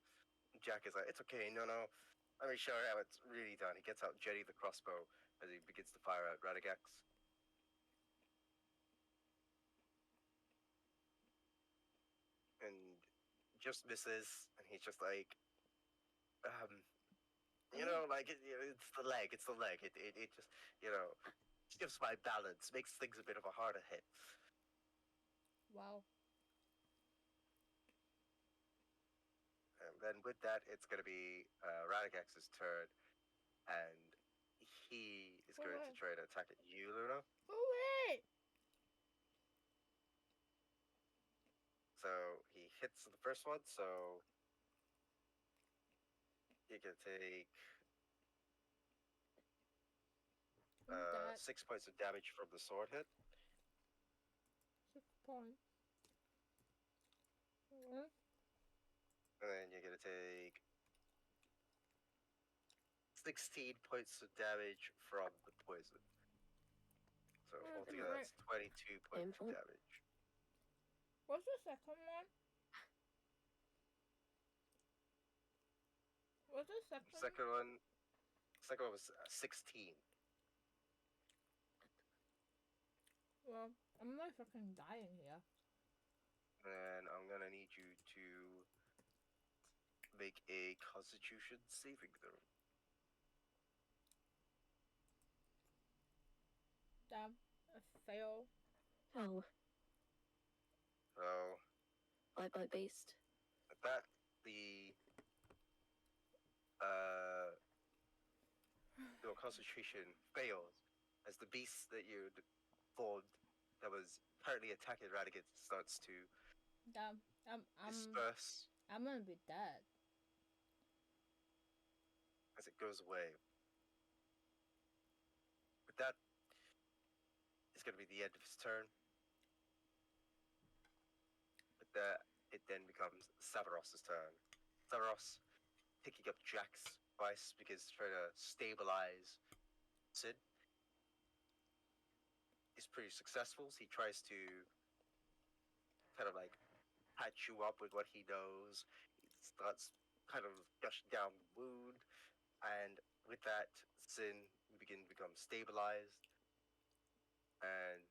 Jack is like, "It's okay, no, let me show you how it's really done." He gets out Jetty the crossbow as he begins to fire at Radagax. And just misses, and he's just like, like it's the leg, it's the leg. It just, shifts my balance, makes things a bit of a harder hit. Wow. And then with that, it's going to be Radagax's turn, and he is going to try to attack at you, Luna. Oh wait! So he hits the first one, so he can take 6 points of damage from the sword hit. 6 points. What? And then you're going to take 16 points of damage from the poison. So altogether, that's 22 points of damage. What's the second one? What's the second? Second one was 16. Well, I'm not fucking dying here. And I'm gonna need you to make a Constitution saving throw. Damn, I fail. Oh, So bye beast. at that, the your Constitution fails as the beast that you formed that was currently attacking Radagast starts to Damn, disperse I'm gonna be dead. as it goes away. With that, it's going to be the end of his turn. With that, it then becomes Severos's turn. Severos picking up Jack's advice because he's trying to stabilize Sid. He's pretty successful. So he tries to kind of like patch you up with what he knows. He starts kind of gushing down the wound, and with that, Sin begins to become stabilized. And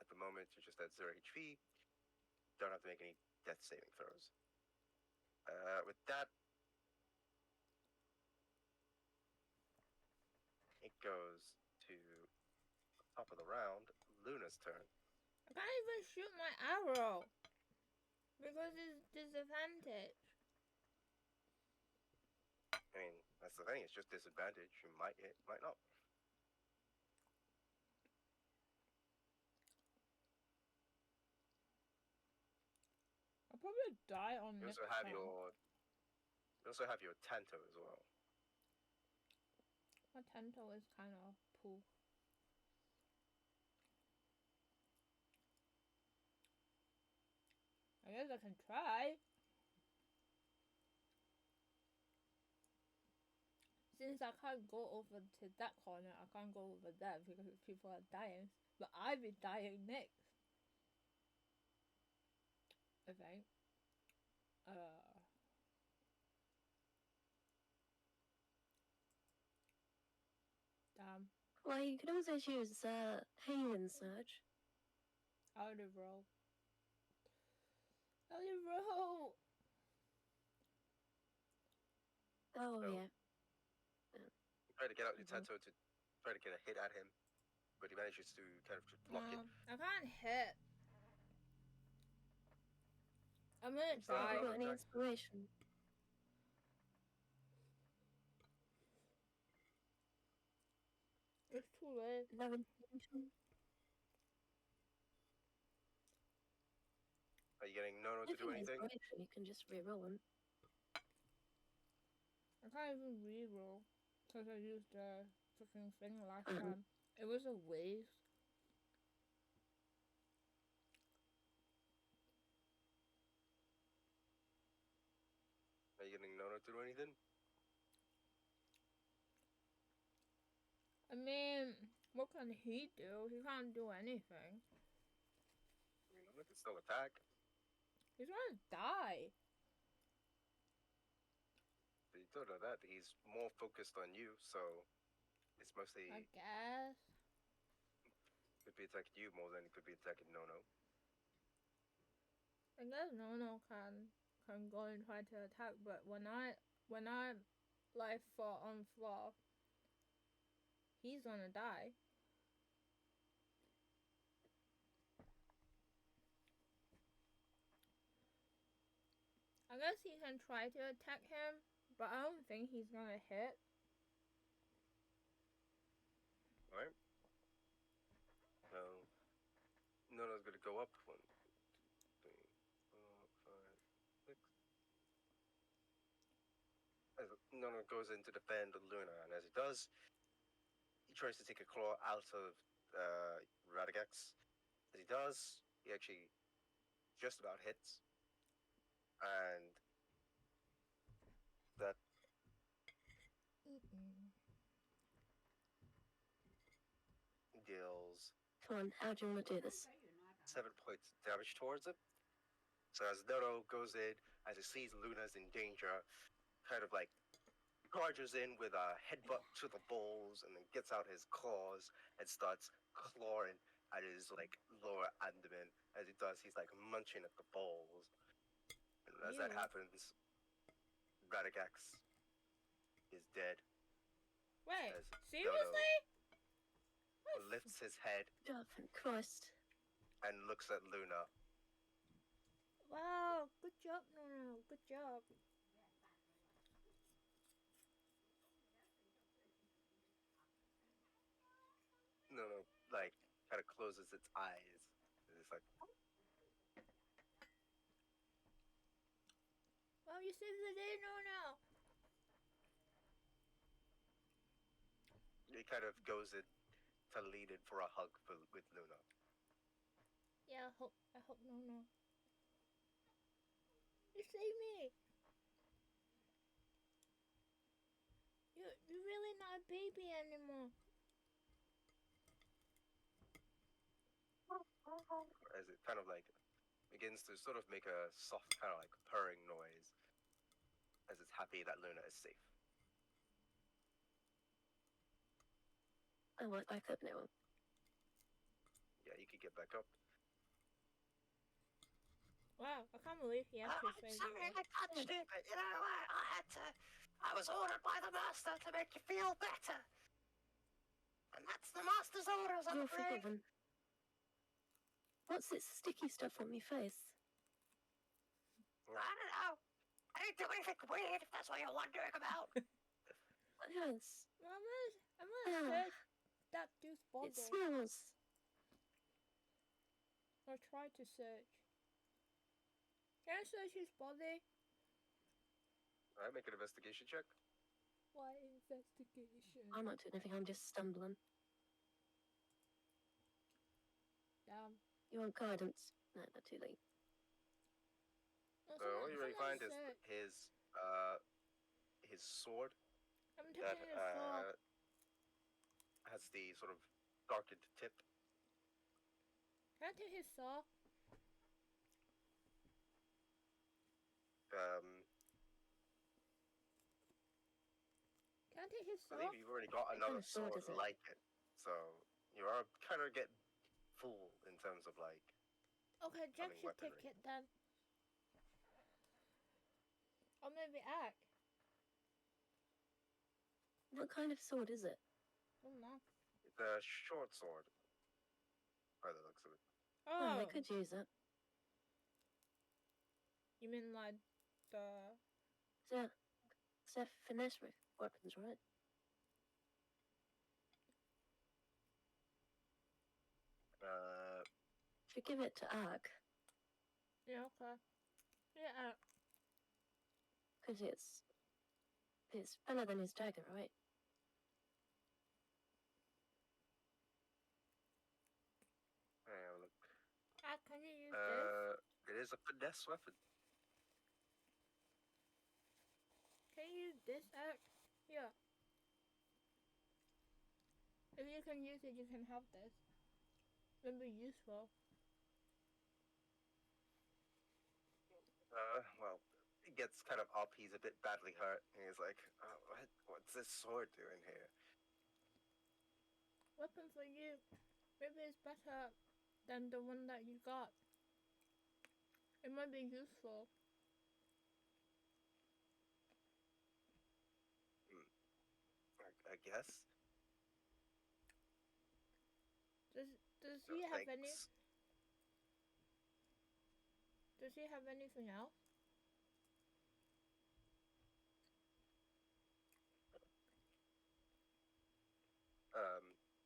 at the moment, you're just at 0 HP. Don't have to make any death saving throws. With that, it goes to the top of the round, Luna's turn. I can't even shoot my arrow because it's disadvantage. I mean, that's the thing, it's just disadvantage. You might hit, might not. I'll probably die on You next also have turn. your Tanto as well. My Tanto is kind of poo. I guess I can try. Since I can't go over to that corner, I can't go over there because people are dying. But I'll be dying next. I think. Damn. Well, you could also choose Haven Surge. I'll roll. I'll roll. Oh, So, yeah. Try to get out your Tanto to try to get a hit at him, but he manages to kind of just block it. I can't hit. I'm gonna So, Have you die. got any inspiration? It's too late. No inspiration? you getting Nono to If do it is anything? inspiration, you can just reroll them. I can't even reroll because I used the freaking thing last Mhm. time. It was a waste. Are you getting Nono to do anything? I mean, what can he do? He can't do anything. I mean, Nono can still attack. He's gonna die. But you don't know that. He's more focused on you, so it's mostly I guess. could be attacking you more than he could be attacking Nono. I guess Nono can go and try to attack, but when I like fall on floor, he's gonna die. I guess he can try to attack him, but I don't think he's gonna hit. Alright? So, Nono's gonna go up. 1, 2, 3, 4, 5, 6. As Nono goes in to defend Luna, and as he does, he tries to take a claw out of Radagax. As he does, he actually just about hits. And that deals Come on, how do you want to do this? 7 points of damage towards it. So as Nono goes in, as he sees Luna's in danger, kind of like charges in with a headbutt to the balls and then gets out his claws and starts clawing at his like lower abdomen. As he does, he's like munching at the balls. And as that Ew. happens, Radagax is dead. Wait, As seriously? Dono lifts his head Oh, thank Christ. and looks at Luna. Wow, good job, Nono. Good job. Luna like kind of closes its eyes. And it's like, Wow, you saved the day, Nono. he kind of goes in to lean in for a hug with Luna. Yeah, I hope Nono. You saved me. You're really not a baby anymore. As it kind of like begins to sort of make a soft kind of like purring noise as it's happy that Luna is safe. I won't back up now. Yeah, you could get back up. Wow, I can't believe he I'm actually saved sorry you. I touched it, but you know what? I was ordered by the master to make you feel better. And that's the master's orders, I'm You're afraid. forgiven. What's this sticky stuff on my face? I don't know. I didn't do anything weird, if that's what you're wondering about. Yes, I'm gonna search that dude's body. it smells. Or try to search. Can I search his body? Alright, make an investigation check. Why investigation? I'm not doing anything, I'm just stumbling. Damn. You want guidance? No, not too late. So all you really find is his sword I'm that taking his saw. has the sort of darkened tip. Can I take his saw? Can I take his I saw? believe you've already got What another kind of sword sword is it? like it, so you are kind of getting full in terms of like. Okay, Jack should weaponry. take it then. Or maybe Ack. What kind of sword is it? I don't know. It's a short sword, by the looks of it. Oh, Oh, they could use it. you mean like the... They're finesse weapons, right? Should give it to Ark. Yeah, okay. Yeah, Because it's better than his dagger, right? Yeah, look. can you use this? It is a finesse weapon. Can you use this axe? Yeah. If you can use it, you can have this. It'll be useful. Well, he gets kind of up. He's a bit badly hurt, and he's like, what's this sword doing here? Weapon for you. Maybe it's better than the one that you got. It might be useful. I guess. Does No, he have any? thanks. Does he have anything else?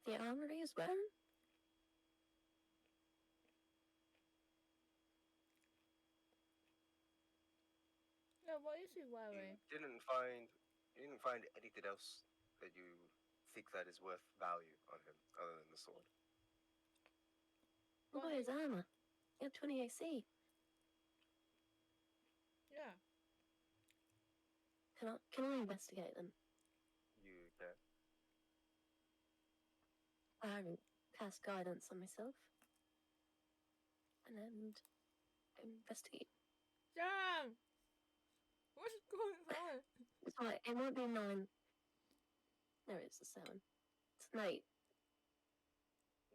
The armory as well? No, what is he You wearing? didn't find anything else that you think that is worth value on him other than the sword. What about his armor? He had 20 AC. Yeah. Can I investigate them? You can. I cast guidance on myself. And then investigate. Damn! What's going on? Sorry, it might be 9. There it is, the 7. It's an 8.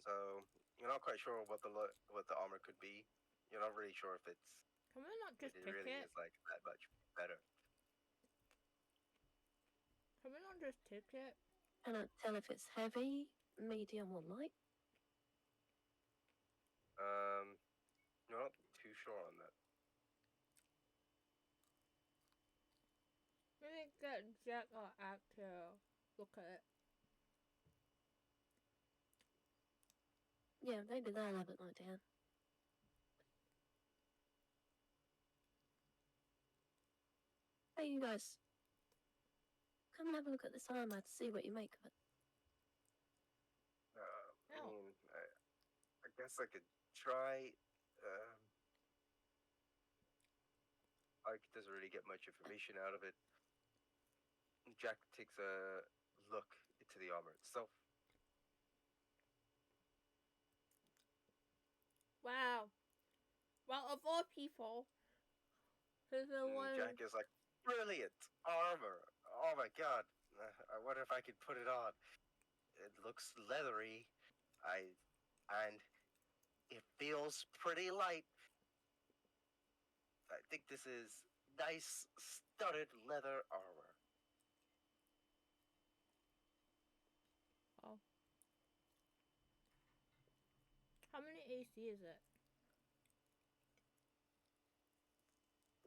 So you're not quite sure what the armor could be. You're not really sure if Can we not just it pick really it? is like that much better. Can we not just pick it? Can I tell if it's heavy, medium, or light? You're not too sure on that. Maybe get Jack or Act to look at it. Yeah, maybe they'll have an idea. Hey, you guys. Come and have a look at this armor to see what you make of it. I No. mean, I guess I could try. Ike doesn't really get much information out of it. Jack takes a look into the armor itself. Wow. Well, of all people, who's the one? Jack is like, brilliant armor. Oh my god. I wonder if I could put it on. It looks leathery. And it feels pretty light. I think this is nice studded leather armor. Oh. How many AC is it?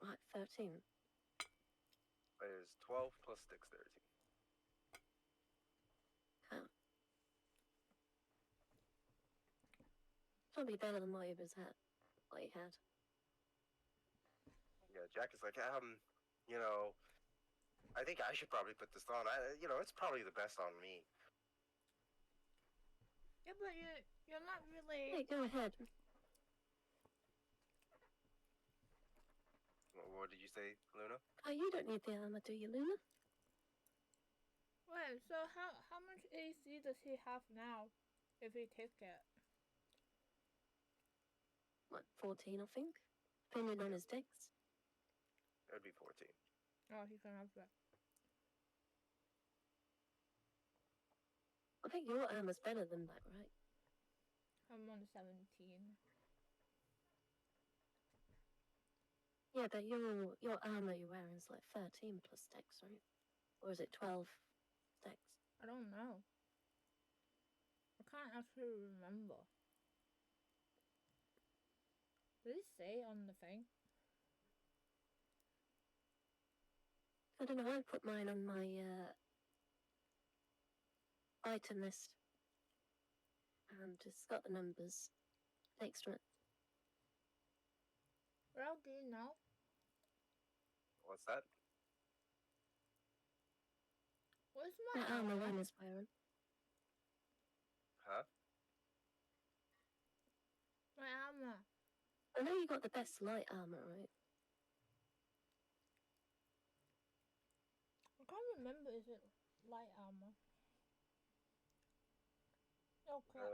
Right, 13. It is 12 plus dexterity. Probably better than what he was at. What he had. Yeah, Jack is like, you know, I think I should probably put this on. It's probably the best on me. Yeah, but you're not really. Hey, go ahead. What did you say, Luna? Oh, you don't need the armor, do you, Luna? Wait, so how much AC does he have now, if he takes it? Like 14, I think. Depending on his dex. It would be 14. Oh, he can have that. I think your armor's better than that, right? I'm on 17. Yeah, but your armor you're wearing is like 13 plus dex, right? Or is it 12 dex? I don't know. I can't actually remember. Did it say on the thing? I don't know, I put mine on my item list. And it's got the numbers next to it. Well, do you know? What's that? Where's That my armor armor? Luna's wearing. Huh? My armor. I know you got the best light armor, right? I can't remember. Is it light armor? Oh crap!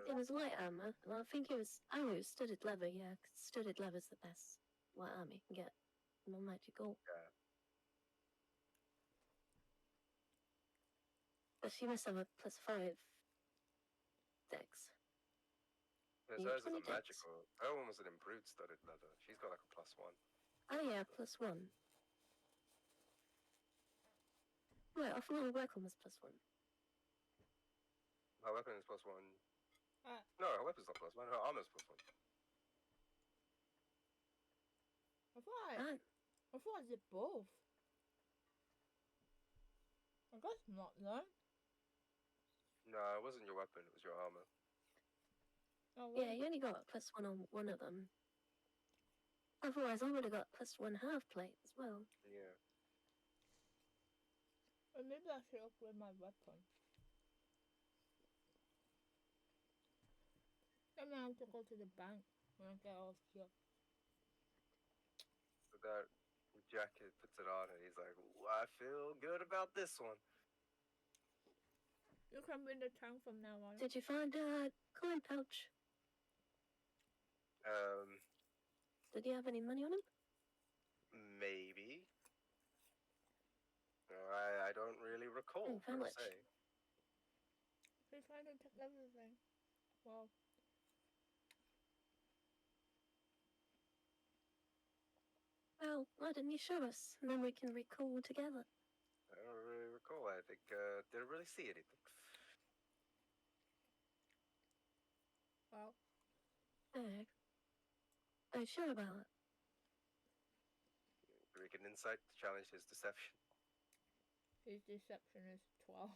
It was light armor. Well, I think it was. Oh, it was studded leather. Yeah, 'cause studded leather's the best light armor you can get. No magical. Yeah. But she must have a +5 dex. Because You get hers is 20 a dex. magical. Her one was an improved studded leather. She's got like a +1. Oh yeah, +1. Right, I thought the weapon was +1. Her weapon is +1. Uh, No, her weapon's not +1. Her armor's +1. Ah, I thought I did both. I guess not then. No, it wasn't your weapon. It was your armor. Oh yeah, well. you only got a +1 on one of them. Otherwise, I would have got +1 half plate as well. Yeah. Or maybe I should upgrade my weapon. Then I have to go to the bank when I get off here. So that jacket puts it on, and he's like, "Ooh, I feel good about this one." You can bring the tank from now on. Did you find a coin pouch? Did you have any money on him? Maybe. I don't really recall, how per much? se. He's trying to take everything. Well, Well, why didn't you show us? And then we can recall together. I don't really recall. I think, didn't really see anything. well, Oh. Are you sure about it? Make an insight to challenge his deception. his deception is 12.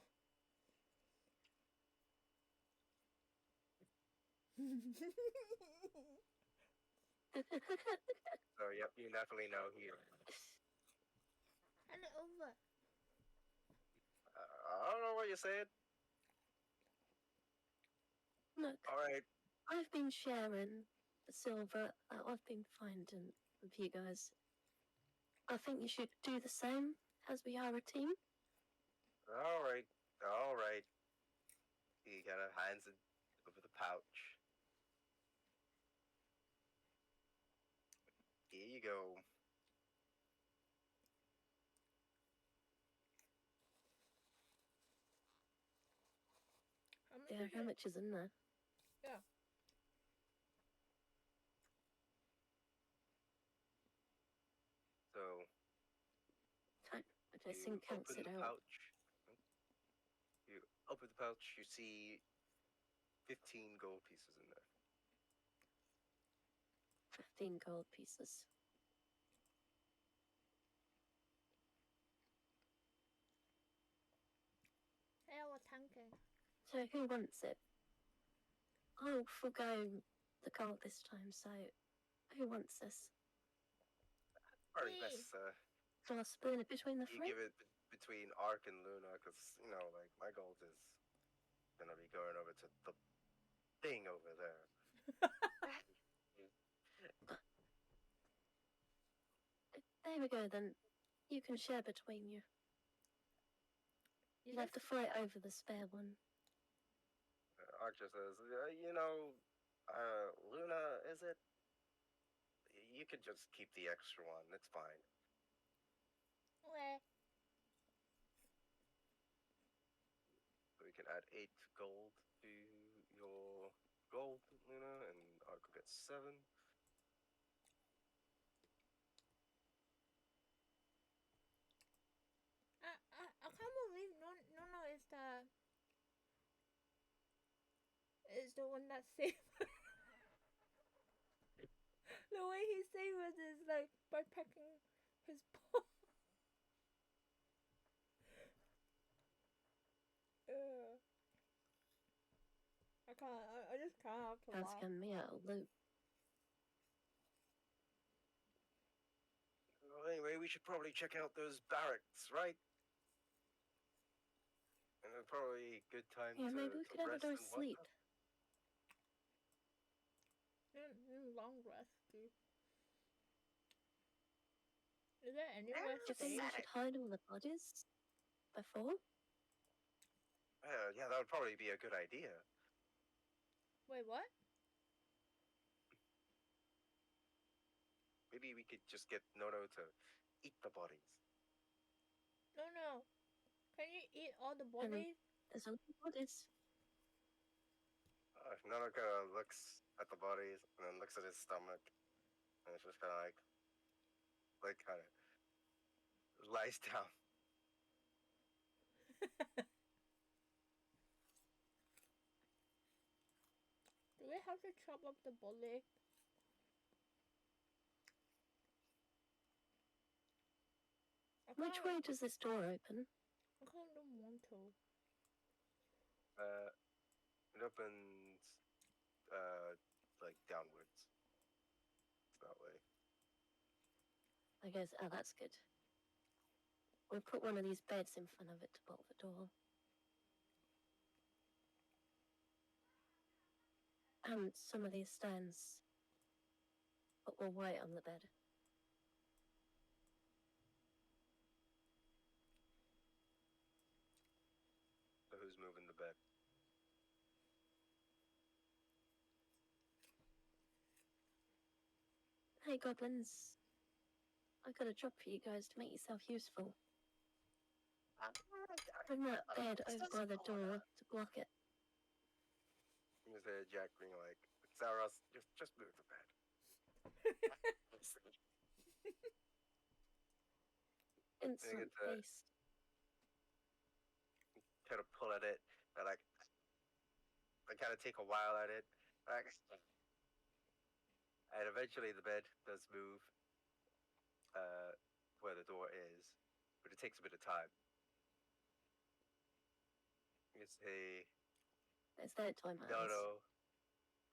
So, yep, you definitely know here. Hand it over. I don't know what you're saying. Look, Alright. I've been sharing the silver that I've been finding with you guys. I think you should do the same, as we are a team. Alright. Alright. He kind of hands it over the pouch. Here you go. How much Yeah, is how it? much is in there? Yeah. So, Time. I just you think counts open it the out. pouch. You open the pouch, you see 15 gold pieces in there. 15 gold pieces. Hey, I was tanking. So who wants it? I'll forgo the gold this time, so who wants this? Probably Me. best, Shall I split it between the you three? give it between Ark and Luna, because, you know, like, my gold is gonna be going over to the thing over there. There we go then. You can share between you. You You'll have to fight over the spare one. Archer says, you know, Luna, is it? You could just keep the extra one. It's fine. Okay. So we can add 8 gold to your gold, Luna, and Ark will get 7. I can't believe no is the one that saved. The way he saved us is like by pecking his paw. I can't. I just can't help to That's laugh. getting me out of loot. Anyway, we should probably check out those barracks, right? And it's probably a good time Yeah, to, maybe we to could have a rest night's and sleep. whatnot. Long rest, dude. Is there anywhere Do you think we safe? should hide all the bodies before? Yeah, that would probably be a good idea. Wait, what? Maybe we could just get Nono to eat the bodies. No. Can you eat all the I mean- bodies? There's only bodies. Nono kind of looks at the bodies and then looks at his stomach, and it's just kind of like kind of lies down. Do we have to chop up the body? Which way does this door open? I kind of want to. It opens, like downwards. That way. I guess, oh, that's good. We'll put one of these beds in front of it to bolt the door. And some of these stands. But we'll wait on the bed. So who's moving the bed? Hey, goblins. I got a job for you guys to make yourself useful. Bring that bed over by the door to block it. You just hear Jack being like, Saros, just move the bed. Instant get that. haste. Kind of pull at it, but like, I kind of take a while at it. Like, and eventually the bed does move where the door is, but it takes a bit of time. You say, It's that time, no,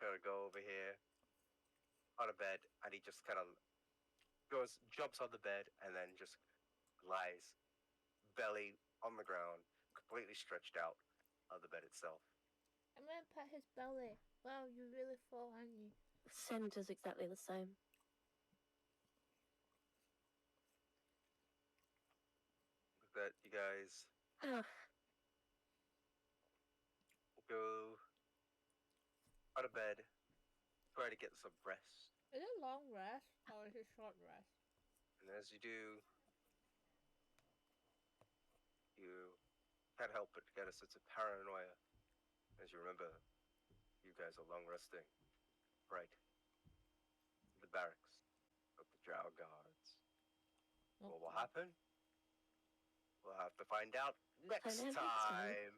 gotta go over here on a bed, and he just kind of jumps on the bed, and then just lies belly on the ground, completely stretched out on the bed itself. I'm gonna pet his belly. Wow, you're really full, aren't you? Center's exactly the same. That you guys Ah, go out of bed, try to get some rest, Is it long rest or is it short rest? and as you do, you can't help but get a sense of paranoia as you remember you guys are long resting right in the barracks of the Drow Guards. What will happen? We'll have to find out next Find out next time. time.